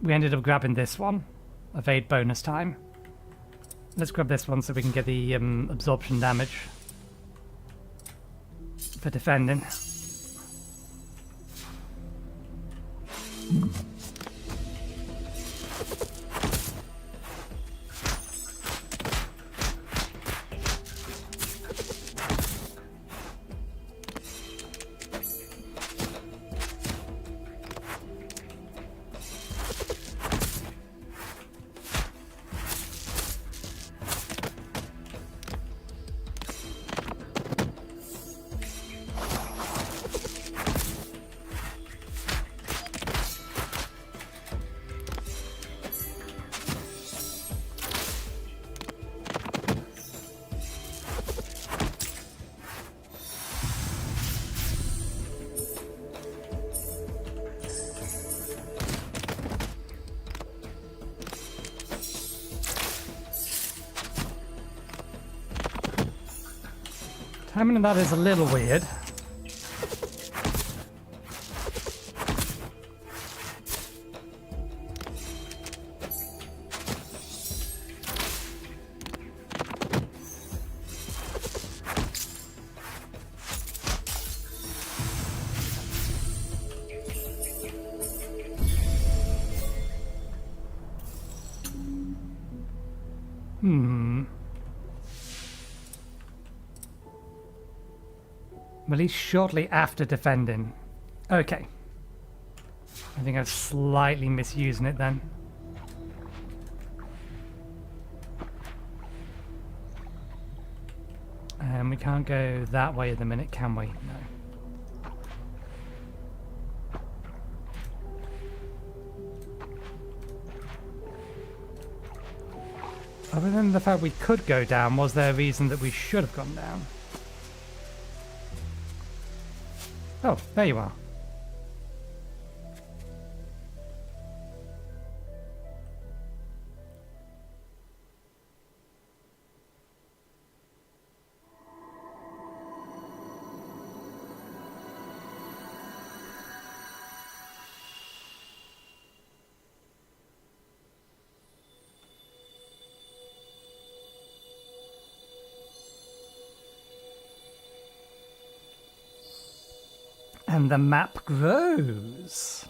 We ended up grabbing this one. Evade bonus time. Let's grab this one so we can get the absorption damage for defending. timing of that is a little weird. Released shortly after defending. Okay. I think I'm slightly misusing it then. And we can't go that way at the minute, can we? No. Other than the fact we could go down, was there a reason that we should have gone down? Oh, there you are. And the map grows.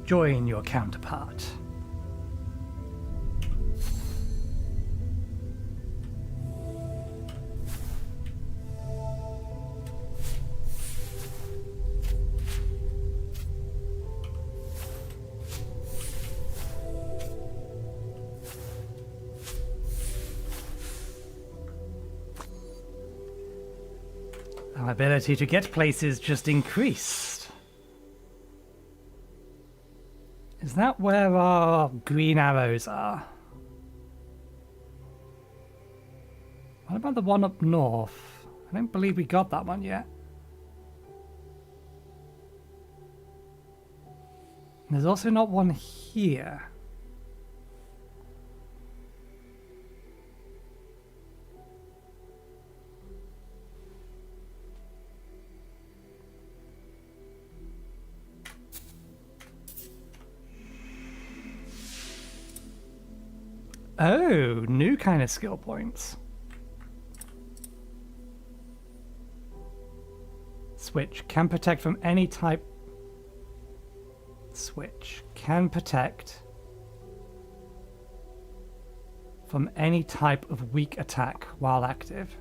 Join your counterpart. Our ability to get places just increased. Is that where our green arrows are? What about the one up north? I don't believe we got that one yet. There's also not one here. Oh, new kind of skill points. Switch. Can protect from any type. Switch. Can protect from any type of weak attack while active.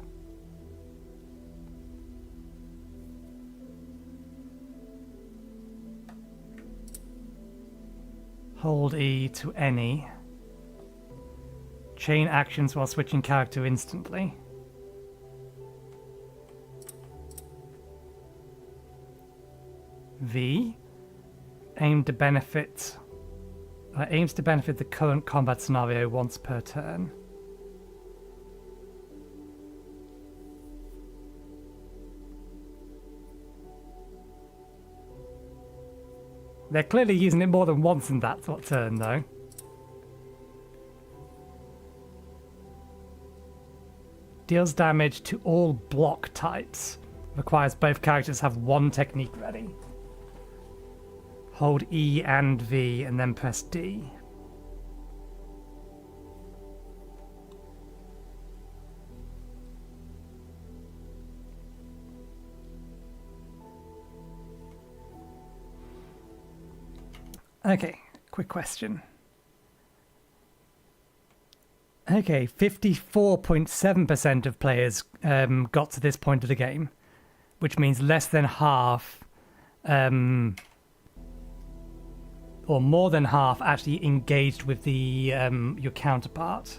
Hold E to any. Chain actions while switching character instantly. V aims to benefit the current combat scenario once per turn. They're clearly using it more than once in that turn, though. Deals damage to all block types. Requires both characters have one technique ready. Hold E and V and then press D. Okay, quick question. Okay, 54.7% of players got to this point of the game, which means less than half, or more than half, actually engaged with the your counterpart.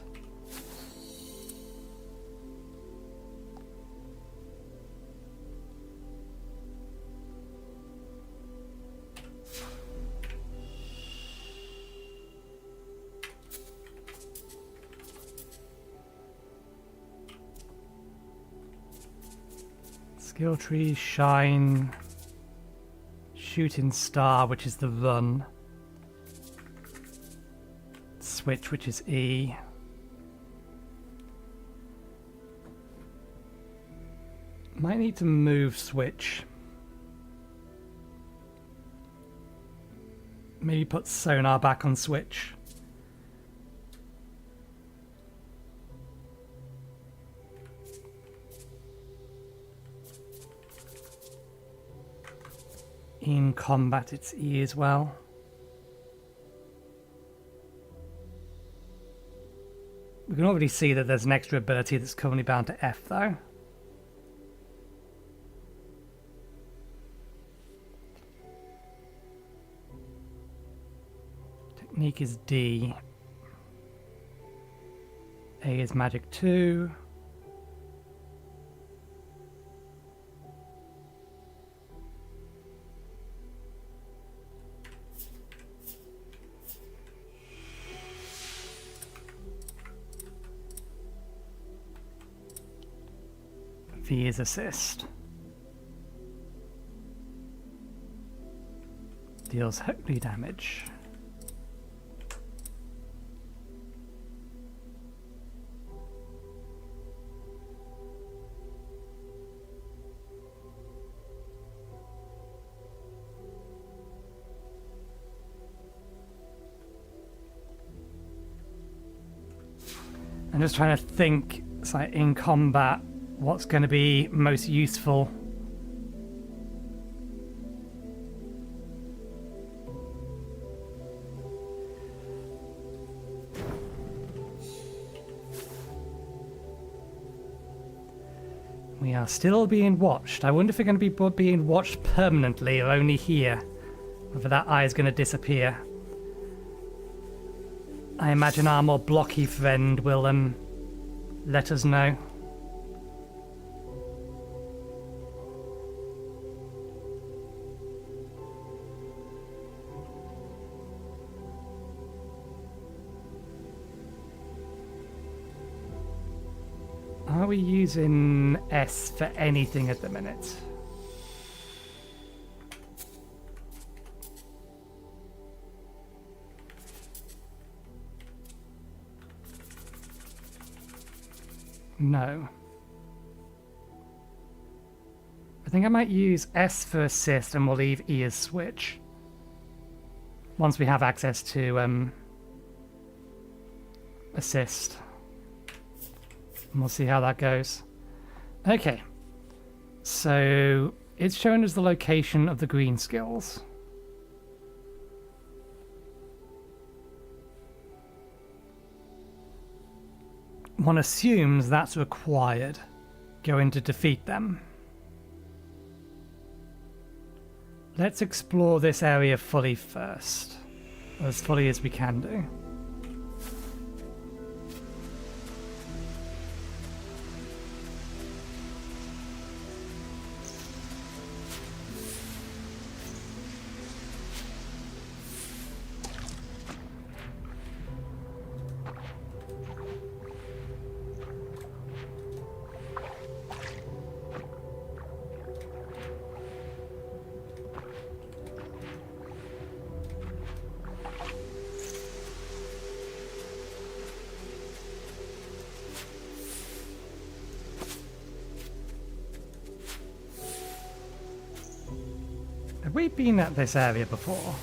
Skill tree, shine. shooting star, which is the run. Switch, which is E. Might need to move switch. Maybe put sonar back on switch. In combat, it's E as well. We can already see that there's an extra ability that's currently bound to F, though. Technique is D. A is magic 2. V is assist. Deals holy damage. I'm just trying to think, it's like in combat, what's going to be most useful. We are still being watched. I wonder if we're going to be being watched permanently or only here. Whether that eye is going to disappear. I imagine our more blocky friend will let us know. Are we using S for anything at the minute? No. I think I might use S for assist and we'll leave E as switch. Once we have access to assist. And we'll see how that goes. Okay. So it's shown as the location of the green skills. One assumes that's required. Going to defeat them. Let's explore this area fully first. As fully as we can do. Have we been at this area before?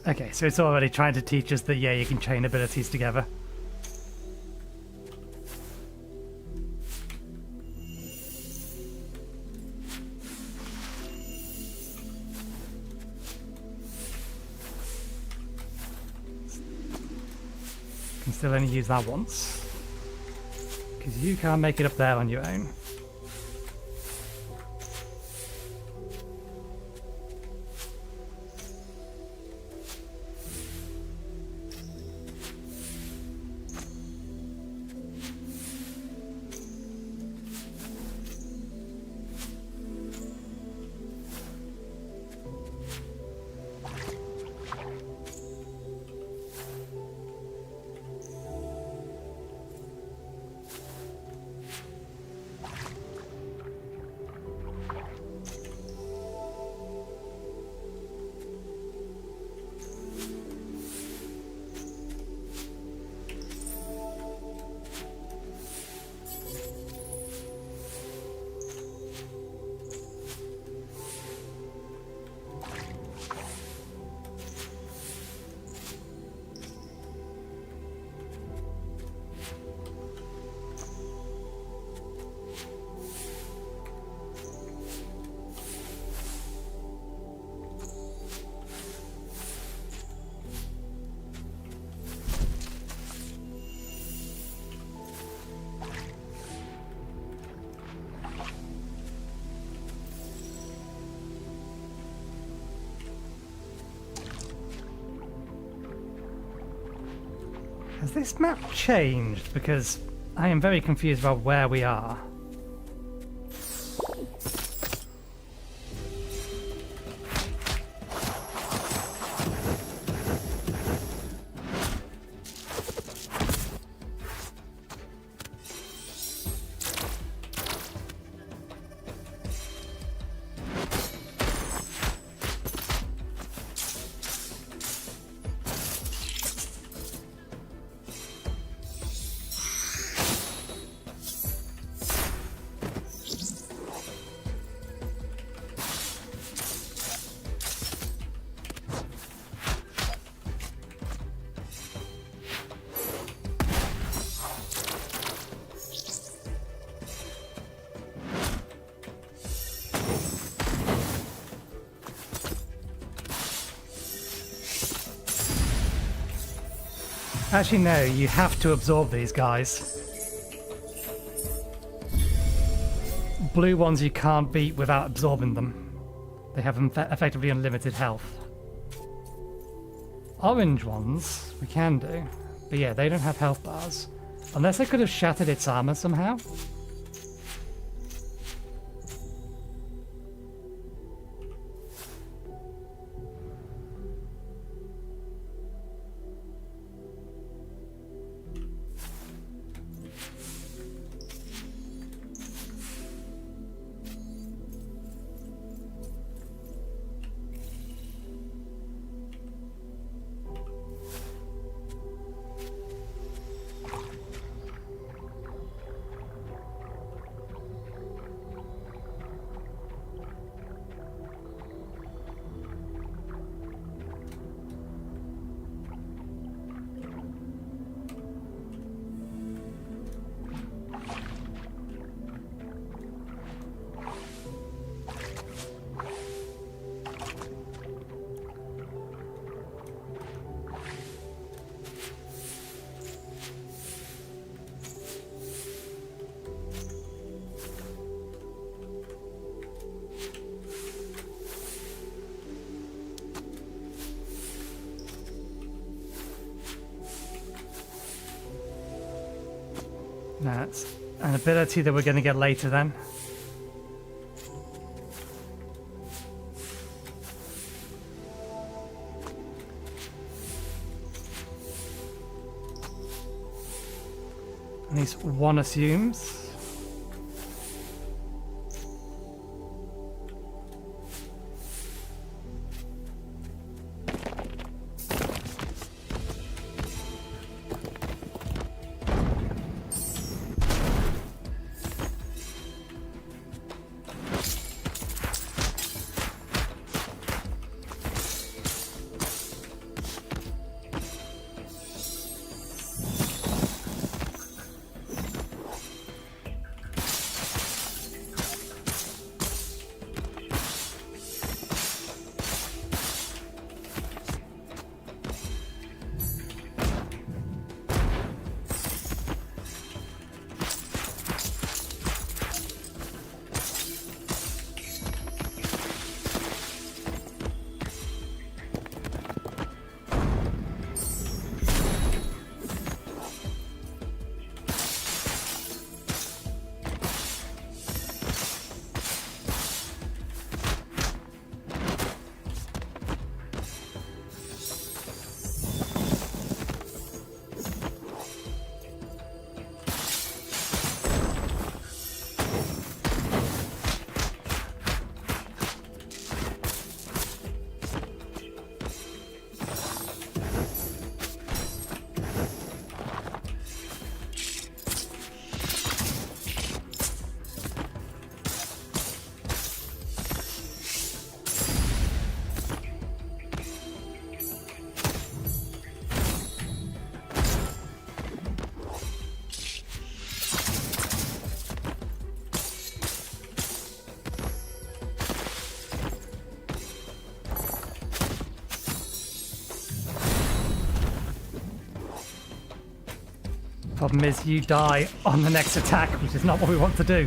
Okay, so it's already trying to teach us that, yeah, you can chain abilities together. Can still only use that once. Because you can't make it up there on your own. Has this map changed? Because I am very confused about where we are. Actually, no, you have to absorb these guys. Blue ones you can't beat without absorbing them. They have effectively unlimited health. Orange ones we can do, but yeah, they don't have health bars. Unless I could have shattered its armor somehow. That's an ability that we're going to get later then. At least one assumes. Problem is, you die on the next attack, which is not what we want to do.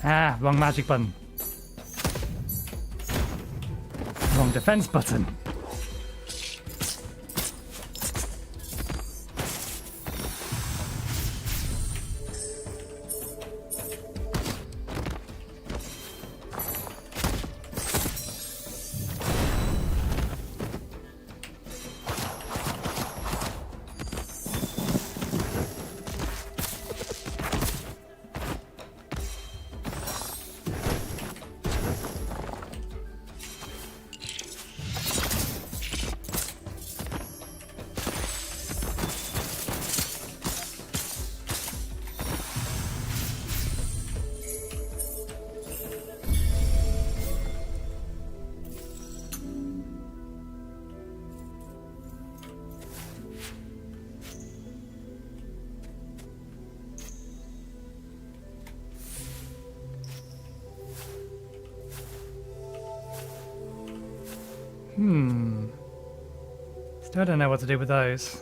Ah, wrong magic button. Wrong defense button. Still don't know what to do with those.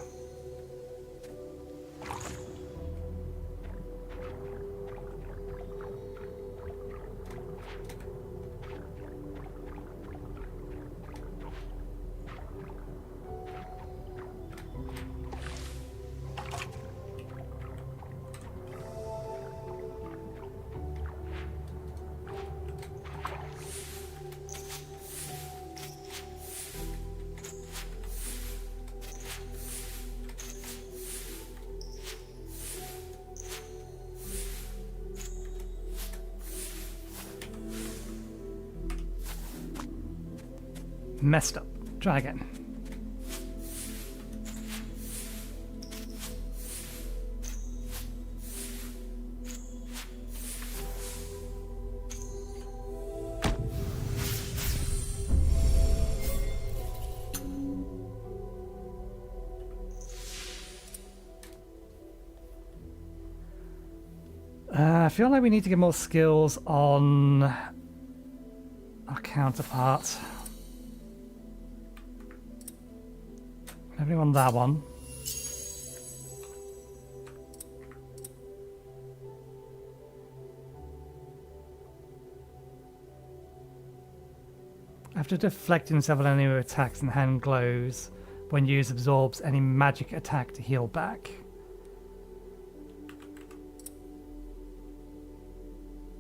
Messed up. Try again. I feel like we need to get more skills on our counterpart. Everyone that one. After deflecting several enemy attacks and hand glows, when used absorbs any magic attack to heal back.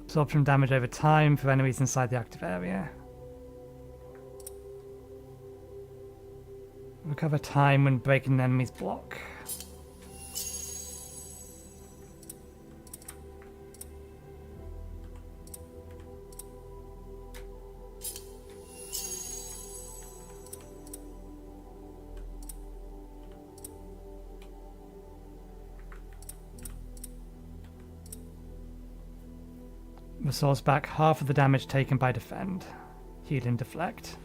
Absorption damage over time for enemies inside the active area. Recover time when breaking an enemy's block. Restores back half of the damage taken by defend. Heal and deflect.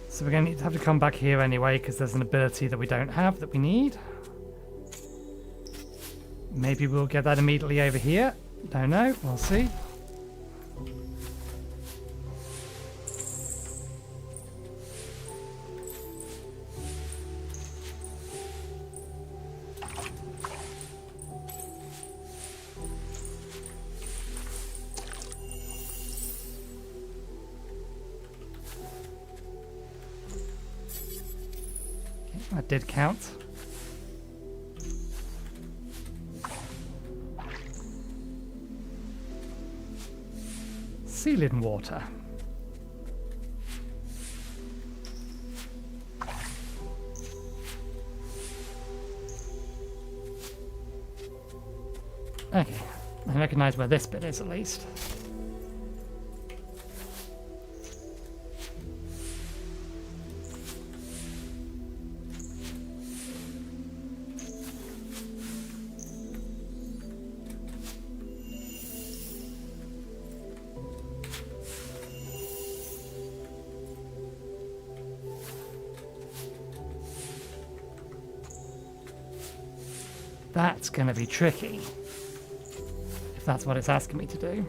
So we're going to have to come back here anyway, because there's an ability that we don't have that we need. Maybe we'll get that immediately over here. Don't know. We'll see. That did count. ceiling water. Okay, I recognise where this bit is at least. That's going to be tricky, if that's what it's asking me to do.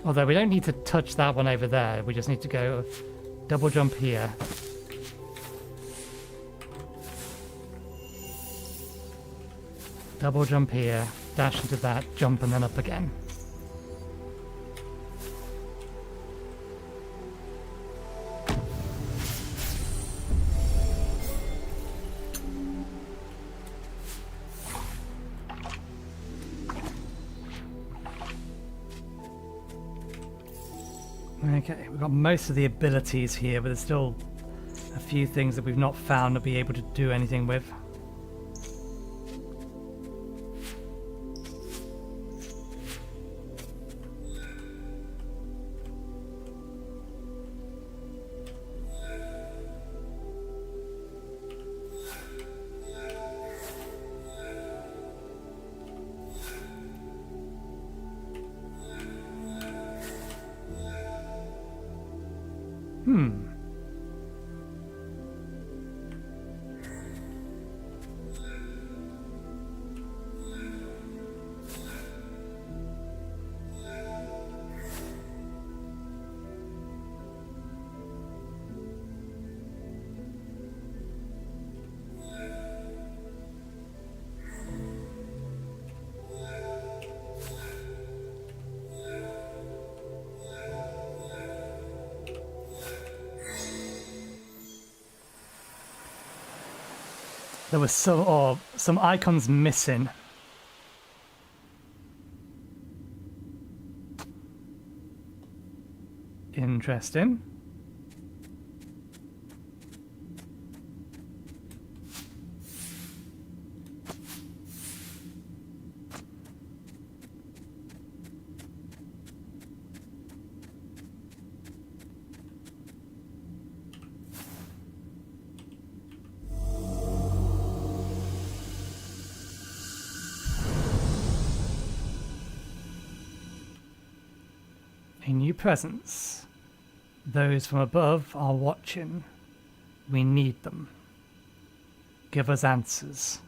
Although we don't need to touch that one over there, we just need to go double jump here. Double jump here, dash into that, jump and then up again. Okay, we've got most of the abilities here, but there's still a few things that we've not found to be able to do anything with. There was some icons missing. Interesting. A new presence. Those from above are watching. We need them. Give us answers.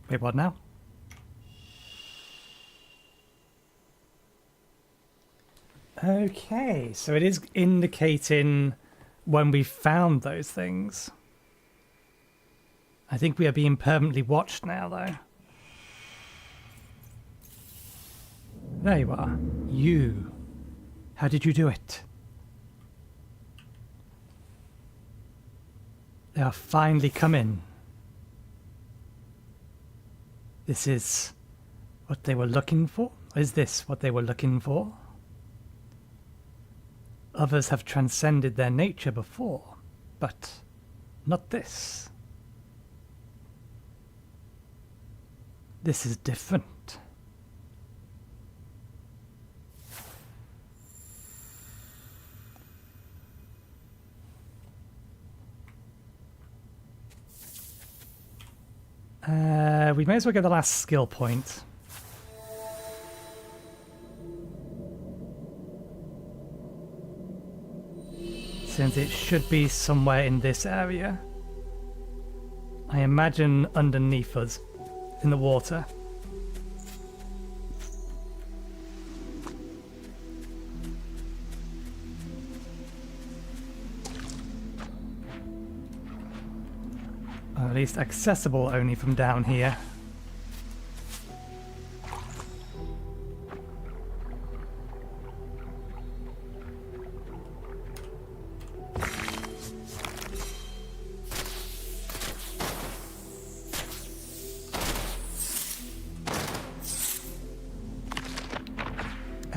Wait, what now? Okay, so it is indicating when we found those things. I think we are being permanently watched now, though. There you are. You. How did you do it? They are finally coming. This is what they were looking for? Is this what they were looking for? Others have transcended their nature before, but not this. This is different. We may as well get the last skill point. Since it should be somewhere in this area. I imagine underneath us, in the water. Or at least accessible only from down here.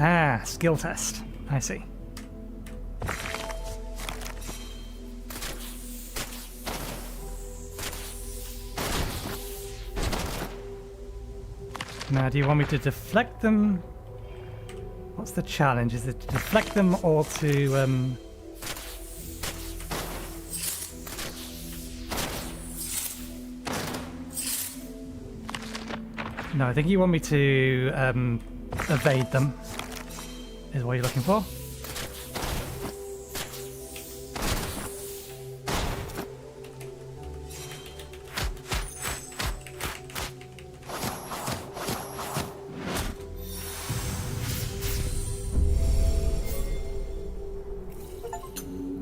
Ah, skill test. I see. Now, do you want me to deflect them? What's the challenge? Is it to deflect them or to... No, I think you want me to evade them, is what you're looking for.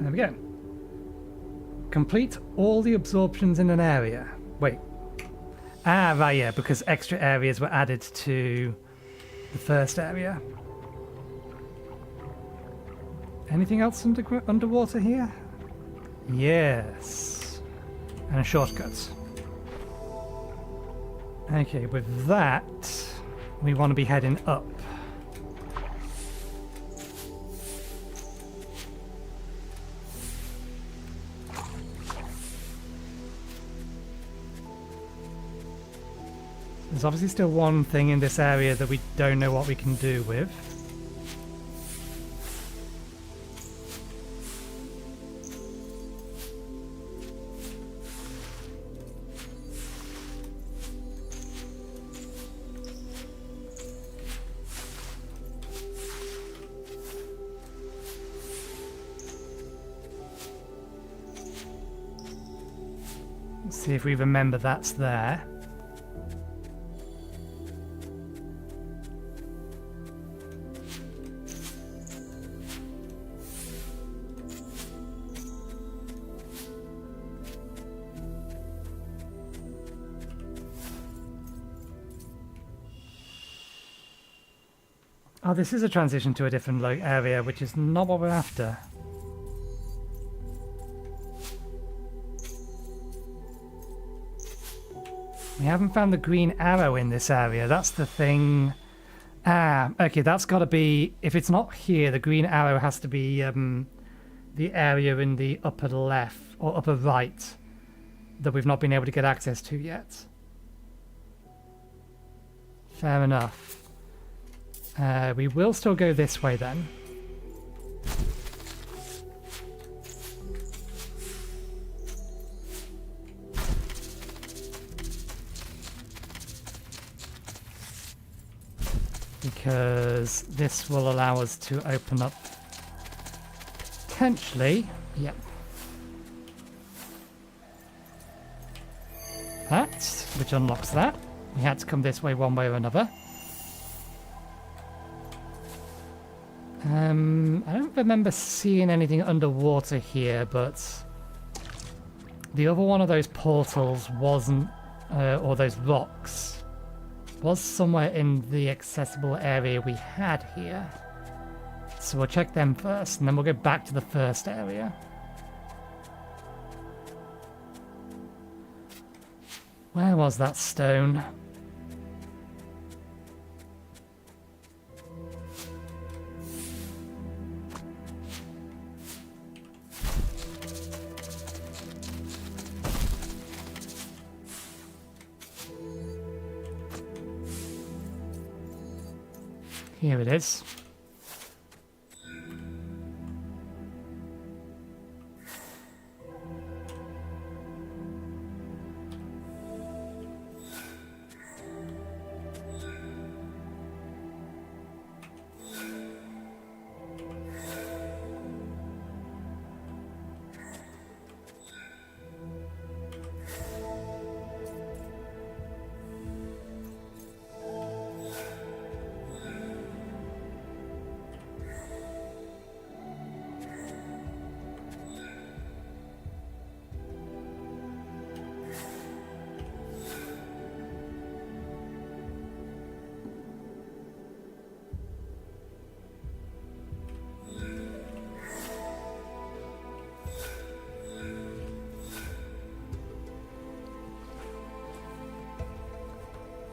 There we go. Complete all the absorptions in an area. Wait. Ah, right, yeah, because extra areas were added to the first area. Anything else underwater here? Yes. And a shortcut. Okay, with that, we want to be heading up. There's obviously still one thing in this area that we don't know what we can do with. Let's see if we remember that's there. Oh, this is a transition to a different area, which is not what we're after. We haven't found the green arrow in this area. That's the thing. Ah, okay, that's got to be... If it's not here, the green arrow has to be the area in the upper left or upper right that we've not been able to get access to yet. Fair enough. We will still go this way then. Because this will allow us to open up potentially, yeah. That, which unlocks that. We had to come this way one way or another. I don't remember seeing anything underwater here, but the other one of those portals wasn't, or those rocks, was somewhere in the accessible area we had here. So we'll check them first, and then we'll go back to the first area. Where was that stone? Here it is.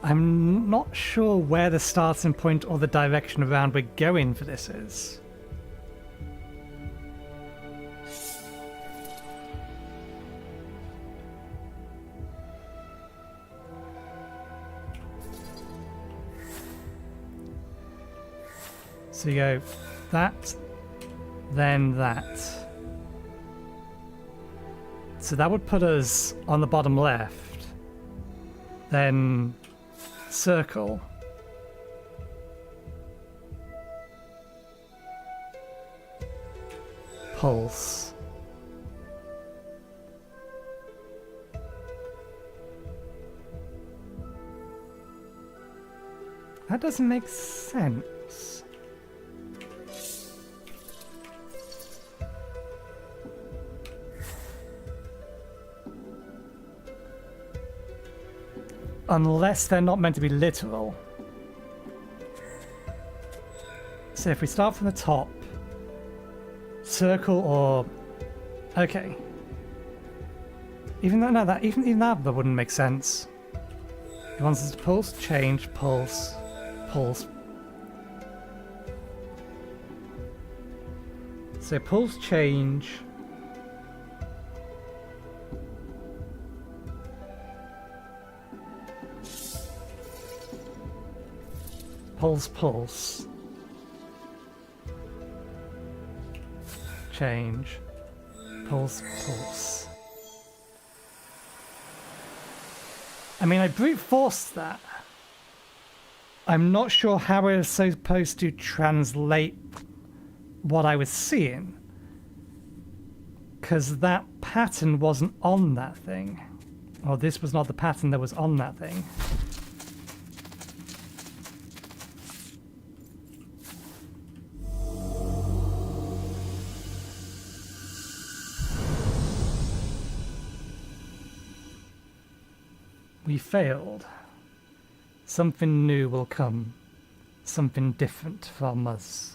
I'm not sure where the starting point or the direction around we're going for this is. So you go that, then that. So that would put us on the bottom left. Then circle. Pulse. That doesn't make sense. Unless they're not meant to be literal. So if we start from the top, circle or... Okay. Even though, no, that even that wouldn't make sense. It wants us to pulse, change, pulse, pulse. So pulse, change. Pulse, pulse. Change. Pulse, pulse. I mean, I brute forced that. I'm not sure how I was supposed to translate what I was seeing. Because that pattern wasn't on that thing. Or this was not the pattern that was on that thing. We failed. Something new will come. Something different from us.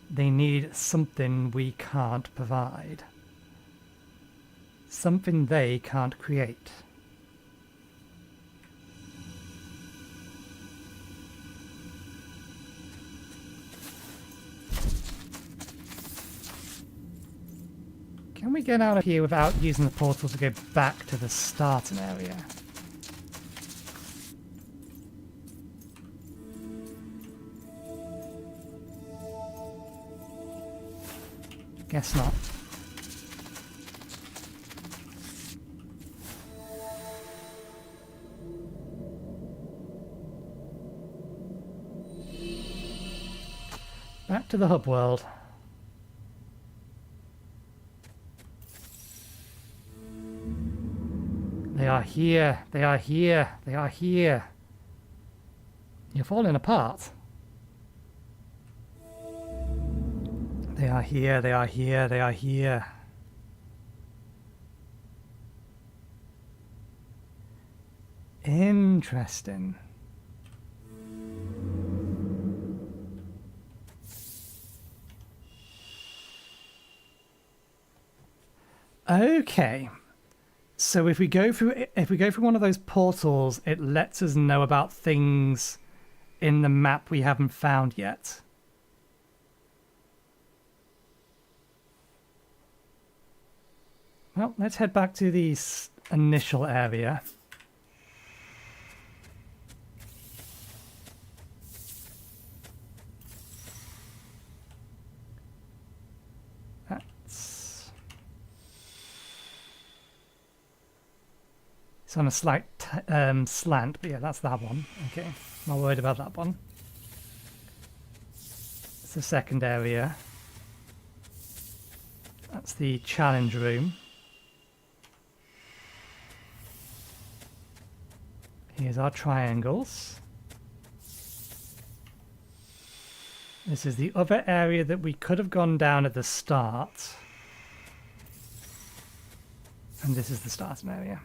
They need something we can't provide. Something they can't create. Can we get out of here without using the portal to go back to the starting area? Guess not. Back to the hub world. They are here. They are here. They are here. You're falling apart. They are here. They are here. They are here. Interesting. Okay. So if we go through one of those portals, it lets us know about things in the map we haven't found yet. Well, let's head back to the initial area. It's on a slight slant, but yeah, that's that one. Okay, not worried about that one. It's the second area. That's the challenge room. Here's our triangles. This is the other area that we could have gone down at the start. And this is the starting area.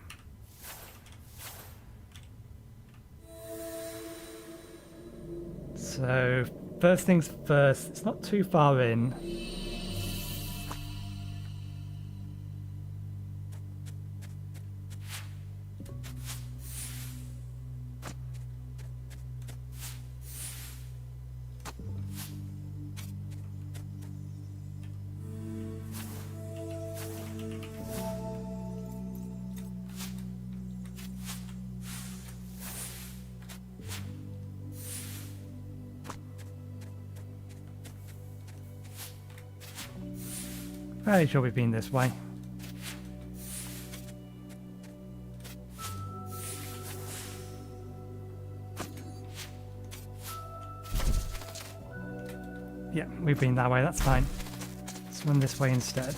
So, first things first, it's not too far in. Fairly sure we've been this way. Yeah, we've been that way, that's fine. Let's run this way instead.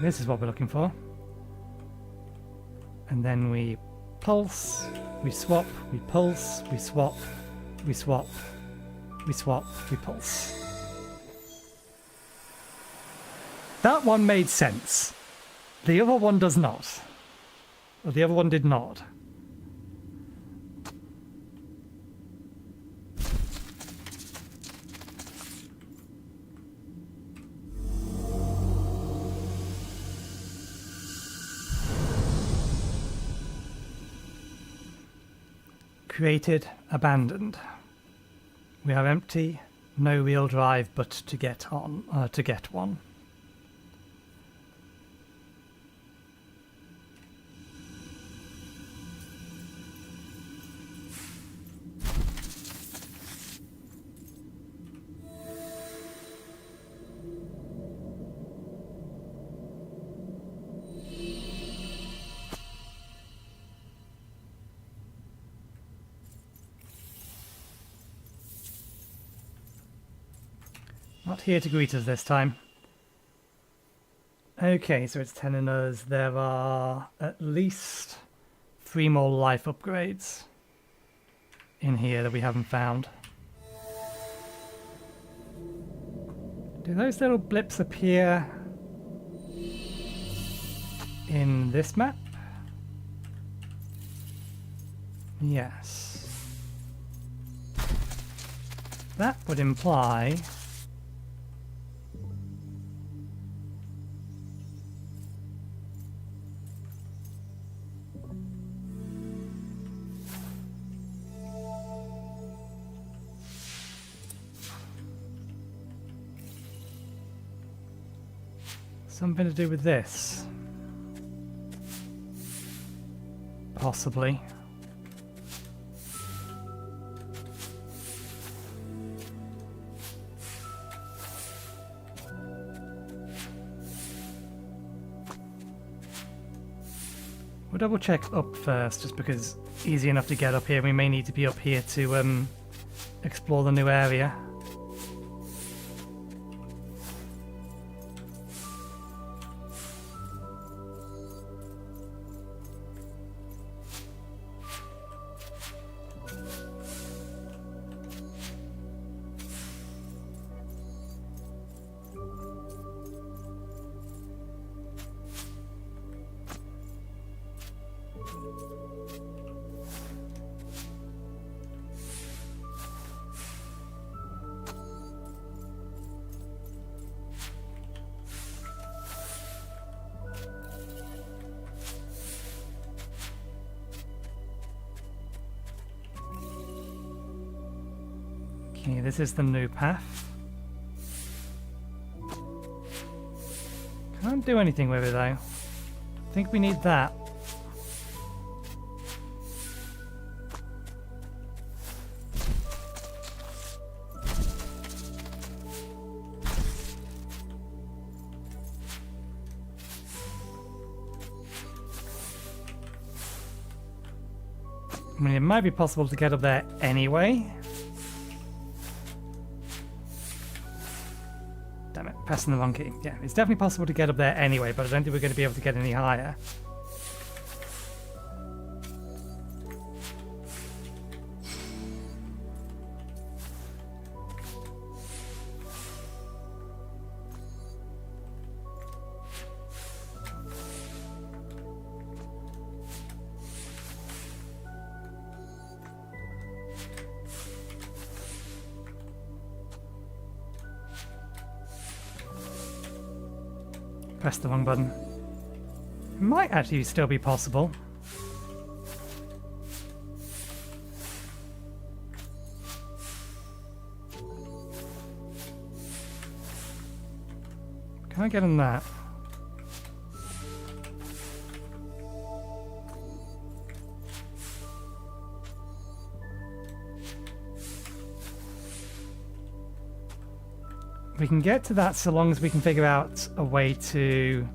This is what we're looking for. And then we pulse, we swap, we pulse, we swap, we swap, we swap, we pulse. That one made sense. The other one does not. Or the other one did not. Created, abandoned. We are empty, no real drive but to get on, to get one. Not here to greet us this time. Okay, so it's telling us there are at least 3 more life upgrades in here that we haven't found. Do those little blips appear in this map? Yes. That would imply something to do with this. Possibly. We'll double check up first, just because easy enough to get up here. We may need to be up here to explore the new area. Okay, this is the new path. Can't do anything with it though. I think we need that. I mean, it might be possible to get up there anyway. Damn it, pressing the wrong key. Yeah, it's definitely possible to get up there anyway, but I don't think we're going to be able to get any higher. Press the wrong button. It might actually still be possible. Can I get in that? We can get to that so long as we can figure out a way to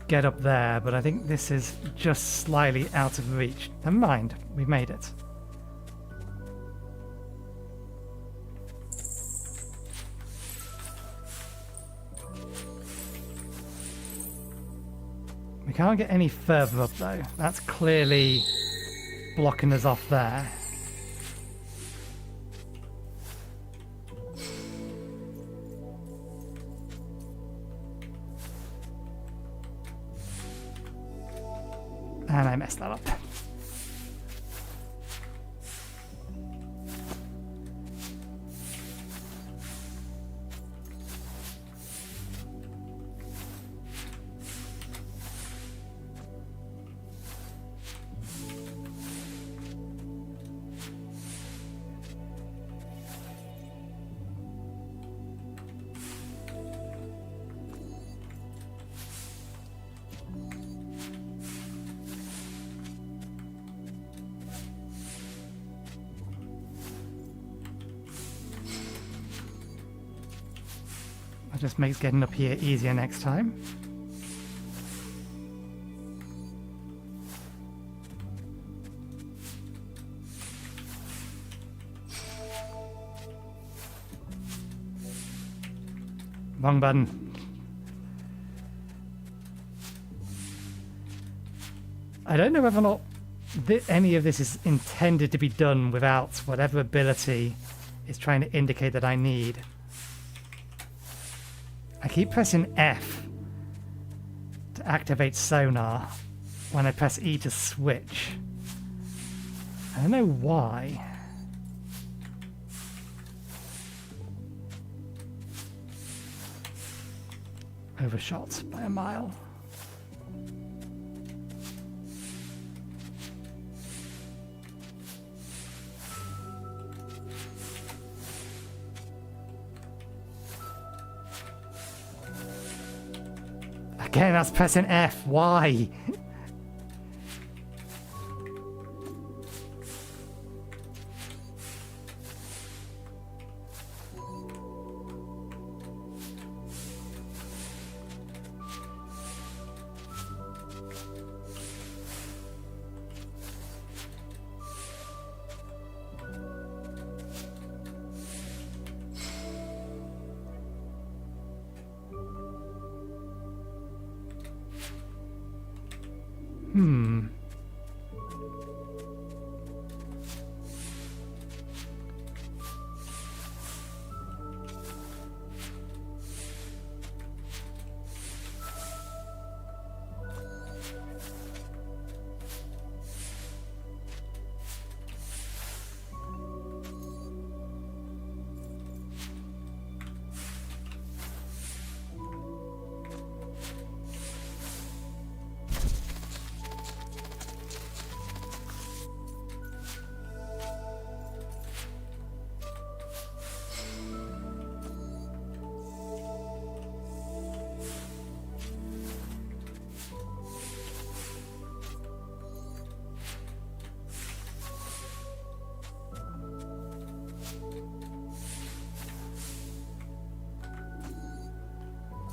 get up there, but I think this is just slightly out of reach. Never mind, we've made it. We can't get any further up though. That's clearly blocking us off there. And I messed that up. Just makes getting up here easier next time. Wrong button. I don't know whether or not any of this is intended to be done without whatever ability is trying to indicate that I need. I keep pressing F to activate sonar when I press E to switch. I don't know why. Overshot by a mile. Again, that's pressing F. Why?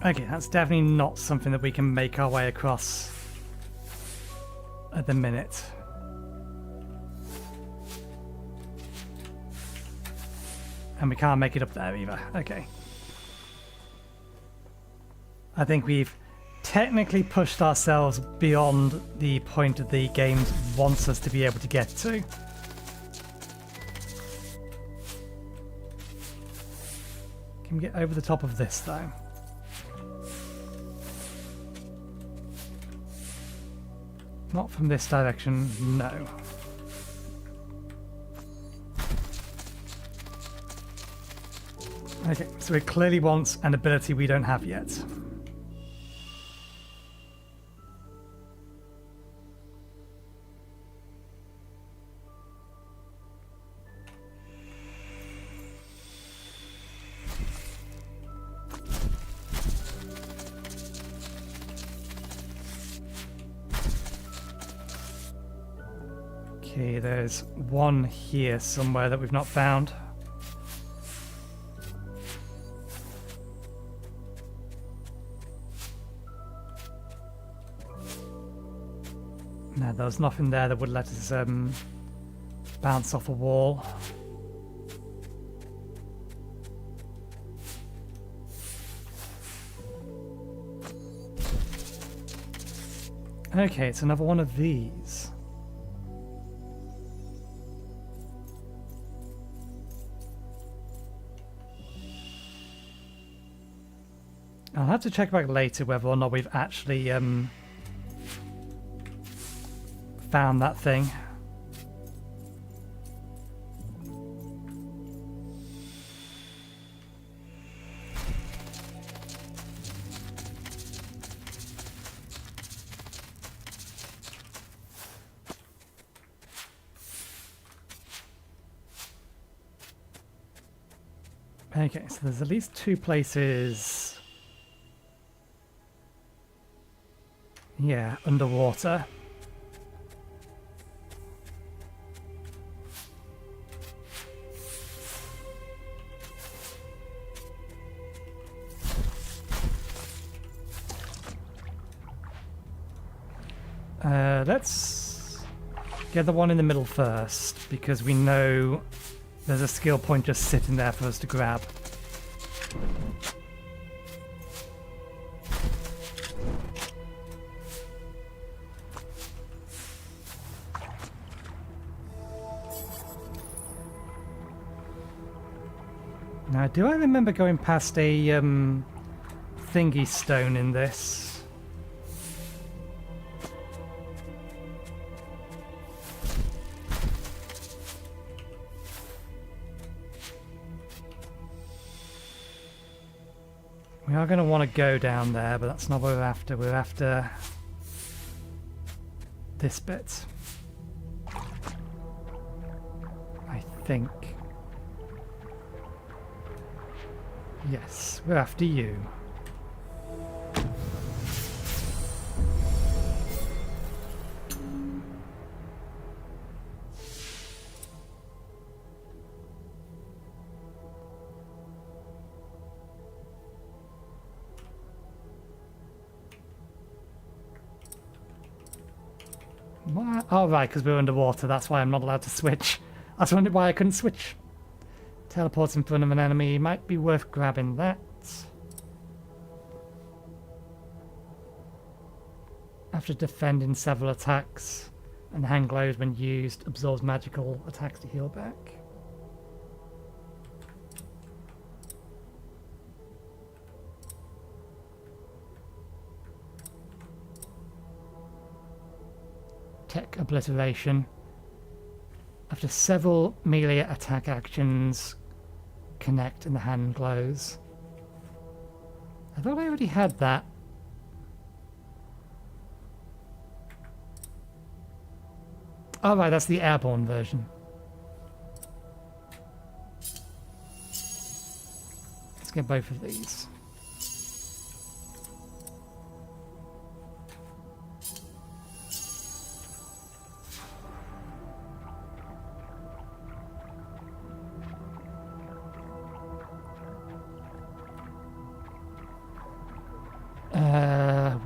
Okay, that's definitely not something that we can make our way across at the minute. And we can't make it up there either. Okay. I think we've technically pushed ourselves beyond the point that the game wants us to be able to get to. Can we get over the top of this though? Not from this direction, no. Okay, so it clearly wants an ability we don't have yet. Okay, there's one here somewhere that we've not found. No, there was nothing there that would let us bounce off a wall. Okay, it's another one of these. I'll have to check back later whether or not we've actually found that thing. Okay, so there's at least 2 places. Yeah, underwater. Let's get the one in the middle first, because we know there's a skill point just sitting there for us to grab. Now, do I remember going past a thingy stone in this? We are going to want to go down there, but that's not what we're after. We're after this bit, I think. Yes, we're after you. What? Oh, right, because we're underwater. That's why I'm not allowed to switch. I was wondering why I couldn't switch. Teleports in front of an enemy. Might be worth grabbing that. After defending several attacks, and hang glows when used, absorbs magical attacks to heal back. Tech obliteration. After several melee attack actions, connect and the hand glows. I thought I already had that. Oh right, that's the airborne version. Let's get both of these.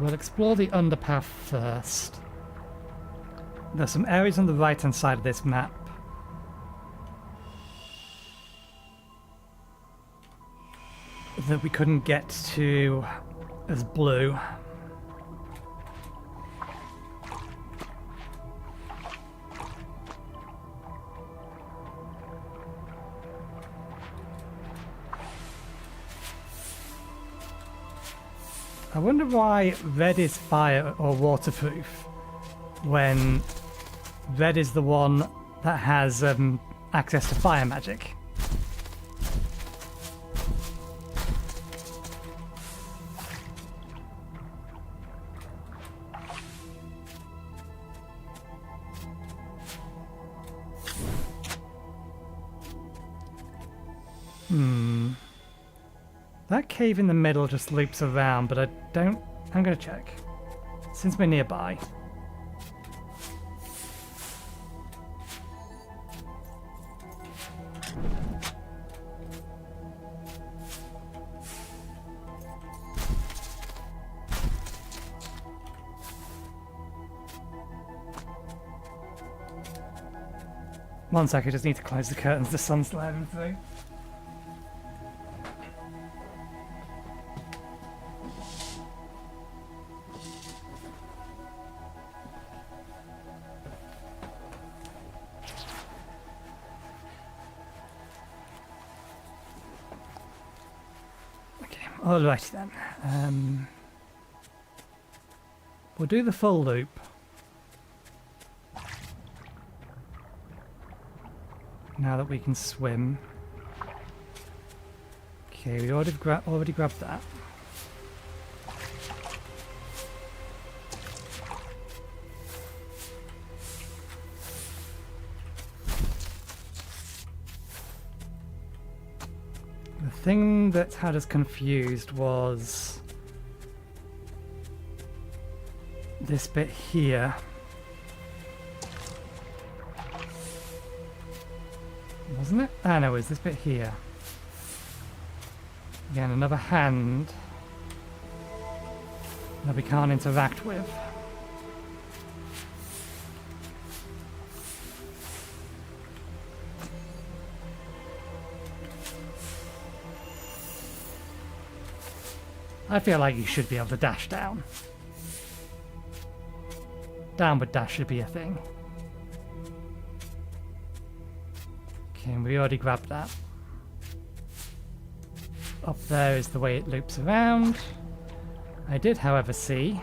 We'll explore the underpath first. There's some areas on the right-hand side of this map that we couldn't get to as blue. I wonder why red is fire or waterproof when red is the one that has access to fire magic. That cave in the middle just loops around, but I don't... I'm going to check. Since we're nearby. 1 sec, I just need to close the curtains, the sun's sliding through. Okay, alright then. We'll do the full loop. Now that we can swim. Okay, we already grabbed that. The thing that had us confused was this bit here. Wasn't it? Ah, no, it was this bit here. Again, another hand that we can't interact with. I feel like you should be able to dash down. Downward dash should be a thing. Okay, and we already grabbed that. Up there is the way it loops around. I did, however, see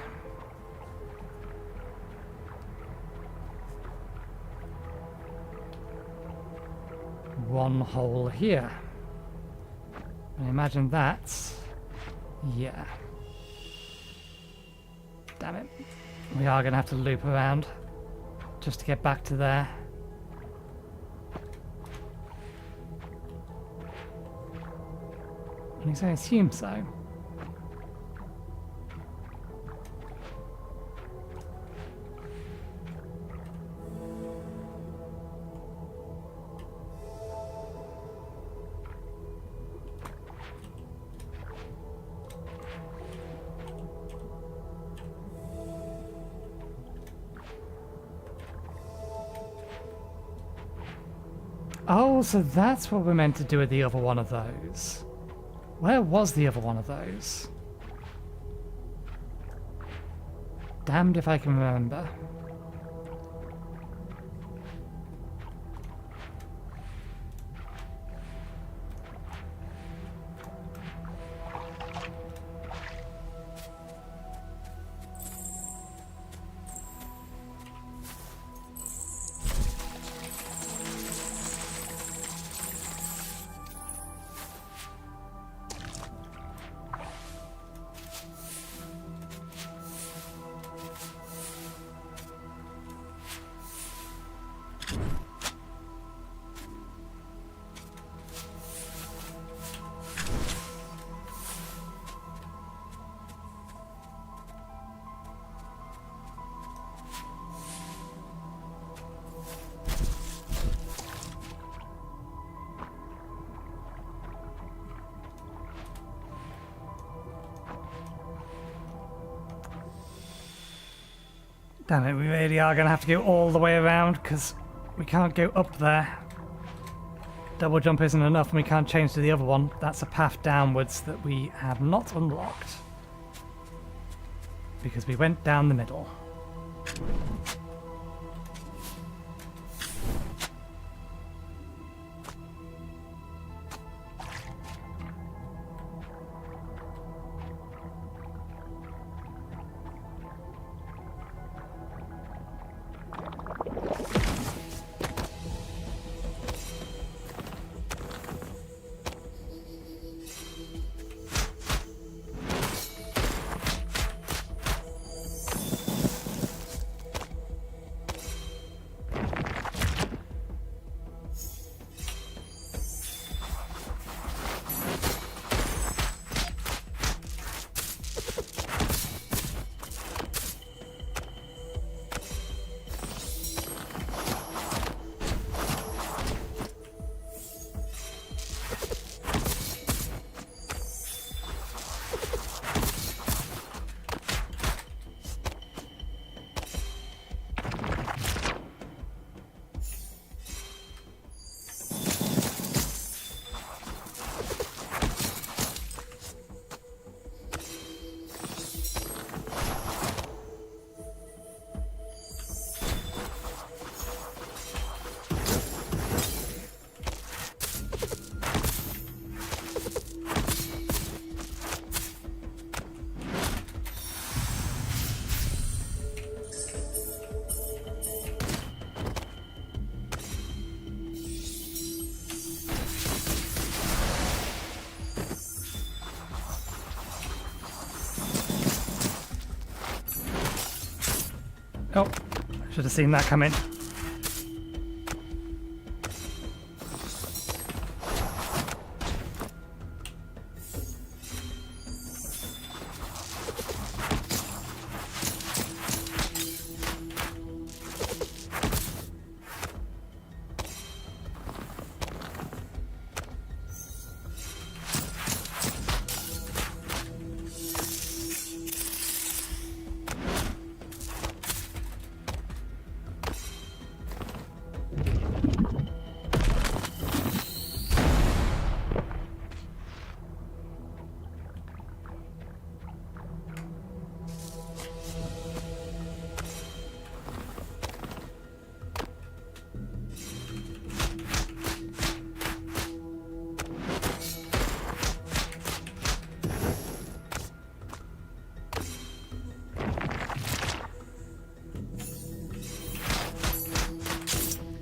one hole here. I imagine that's... yeah. Damn it. We are going to have to loop around just to get back to there. At least I assume so. Oh, so that's what we're meant to do with the other one of those. Where was the other one of those? Damned if I can remember. Damn it, we really are going to have to go all the way around because we can't go up there. Double jump isn't enough and we can't change to the other one. That's a path downwards that we have not unlocked. Because we went down the middle. Oh, should have seen that coming.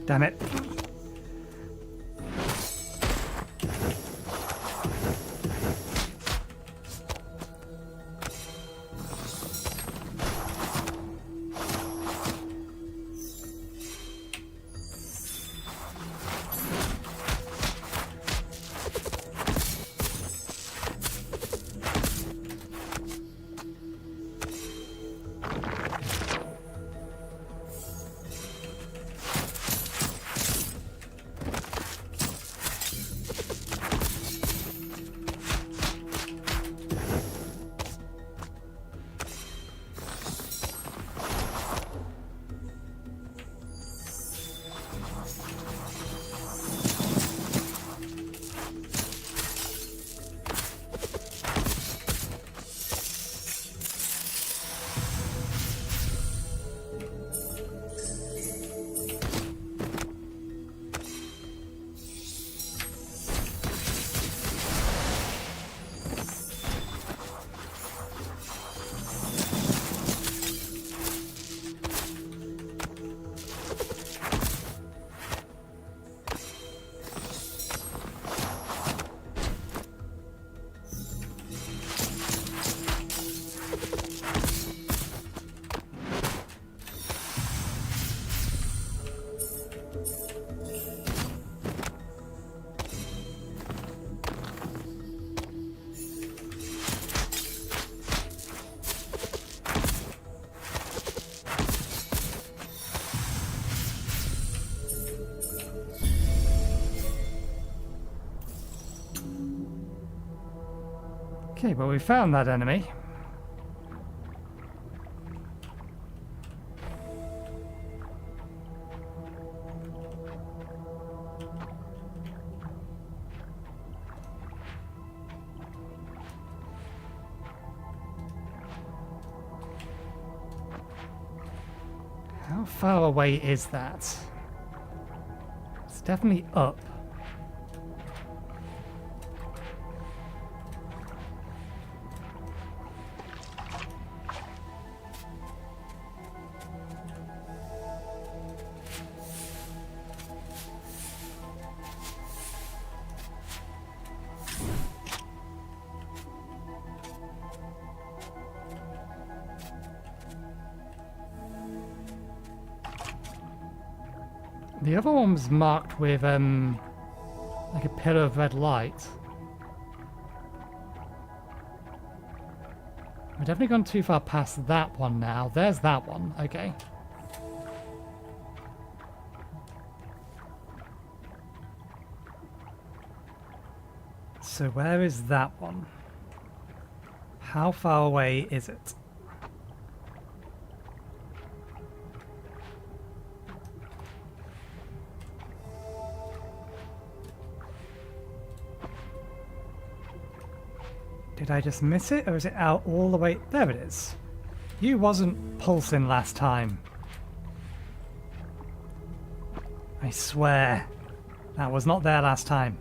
Damn it. Okay, well, we found that enemy. How far away is that? It's definitely up. The other one was marked with, like a pillar of red light. We've definitely gone too far past that one now. There's that one. Okay. So where is that one? How far away is it? Did I just miss it, or is it out all the way? There it is. You wasn't pulsing last time. I swear. That was not there last time.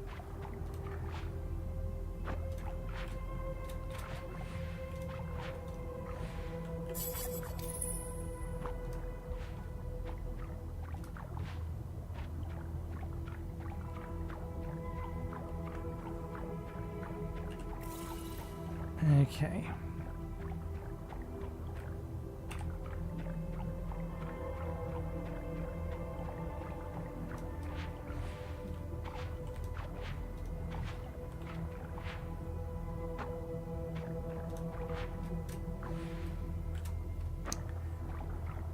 Okay.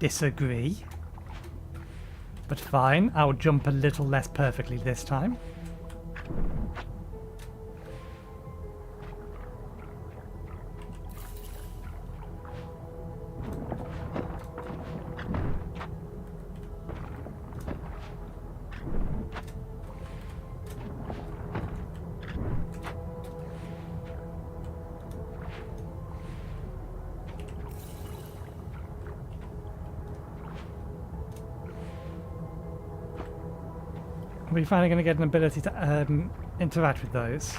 disagree. But fine, I'll jump a little less perfectly this time. Are we finally going to get an ability to interact with those?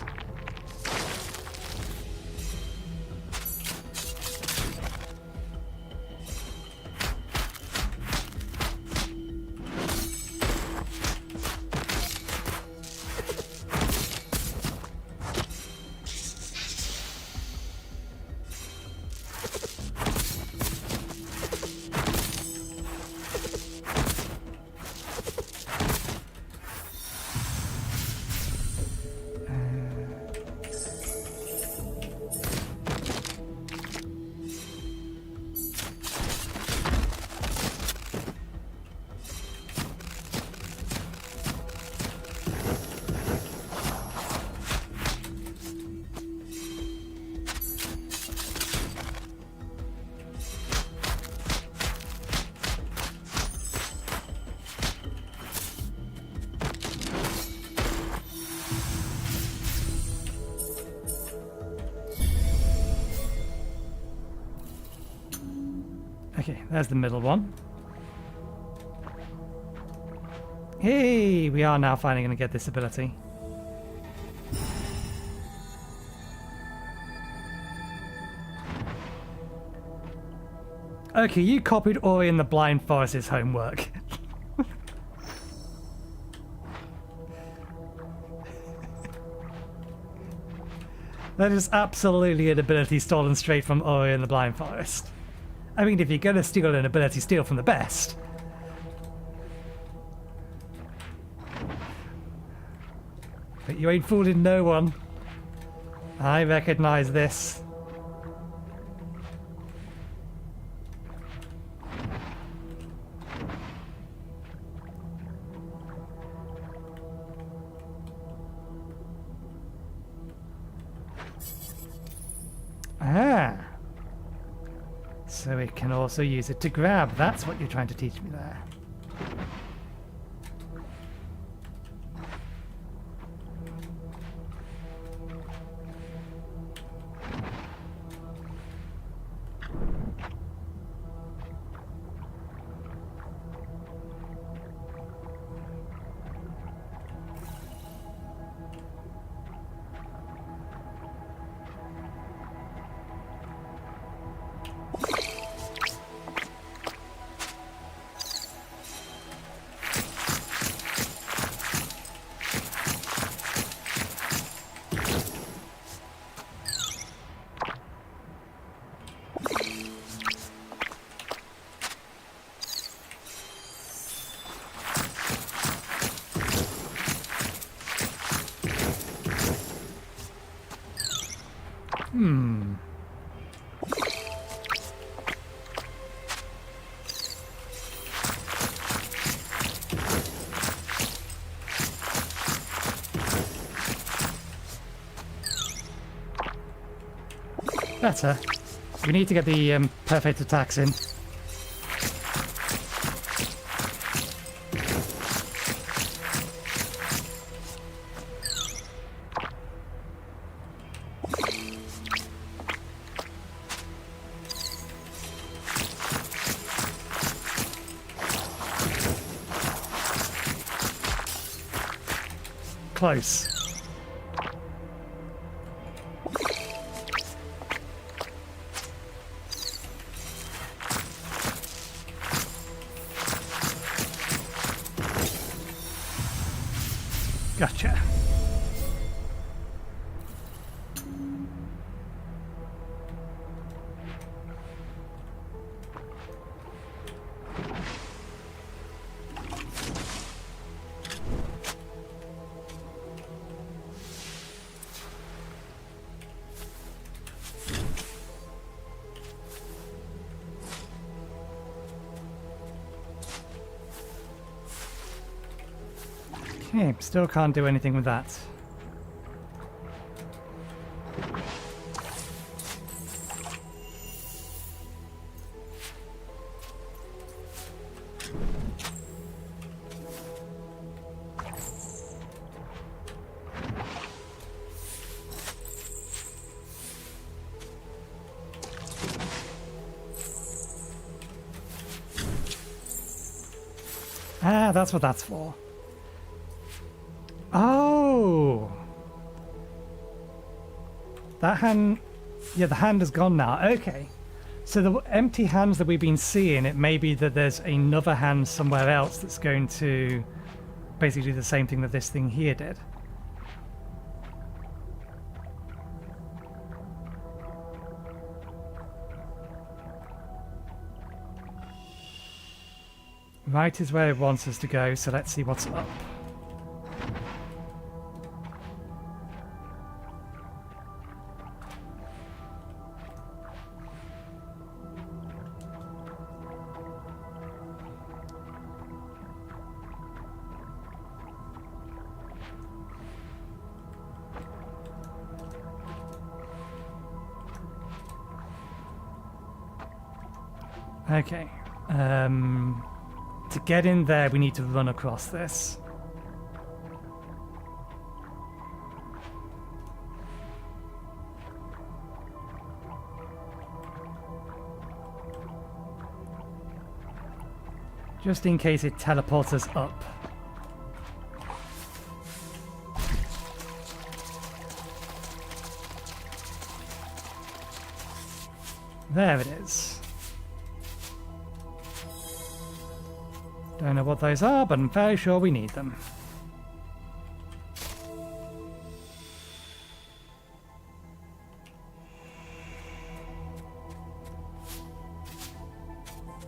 Okay, there's the middle one. Hey, we are now finally going to get this ability. Okay, you copied Ori and the Blind Forest's homework. That is absolutely an ability stolen straight from Ori and the Blind Forest. I mean, if you're going to steal an ability, steal from the best. But you ain't fooling no one. I recognize this. Ah. So we can also use it to grab. That's what you're trying to teach me there. Better. We need to get the perfect attacks in. Close. Gotcha. Okay, still can't do anything with that. Ah, that's what that's for. Oh! That hand... Yeah, the hand is gone now. Okay. So the empty hands that we've been seeing, it may be that there's another hand somewhere else that's going to basically do the same thing that this thing here did. Right is where it wants us to go, so let's see what's up. Okay. To get in there, we need to run across this. Just in case it teleports us up. There it is. Don't know what those are, but I'm fairly sure we need them.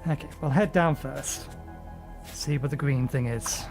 Okay, we'll head down first. See what the green thing is.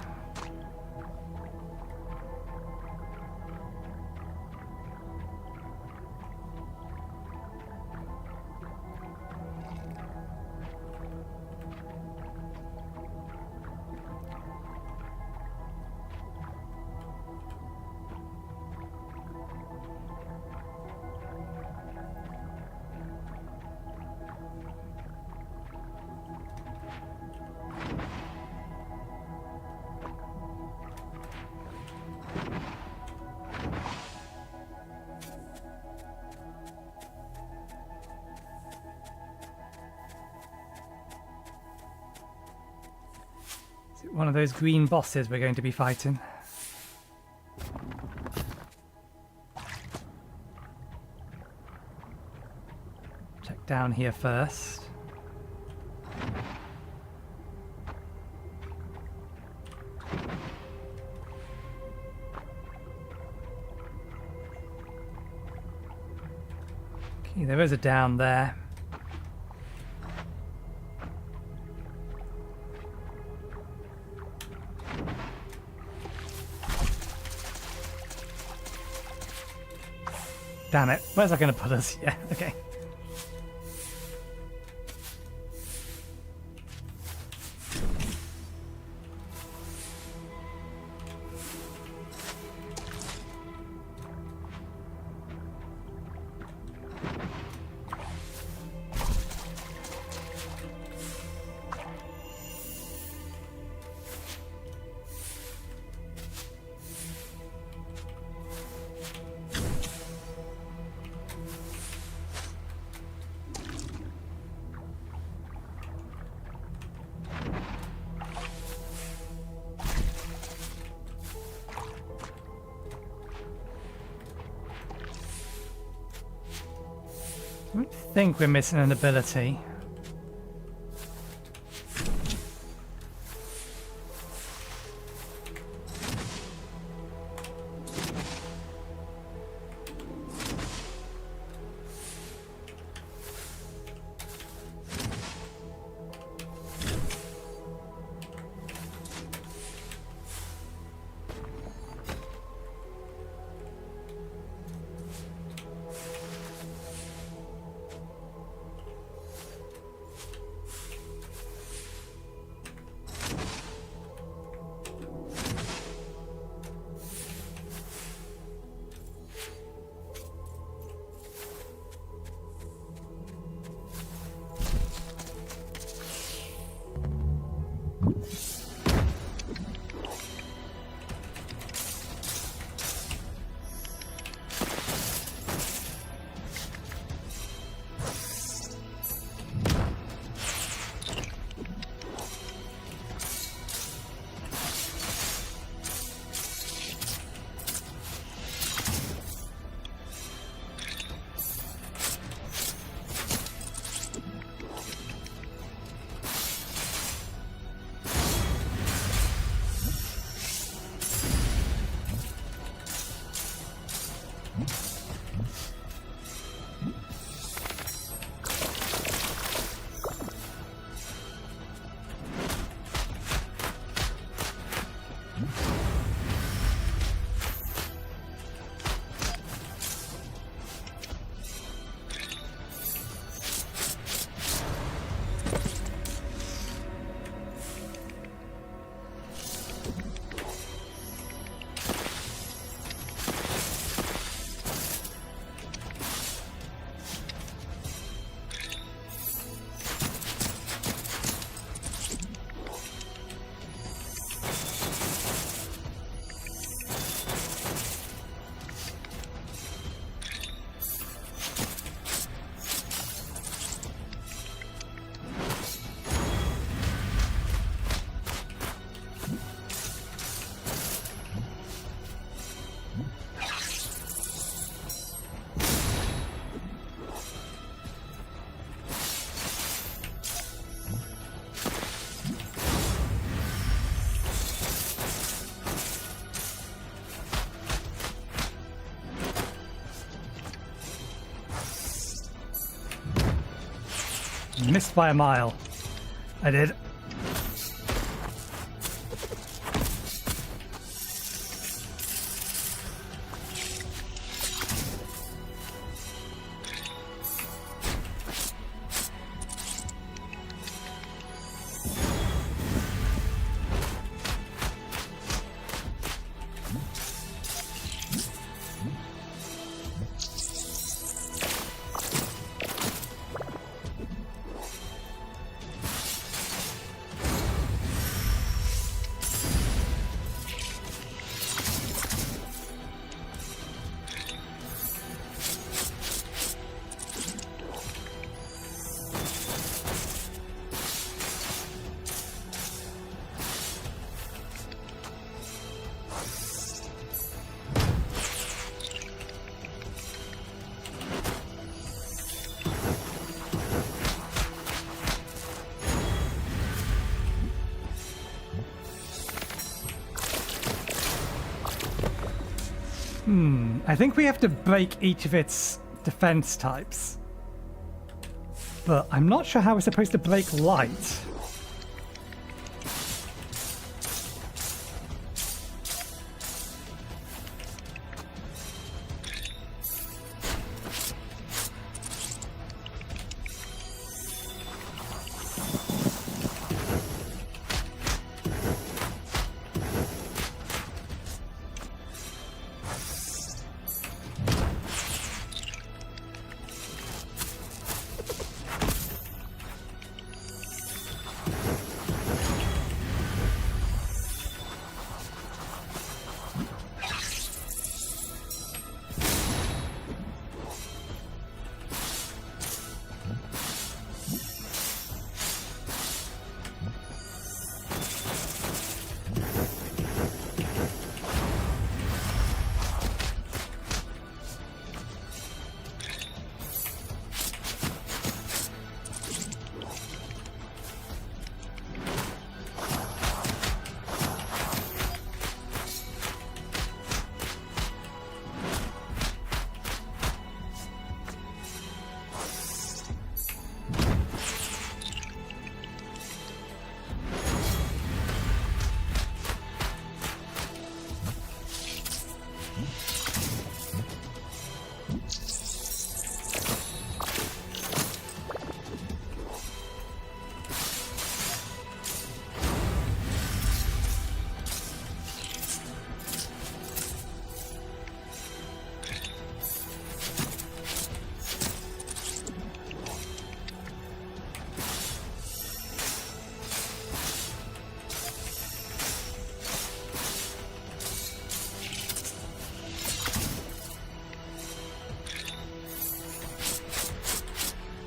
One of those green bosses we're going to be fighting. Check down here first. Okay, there is a down there. Damn it. Where's that going to put us? Yeah, okay. I think we're missing an ability. Missed by a mile. I did. I think we have to break each of its defense types. But I'm not sure how we're supposed to break light.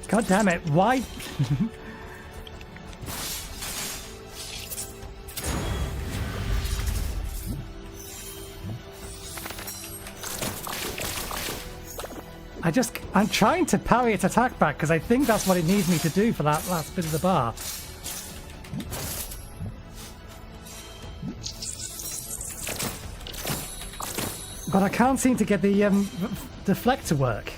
God damn it, why? I'm trying to parry its attack back because I think that's what it needs me to do for that last bit of the bar. But I can't seem to get the deflect to work.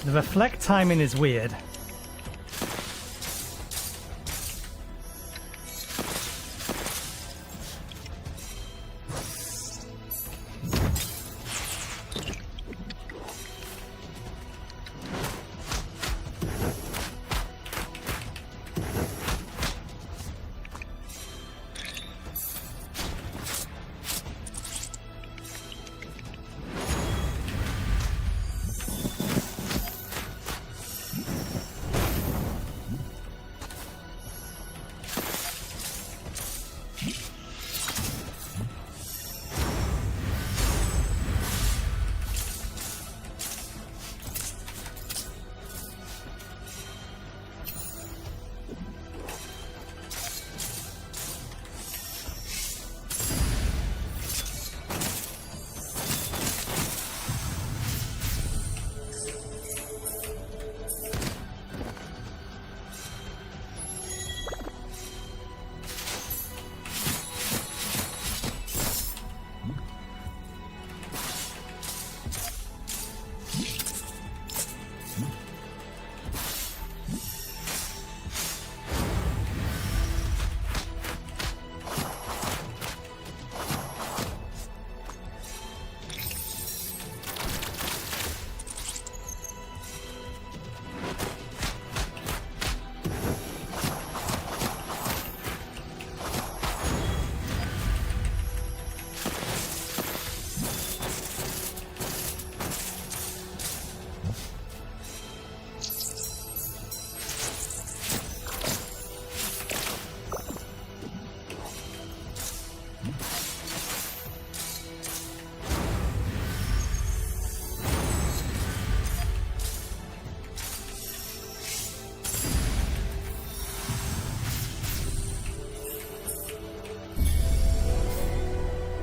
The reflect timing is weird.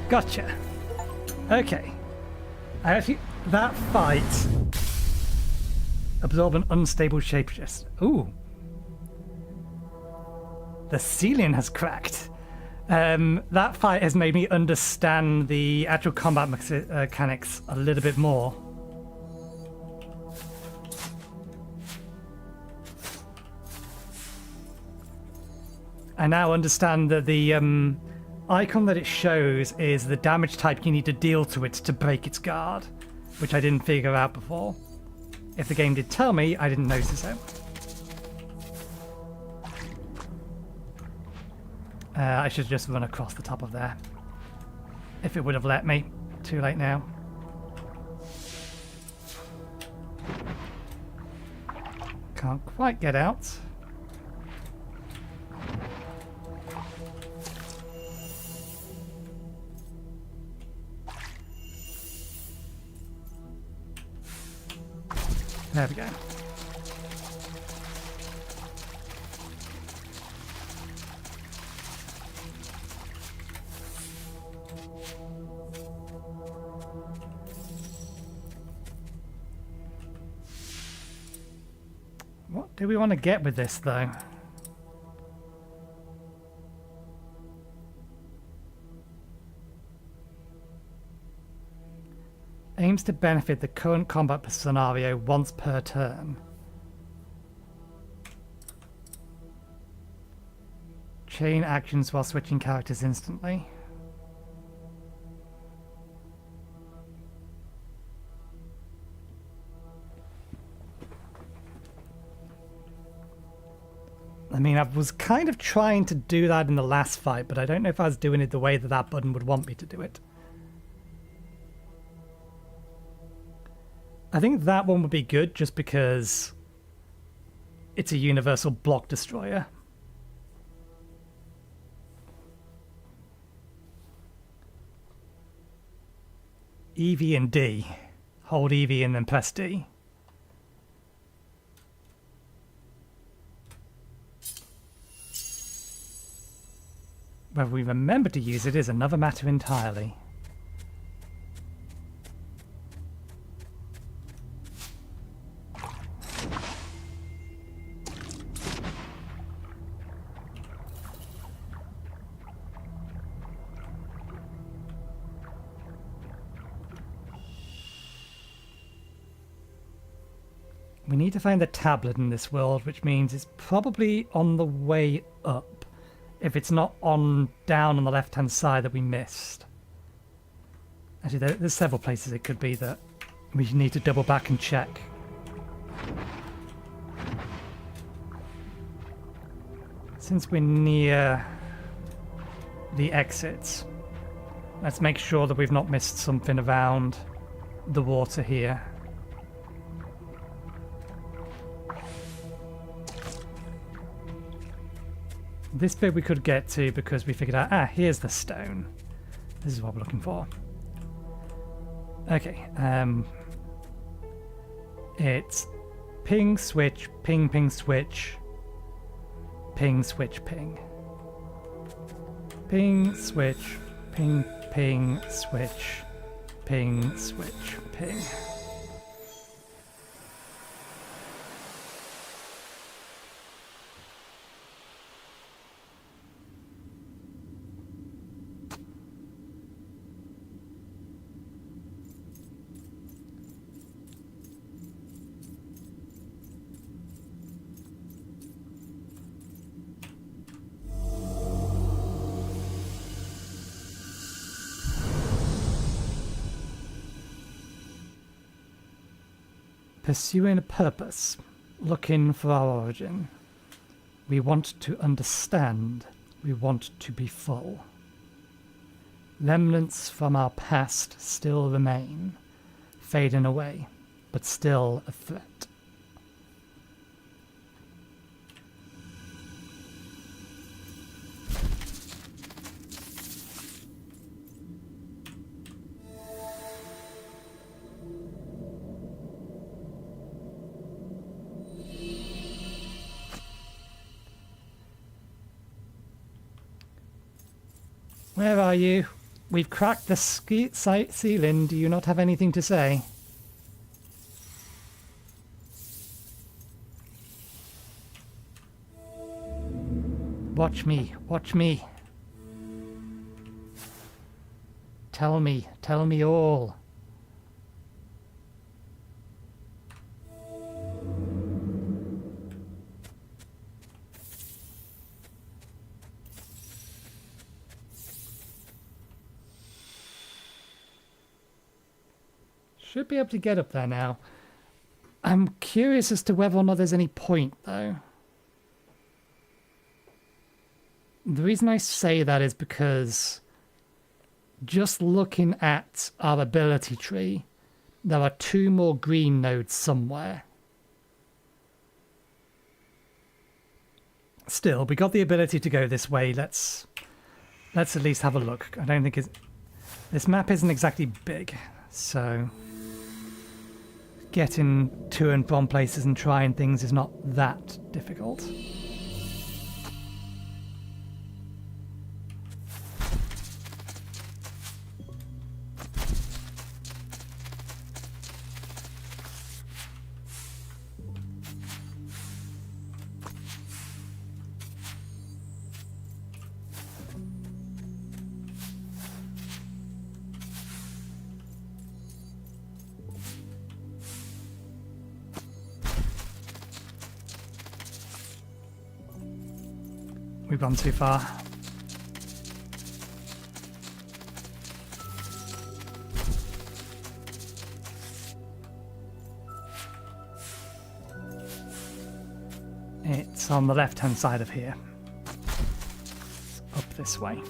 Gotcha. Okay. I actually... That fight... Absorb an unstable shape shift. Ooh. The ceiling has cracked. That fight has made me understand the actual combat mechanics a little bit more. I now understand that the icon that it shows is the damage type you need to deal to it to break its guard, which I didn't figure out before. If the game did tell me, I didn't notice it. I should just run across the top of there. If it would have let me. Too late now. Can't quite get out. There we go. What do we want to get with this, though? Aims to benefit the current combat scenario once per turn. Chain actions while switching characters instantly. I mean, I was kind of trying to do that in the last fight, but I don't know if I was doing it the way that that button would want me to do it. I think that one would be good just because it's a universal block destroyer. EV and D. Hold EV and then press D. Whether we remember to use it is another matter entirely. We need to find the tablet in this world, which means it's probably on the way up. If it's not down on the left-hand side that we missed. Actually, there's several places it could be that we need to double back and check. Since we're near the exits, let's make sure that we've not missed something around the water here. This bit we could get to because we figured out, here's the stone. This is what we're looking for. Okay, it's ping, switch, ping, ping, switch, ping, switch, ping. Ping, switch, ping, ping, switch, ping, switch, ping. Pursuing a purpose, looking for our origin. We want to understand, we want to be full. Remnants from our past still remain, fading away, but still a threat. Where are you? We've cracked the ceiling. Do you not have anything to say? Watch me. Watch me. Tell me all. Should be able to get up there now. I'm curious as to whether or not there's any point, though. The reason I say that is because just looking at our ability tree, there are 2 more green nodes somewhere. Still, we got the ability to go this way. Let's at least have a look. I don't think this map isn't exactly big, so getting to and from places and trying things is not that difficult. We've gone too far. It's on the left-hand side of here. Up this way.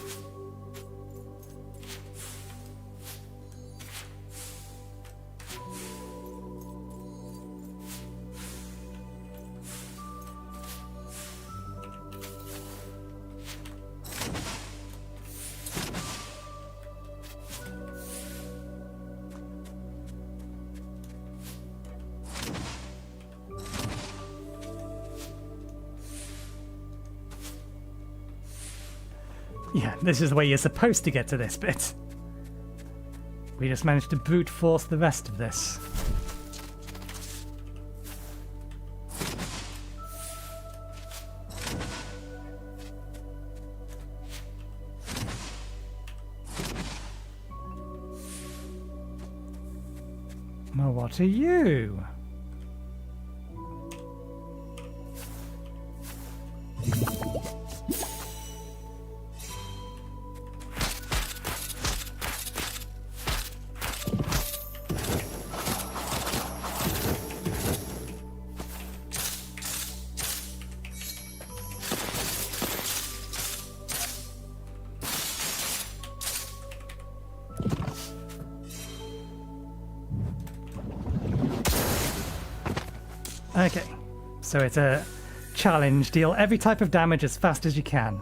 Yeah, this is the way you're supposed to get to this bit. We just managed to brute force the rest of this. Well, what are you? Okay, so it's a challenge. Deal every type of damage as fast as you can.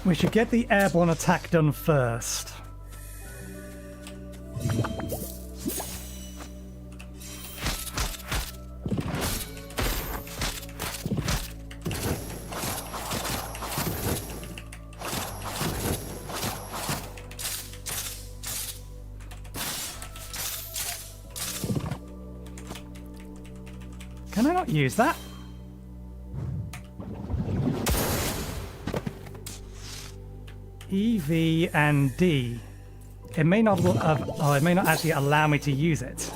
We should get the airborne attack done first. Can I not use that? E, V, and D. It may not it may not actually allow me to use it.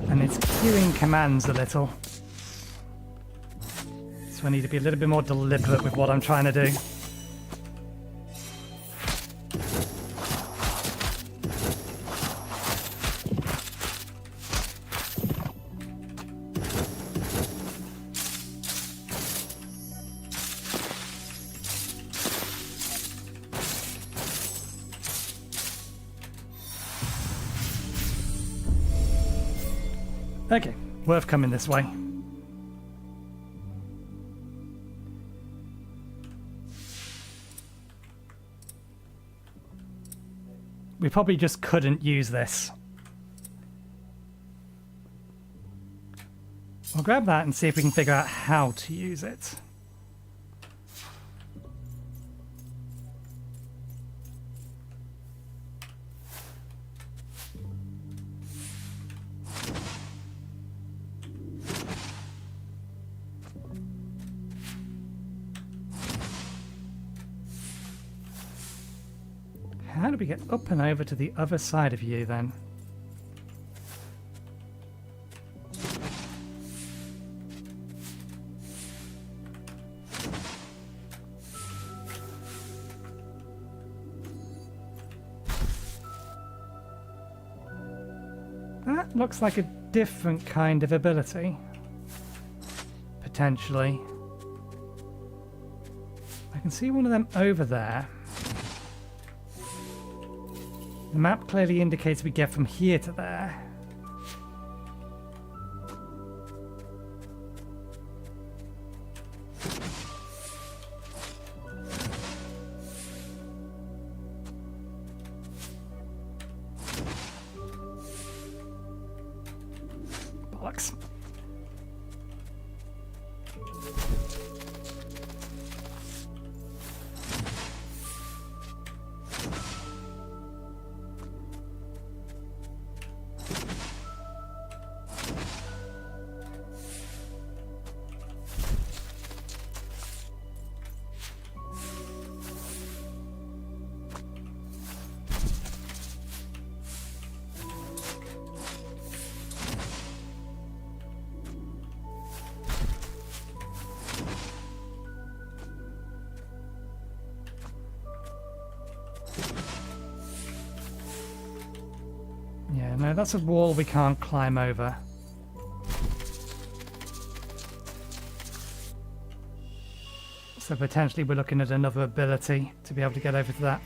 And it's queuing commands a little. So I need to be a little bit more deliberate with what I'm trying to do. Okay, worth coming this way. We probably just couldn't use this. We'll grab that and see if we can figure out how to use it. How do we get up and over to the other side of you then? That looks like a different kind of ability. Potentially. I can see one of them over there. The map clearly indicates we get from here to there. Bollocks. Yeah, no, that's a wall we can't climb over. So potentially we're looking at another ability to be able to get over to that.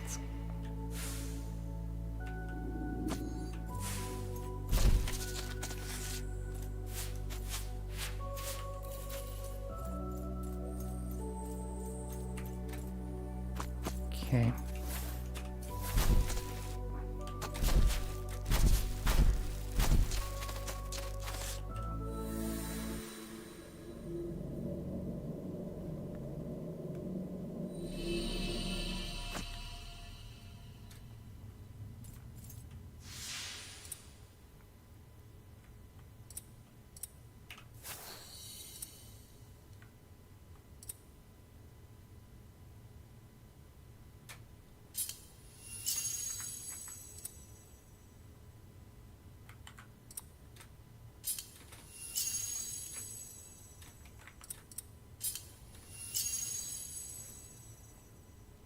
Okay.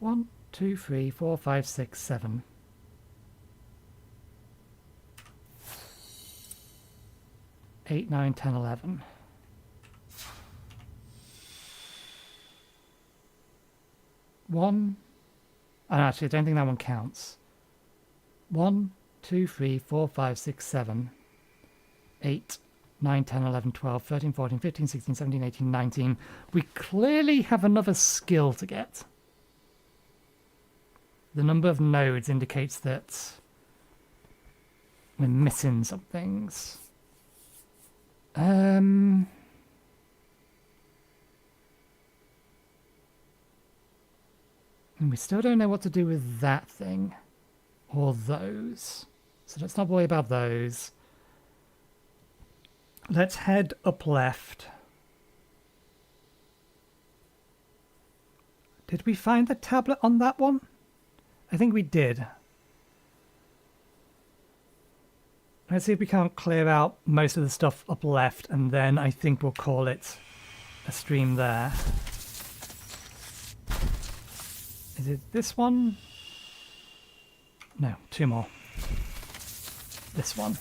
1, 2, 3, 4, 5, 6, 7. Eight, 9, 10, 11. One. Oh, actually, I don't think that one counts. 1, 2, 3, 4, 5, 6, 7. 8, 9, 10, 11, 12, 13, 14, 15, 16, 17, 18, 19. We clearly have another skill to get. The number of nodes indicates that we're missing some things. And we still don't know what to do with that thing. Or those. So let's not worry about those. Let's head up left. Did we find the tablet on that one? I think we did. Let's see if we can't clear out most of the stuff up left, and then I think we'll call it a stream there. Is it this one? No, 2 more. This one.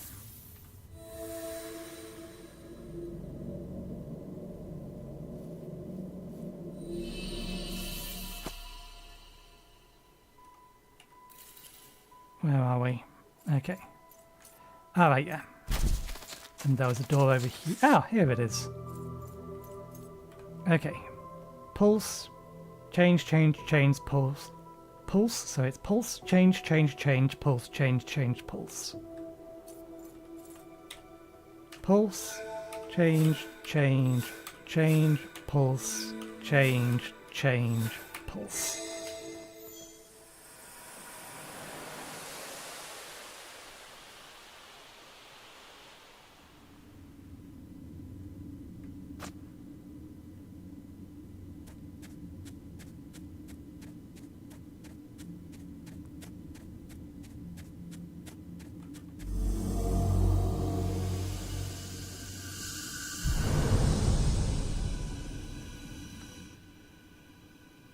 Where are we? Okay. Alright, yeah. And there was a door over here. Ah, here it is. Okay. Pulse. Change, change, change, pulse. Pulse? So it's pulse, change, change, change, pulse, change, change, pulse. Pulse, change, change, change, pulse, change, change, pulse.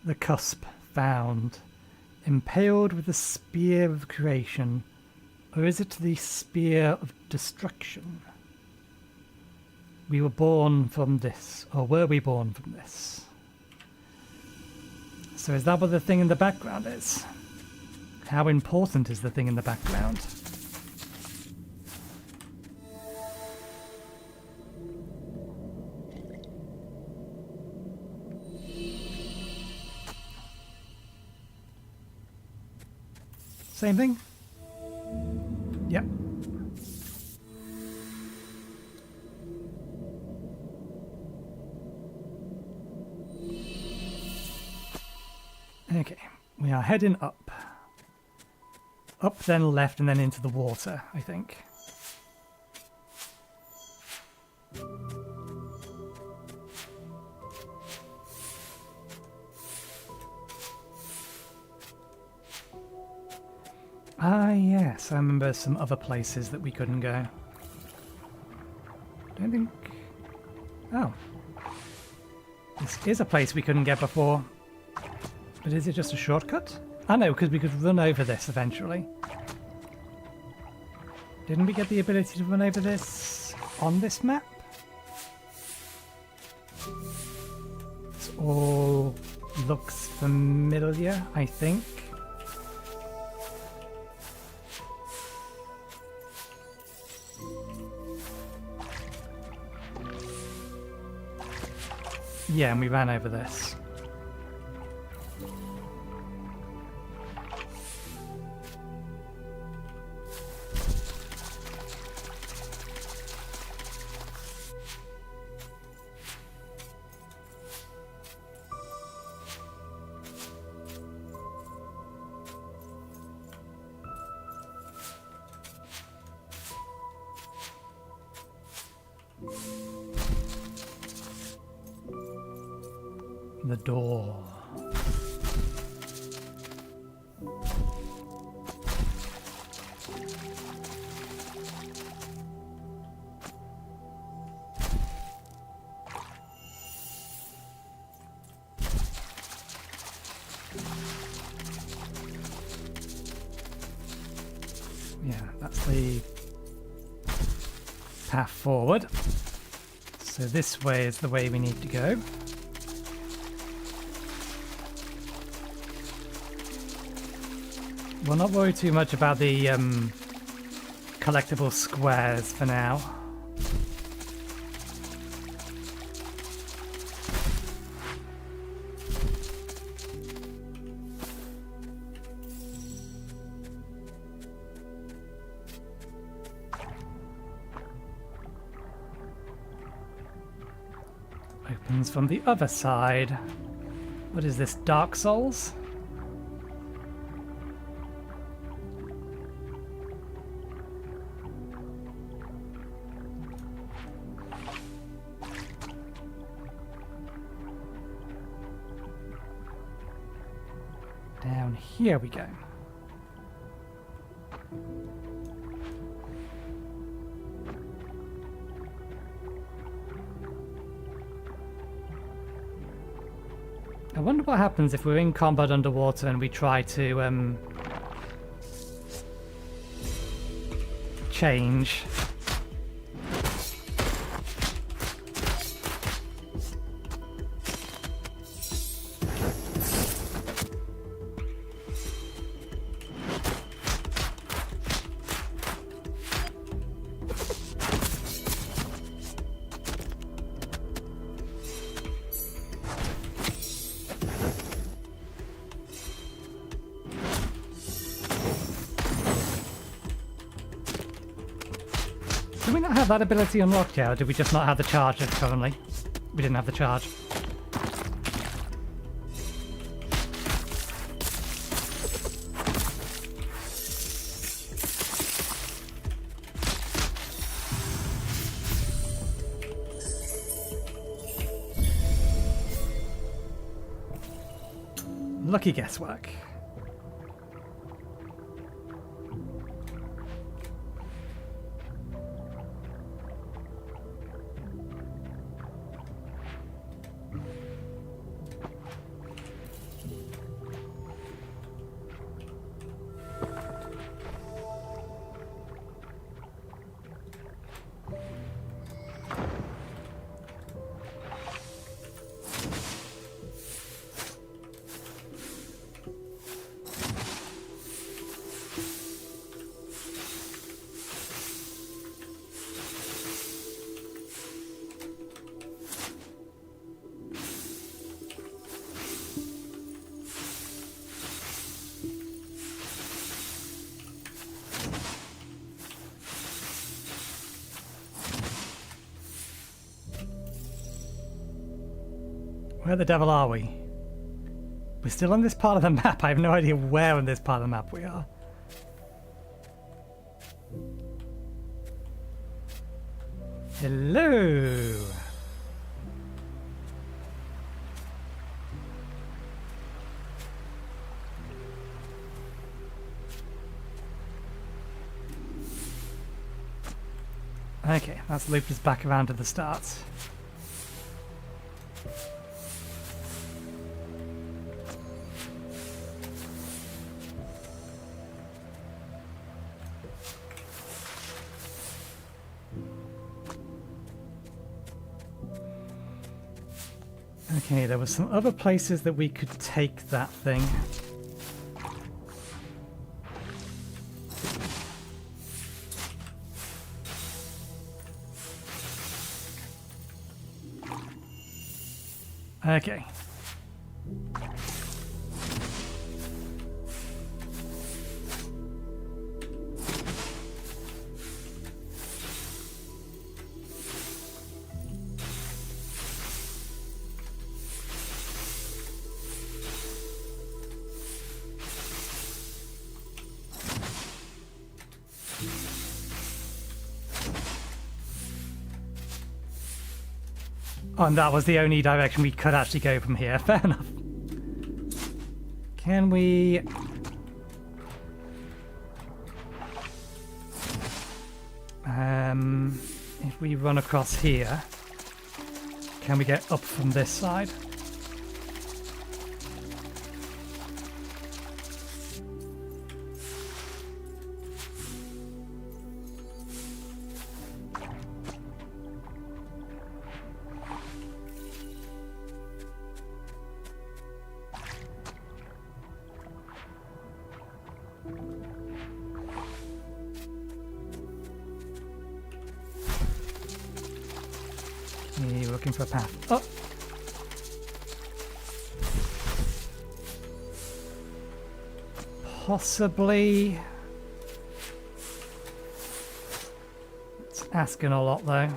The cusp found, impaled with the spear of creation, or is it the spear of destruction? We were born from this, or were we born from this? So is that what the thing in the background is? How important is the thing in the background? Same thing? Yep. Okay, we are heading up. Up, then left, and then into the water, I think. Ah, yes, I remember some other places that we couldn't go. Don't think... Oh. This is a place we couldn't get before. But is it just a shortcut? I know, because we could run over this eventually. Didn't we get the ability to run over this on this map? This all looks familiar, I think. Yeah, and we ran over this. The door. path forward. So this way is the way we need to go. We'll not worry too much about the collectible squares for now. Opens from the other side. What is this, Dark Souls? Down here we go. I wonder what happens if we're in combat underwater and we try to change. Do we not have that ability unlocked yet, or did we just not have the charge currently? We didn't have the charge. Lucky guesswork. Where the devil are we? We're still on this part of the map. I have no idea where on this part of the map we are. Hello! Okay, that's looped us back around to the start. Okay, there were some other places that we could take that thing. Okay. Oh, and that was the only direction we could actually go from here. Fair enough. Can we... if we run across here, can we get up from this side? Okay, we're looking for a path. Oh! Possibly. It's asking a lot though.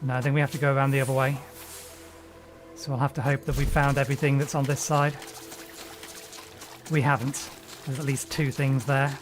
No, I think we have to go around the other way. So we'll have to hope that we found everything that's on this side. We haven't. There's at least 2 things there.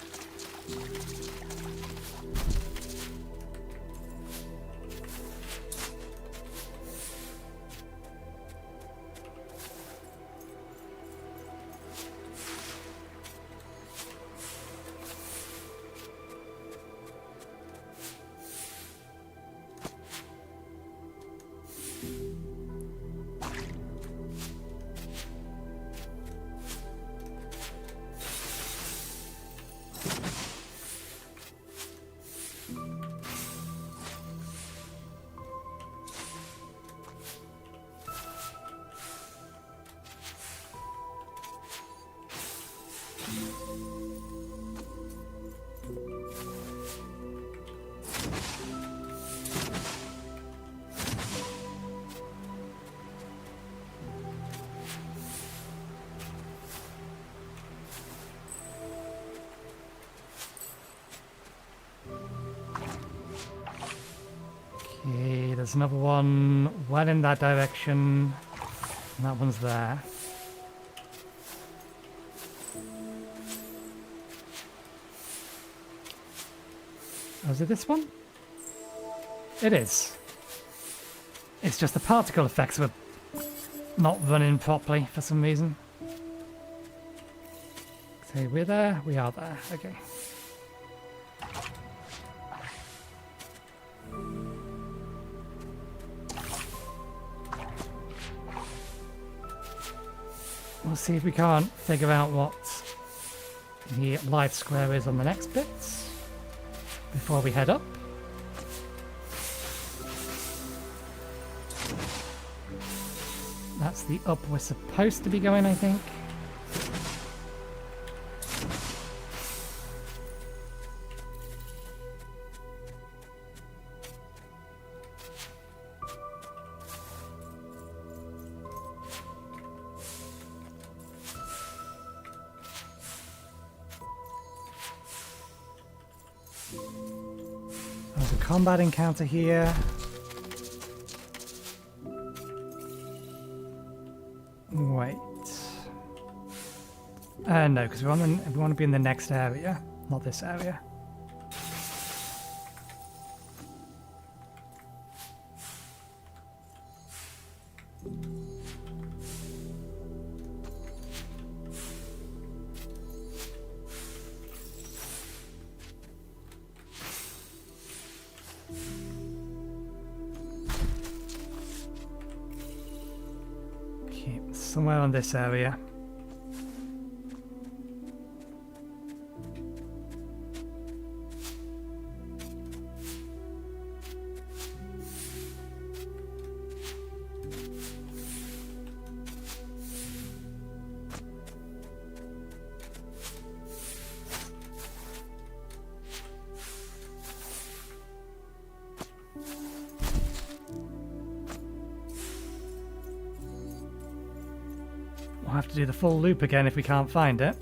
Okay, there's another one well in that direction. And that one's there. Oh, is it this one? It is. It's just the particle effects were not running properly for some reason. Okay, we're there. We are there. Okay. We'll see if we can't figure out what the life square is on the next bit before we head up. That's the up we're supposed to be going, I think. There's a combat encounter here. Wait. No, because we want to be in the next area, not this area. Okay, somewhere on this area. We'll have to do the full loop again if we can't find it.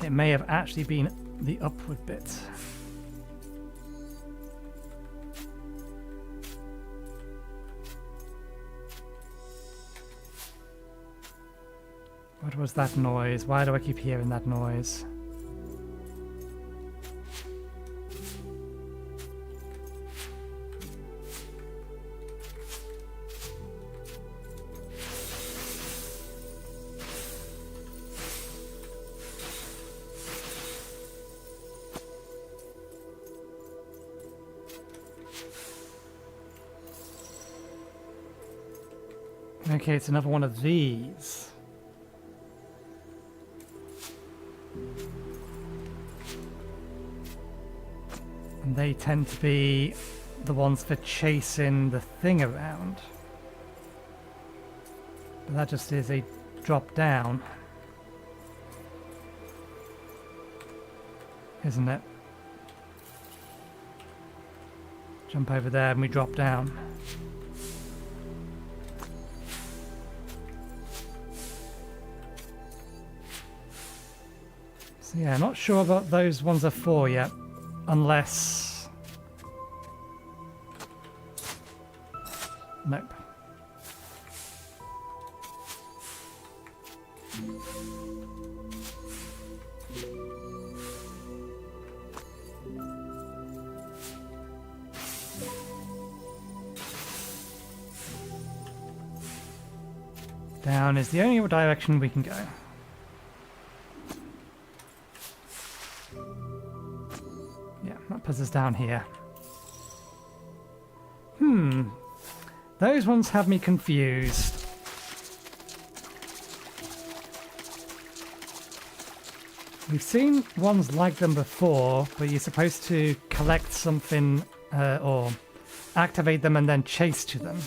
It may have actually been the upward bit. What was that noise? Why do I keep hearing that noise? Okay, it's another one of these. And they tend to be the ones for chasing the thing around. But that just is a drop down, isn't it? Jump over there and we drop down. So yeah, not sure what those ones are for yet, unless... Nope. Down is the only direction we can go. Yeah, that puts us down here. Those ones have me confused. We've seen ones like them before, where you're supposed to collect something or activate them and then chase to them.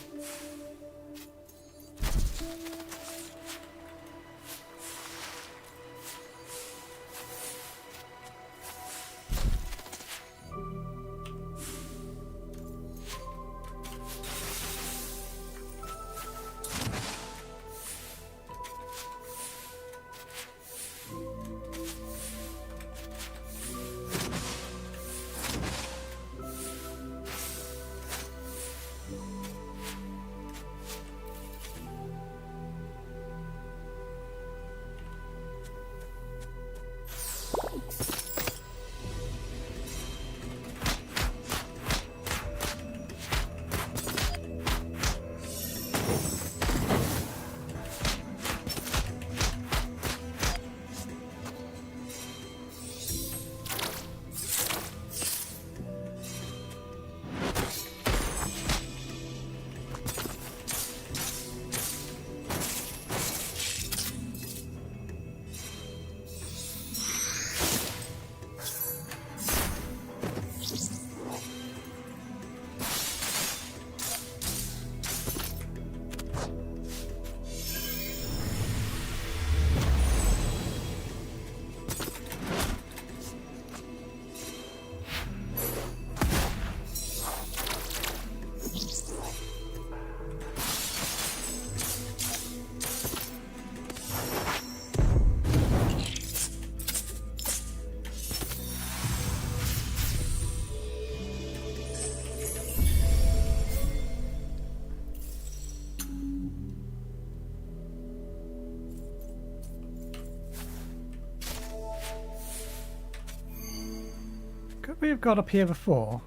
Could we have got up here before?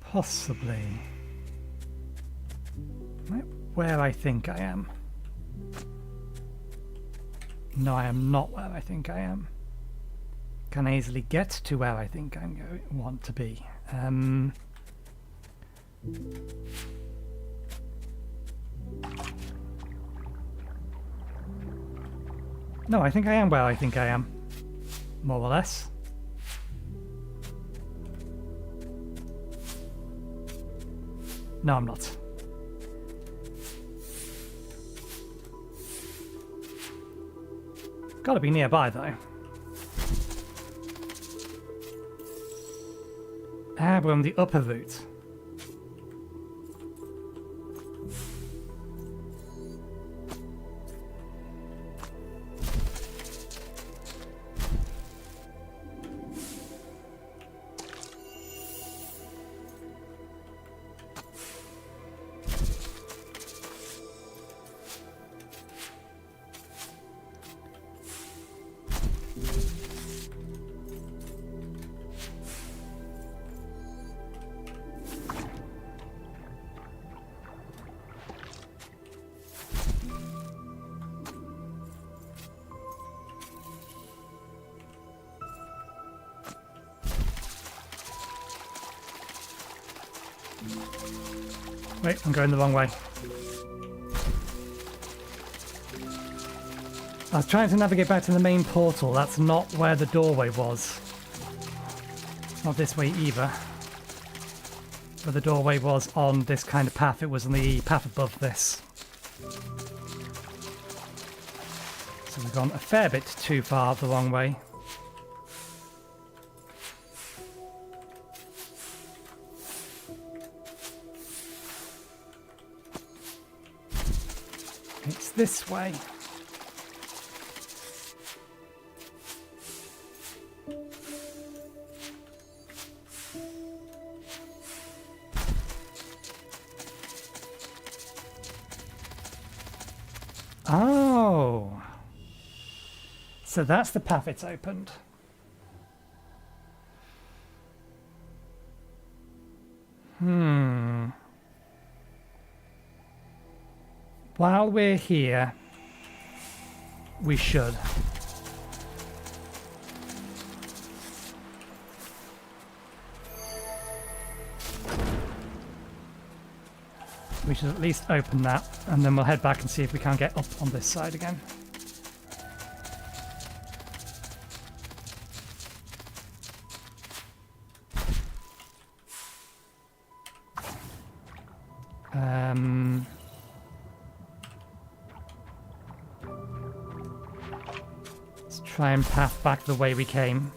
Possibly. Where I think I am. No, I am not where I think I am. Can I easily get to where I think I want to be? No, I think I am where I think I am. More or less. No, I'm not. Gotta be nearby, though. Ah, we're on the upper route. Wait, I'm going the wrong way. I was trying to navigate back to the main portal. That's not where the doorway was. It's not this way either. But the doorway was on this kind of path. It was on the path above this. So we've gone a fair bit too far the wrong way. this way. Oh. So that's the path it's opened. While we're here, we should. We should at least open that, and then we'll head back and see if we can't get up on this side again. Let's try and path back the way we came.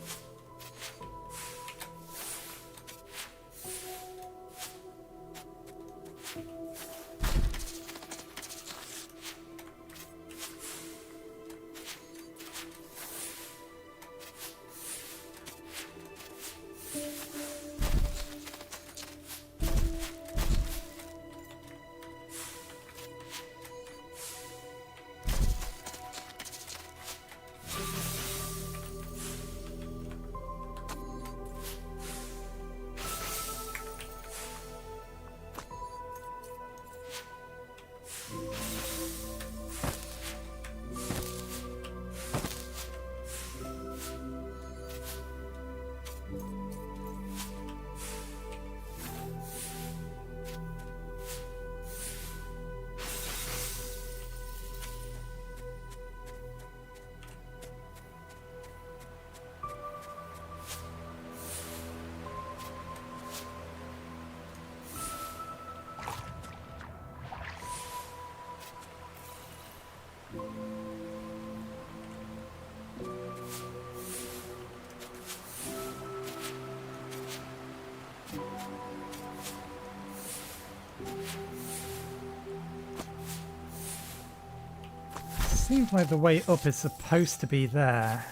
Seems like the way up is supposed to be there.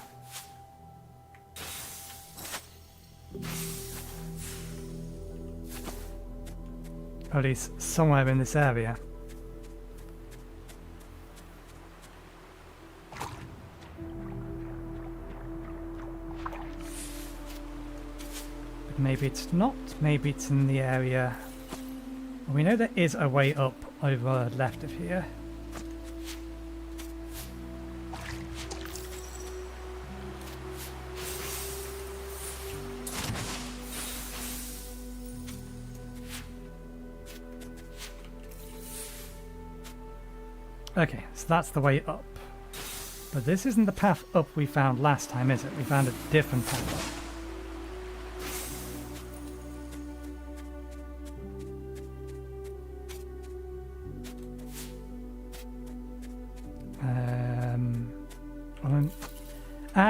Or at least somewhere in this area. But maybe it's not, maybe it's in the area. We know there is a way up over left of here. Okay, so that's the way up. But this isn't the path up we found last time, is it? We found a different path up.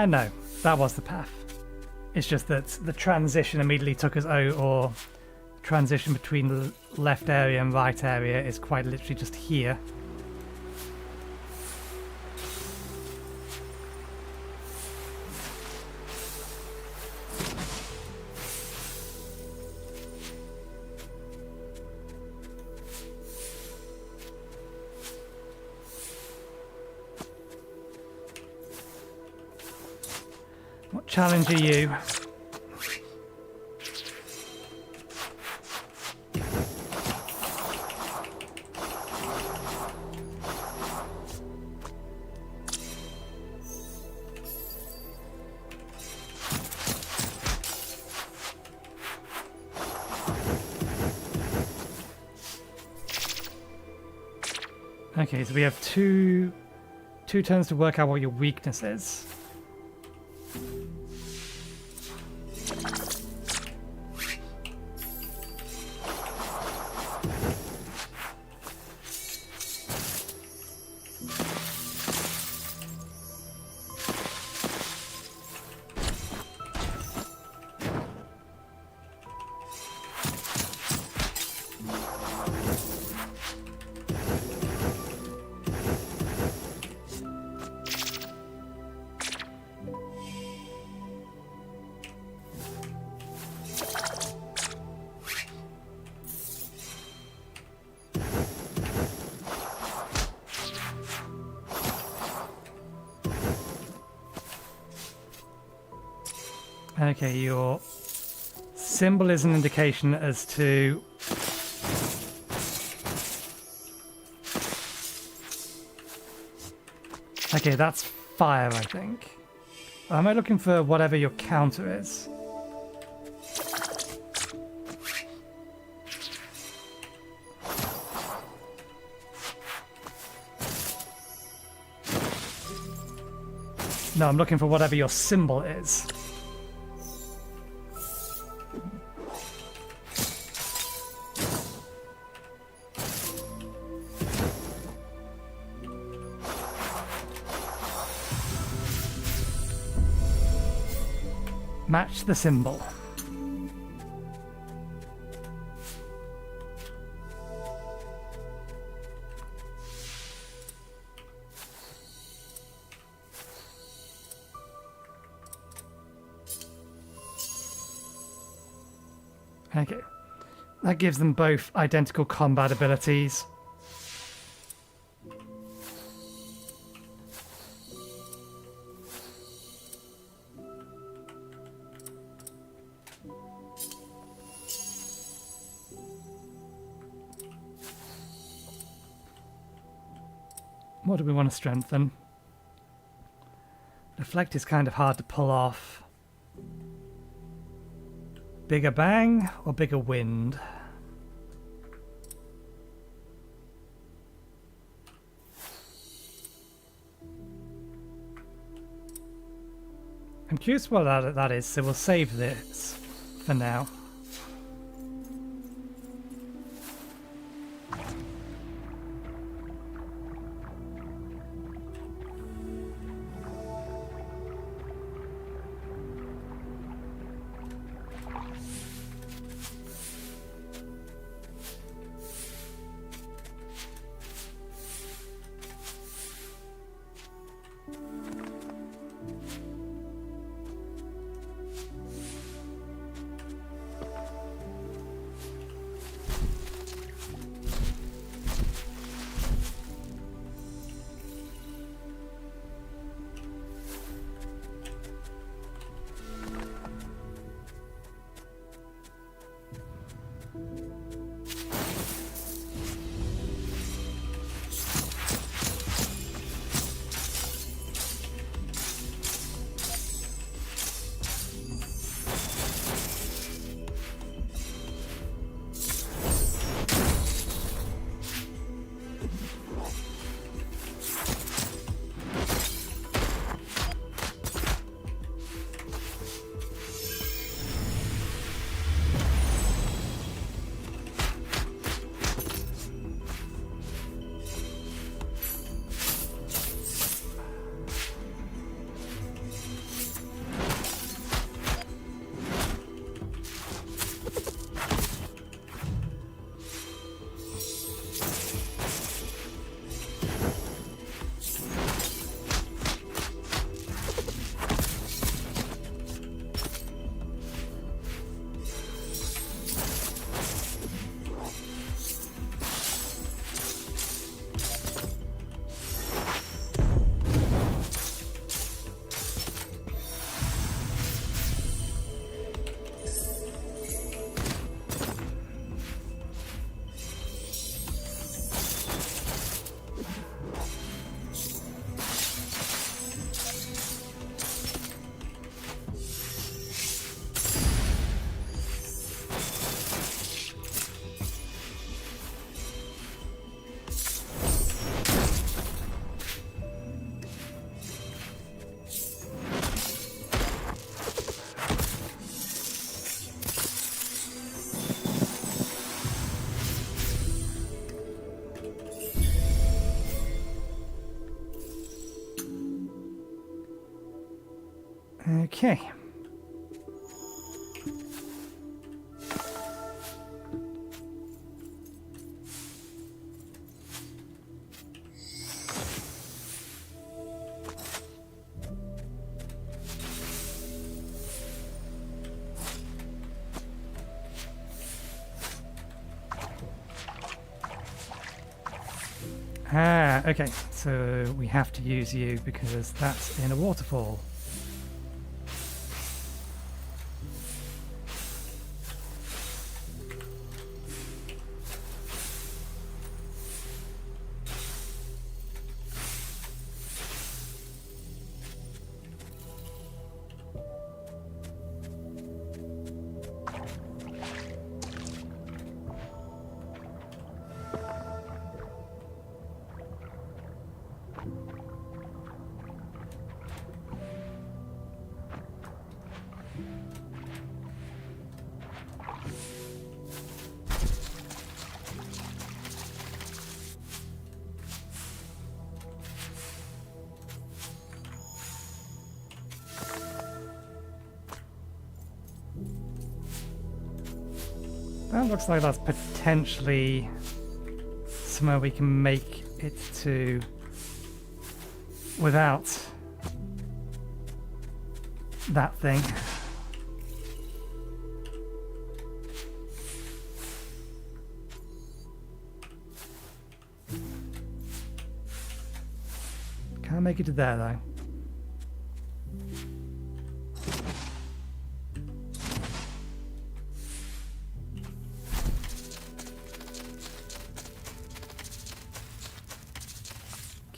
No, that was the path. It's just that the transition immediately took us out, or transition between the left area and right area is quite literally just here. What challenge are you? Okay, so we have two turns to work out what your weakness is. Okay, your symbol is an indication as to... Okay, that's fire, I think. Or am I looking for whatever your counter is? No, I'm looking for whatever your symbol is. Match the symbol. Okay. That gives them both identical combat abilities. What do we want to strengthen? Deflect is kind of hard to pull off. Bigger bang or bigger wind? I'm curious what that is, so we'll save this for now. Okay. Ah, okay. So we have to use you because that's in a waterfall. That looks like that's potentially somewhere we can make it to without that thing. Can't make it to there though.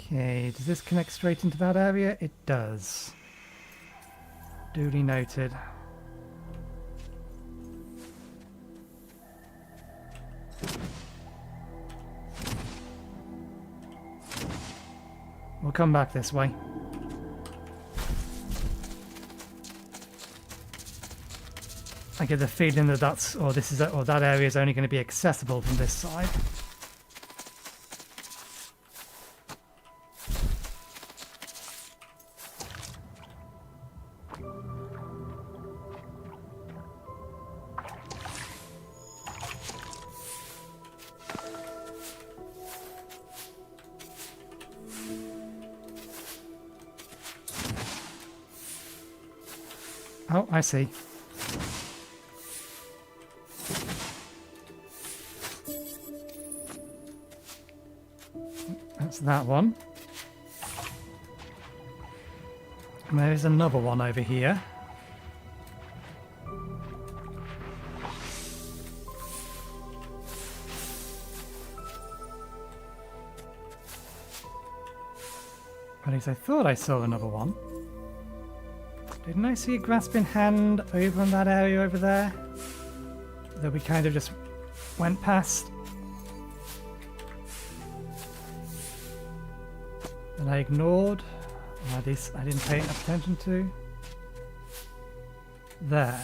Okay, does this connect straight into that area? It does. Duly noted. We'll come back this way. I get the feeling that that's, or this is, or that area is only going to be accessible from this side. Oh, I see. That's that one. And there's another one over here. At least I thought I saw another one. Didn't I see a grasping hand over in that area over there? That we kind of just went past. And I ignored. Or at least I didn't pay enough attention to. There.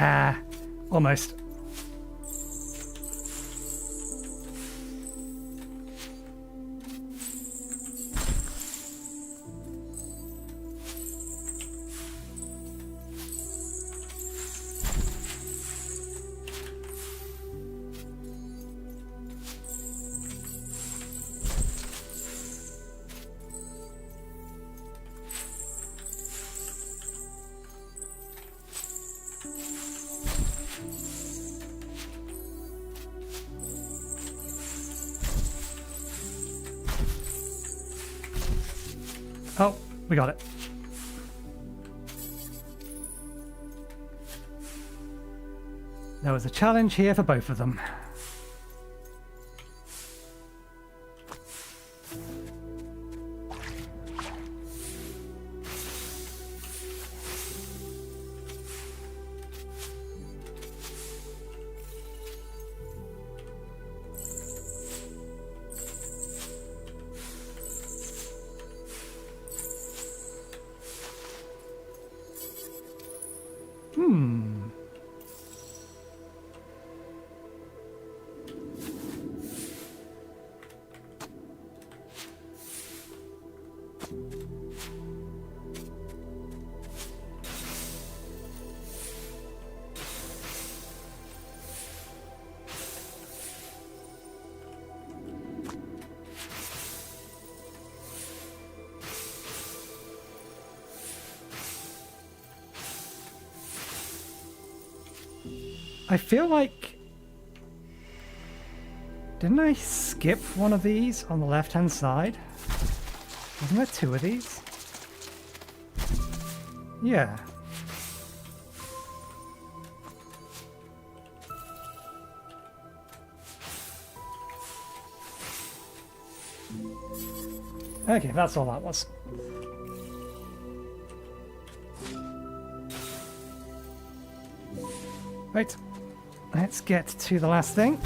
Ah, almost. Oh, we got it. There was a challenge here for both of them. I feel like... Didn't I skip one of these on the left-hand side? Wasn't there two of these? Yeah. Okay, that's all that was. Right, let's get to the last thing.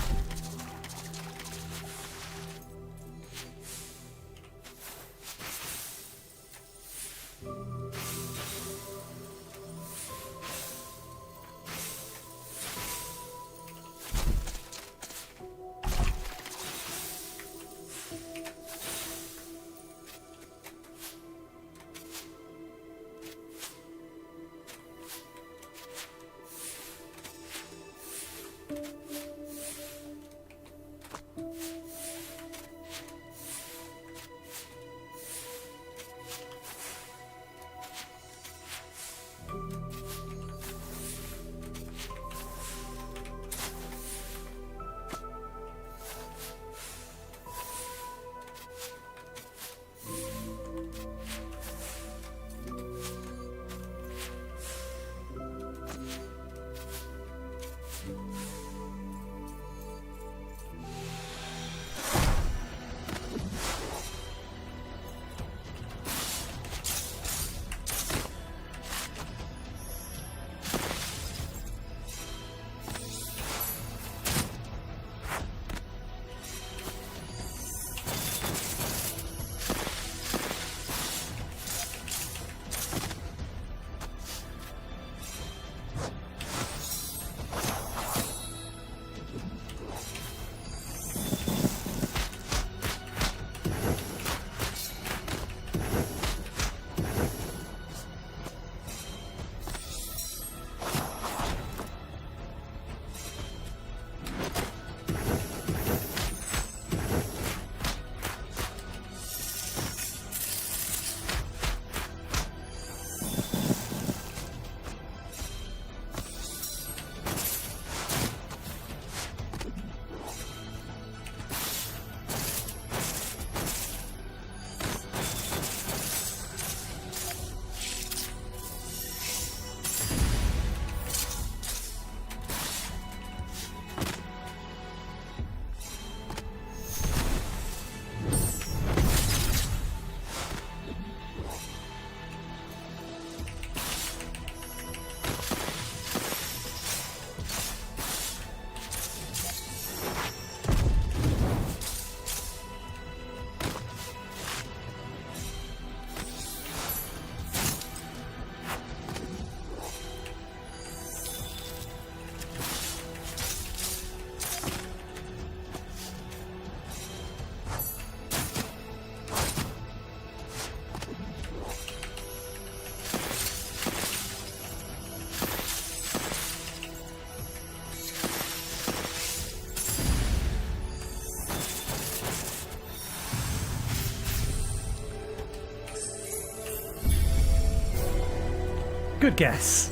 Good guess.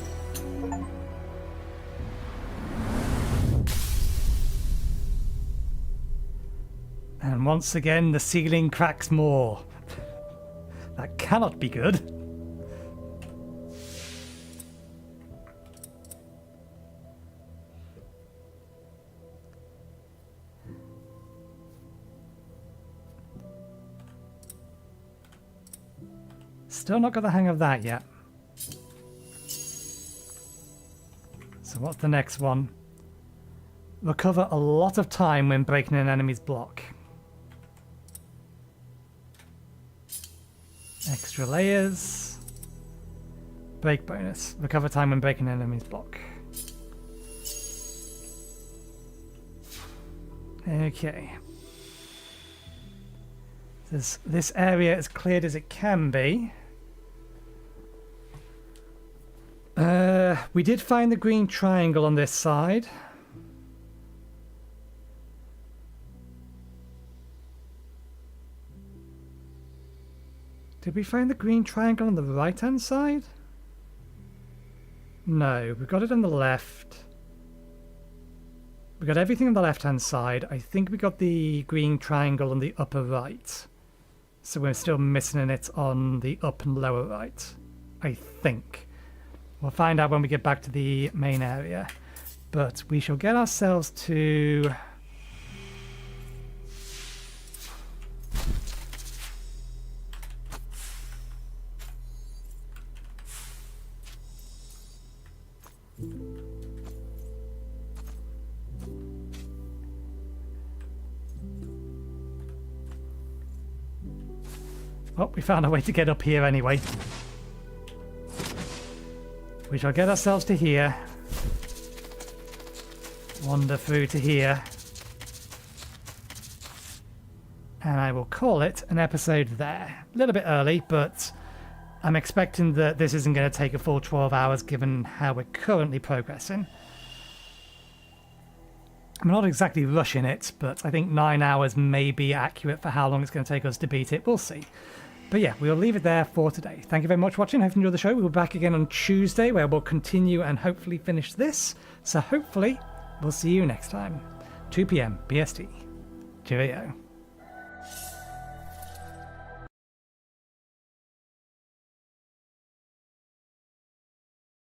And once again, the ceiling cracks more. That cannot be good. Still not got the hang of that yet. So what's the next one? Recover a lot of time when breaking an enemy's block. Extra layers. Break bonus. Recover time when breaking an enemy's block. Okay. This area is cleared as it can be. We did find the green triangle on this side. Did we find the green triangle on the right-hand side? No, we got it on the left. We got everything on the left-hand side. I think we got the green triangle on the upper right. So we're still missing it on the up and lower right. I think. We'll find out when we get back to the main area. But we shall get ourselves to... Oh, we found a way to get up here anyway. We shall get ourselves to here. Wander through to here. And I will call it an episode there. A little bit early, but I'm expecting that this isn't going to take a full 12 hours given how we're currently progressing. I'm not exactly rushing it, but I think 9 hours may be accurate for how long it's going to take us to beat it. We'll see. But yeah, we'll leave it there for today. Thank you very much for watching. Hope you enjoyed the show. We'll be back again on Tuesday where we'll continue and hopefully finish this. So hopefully we'll see you next time. 2 PM BST. Cheerio.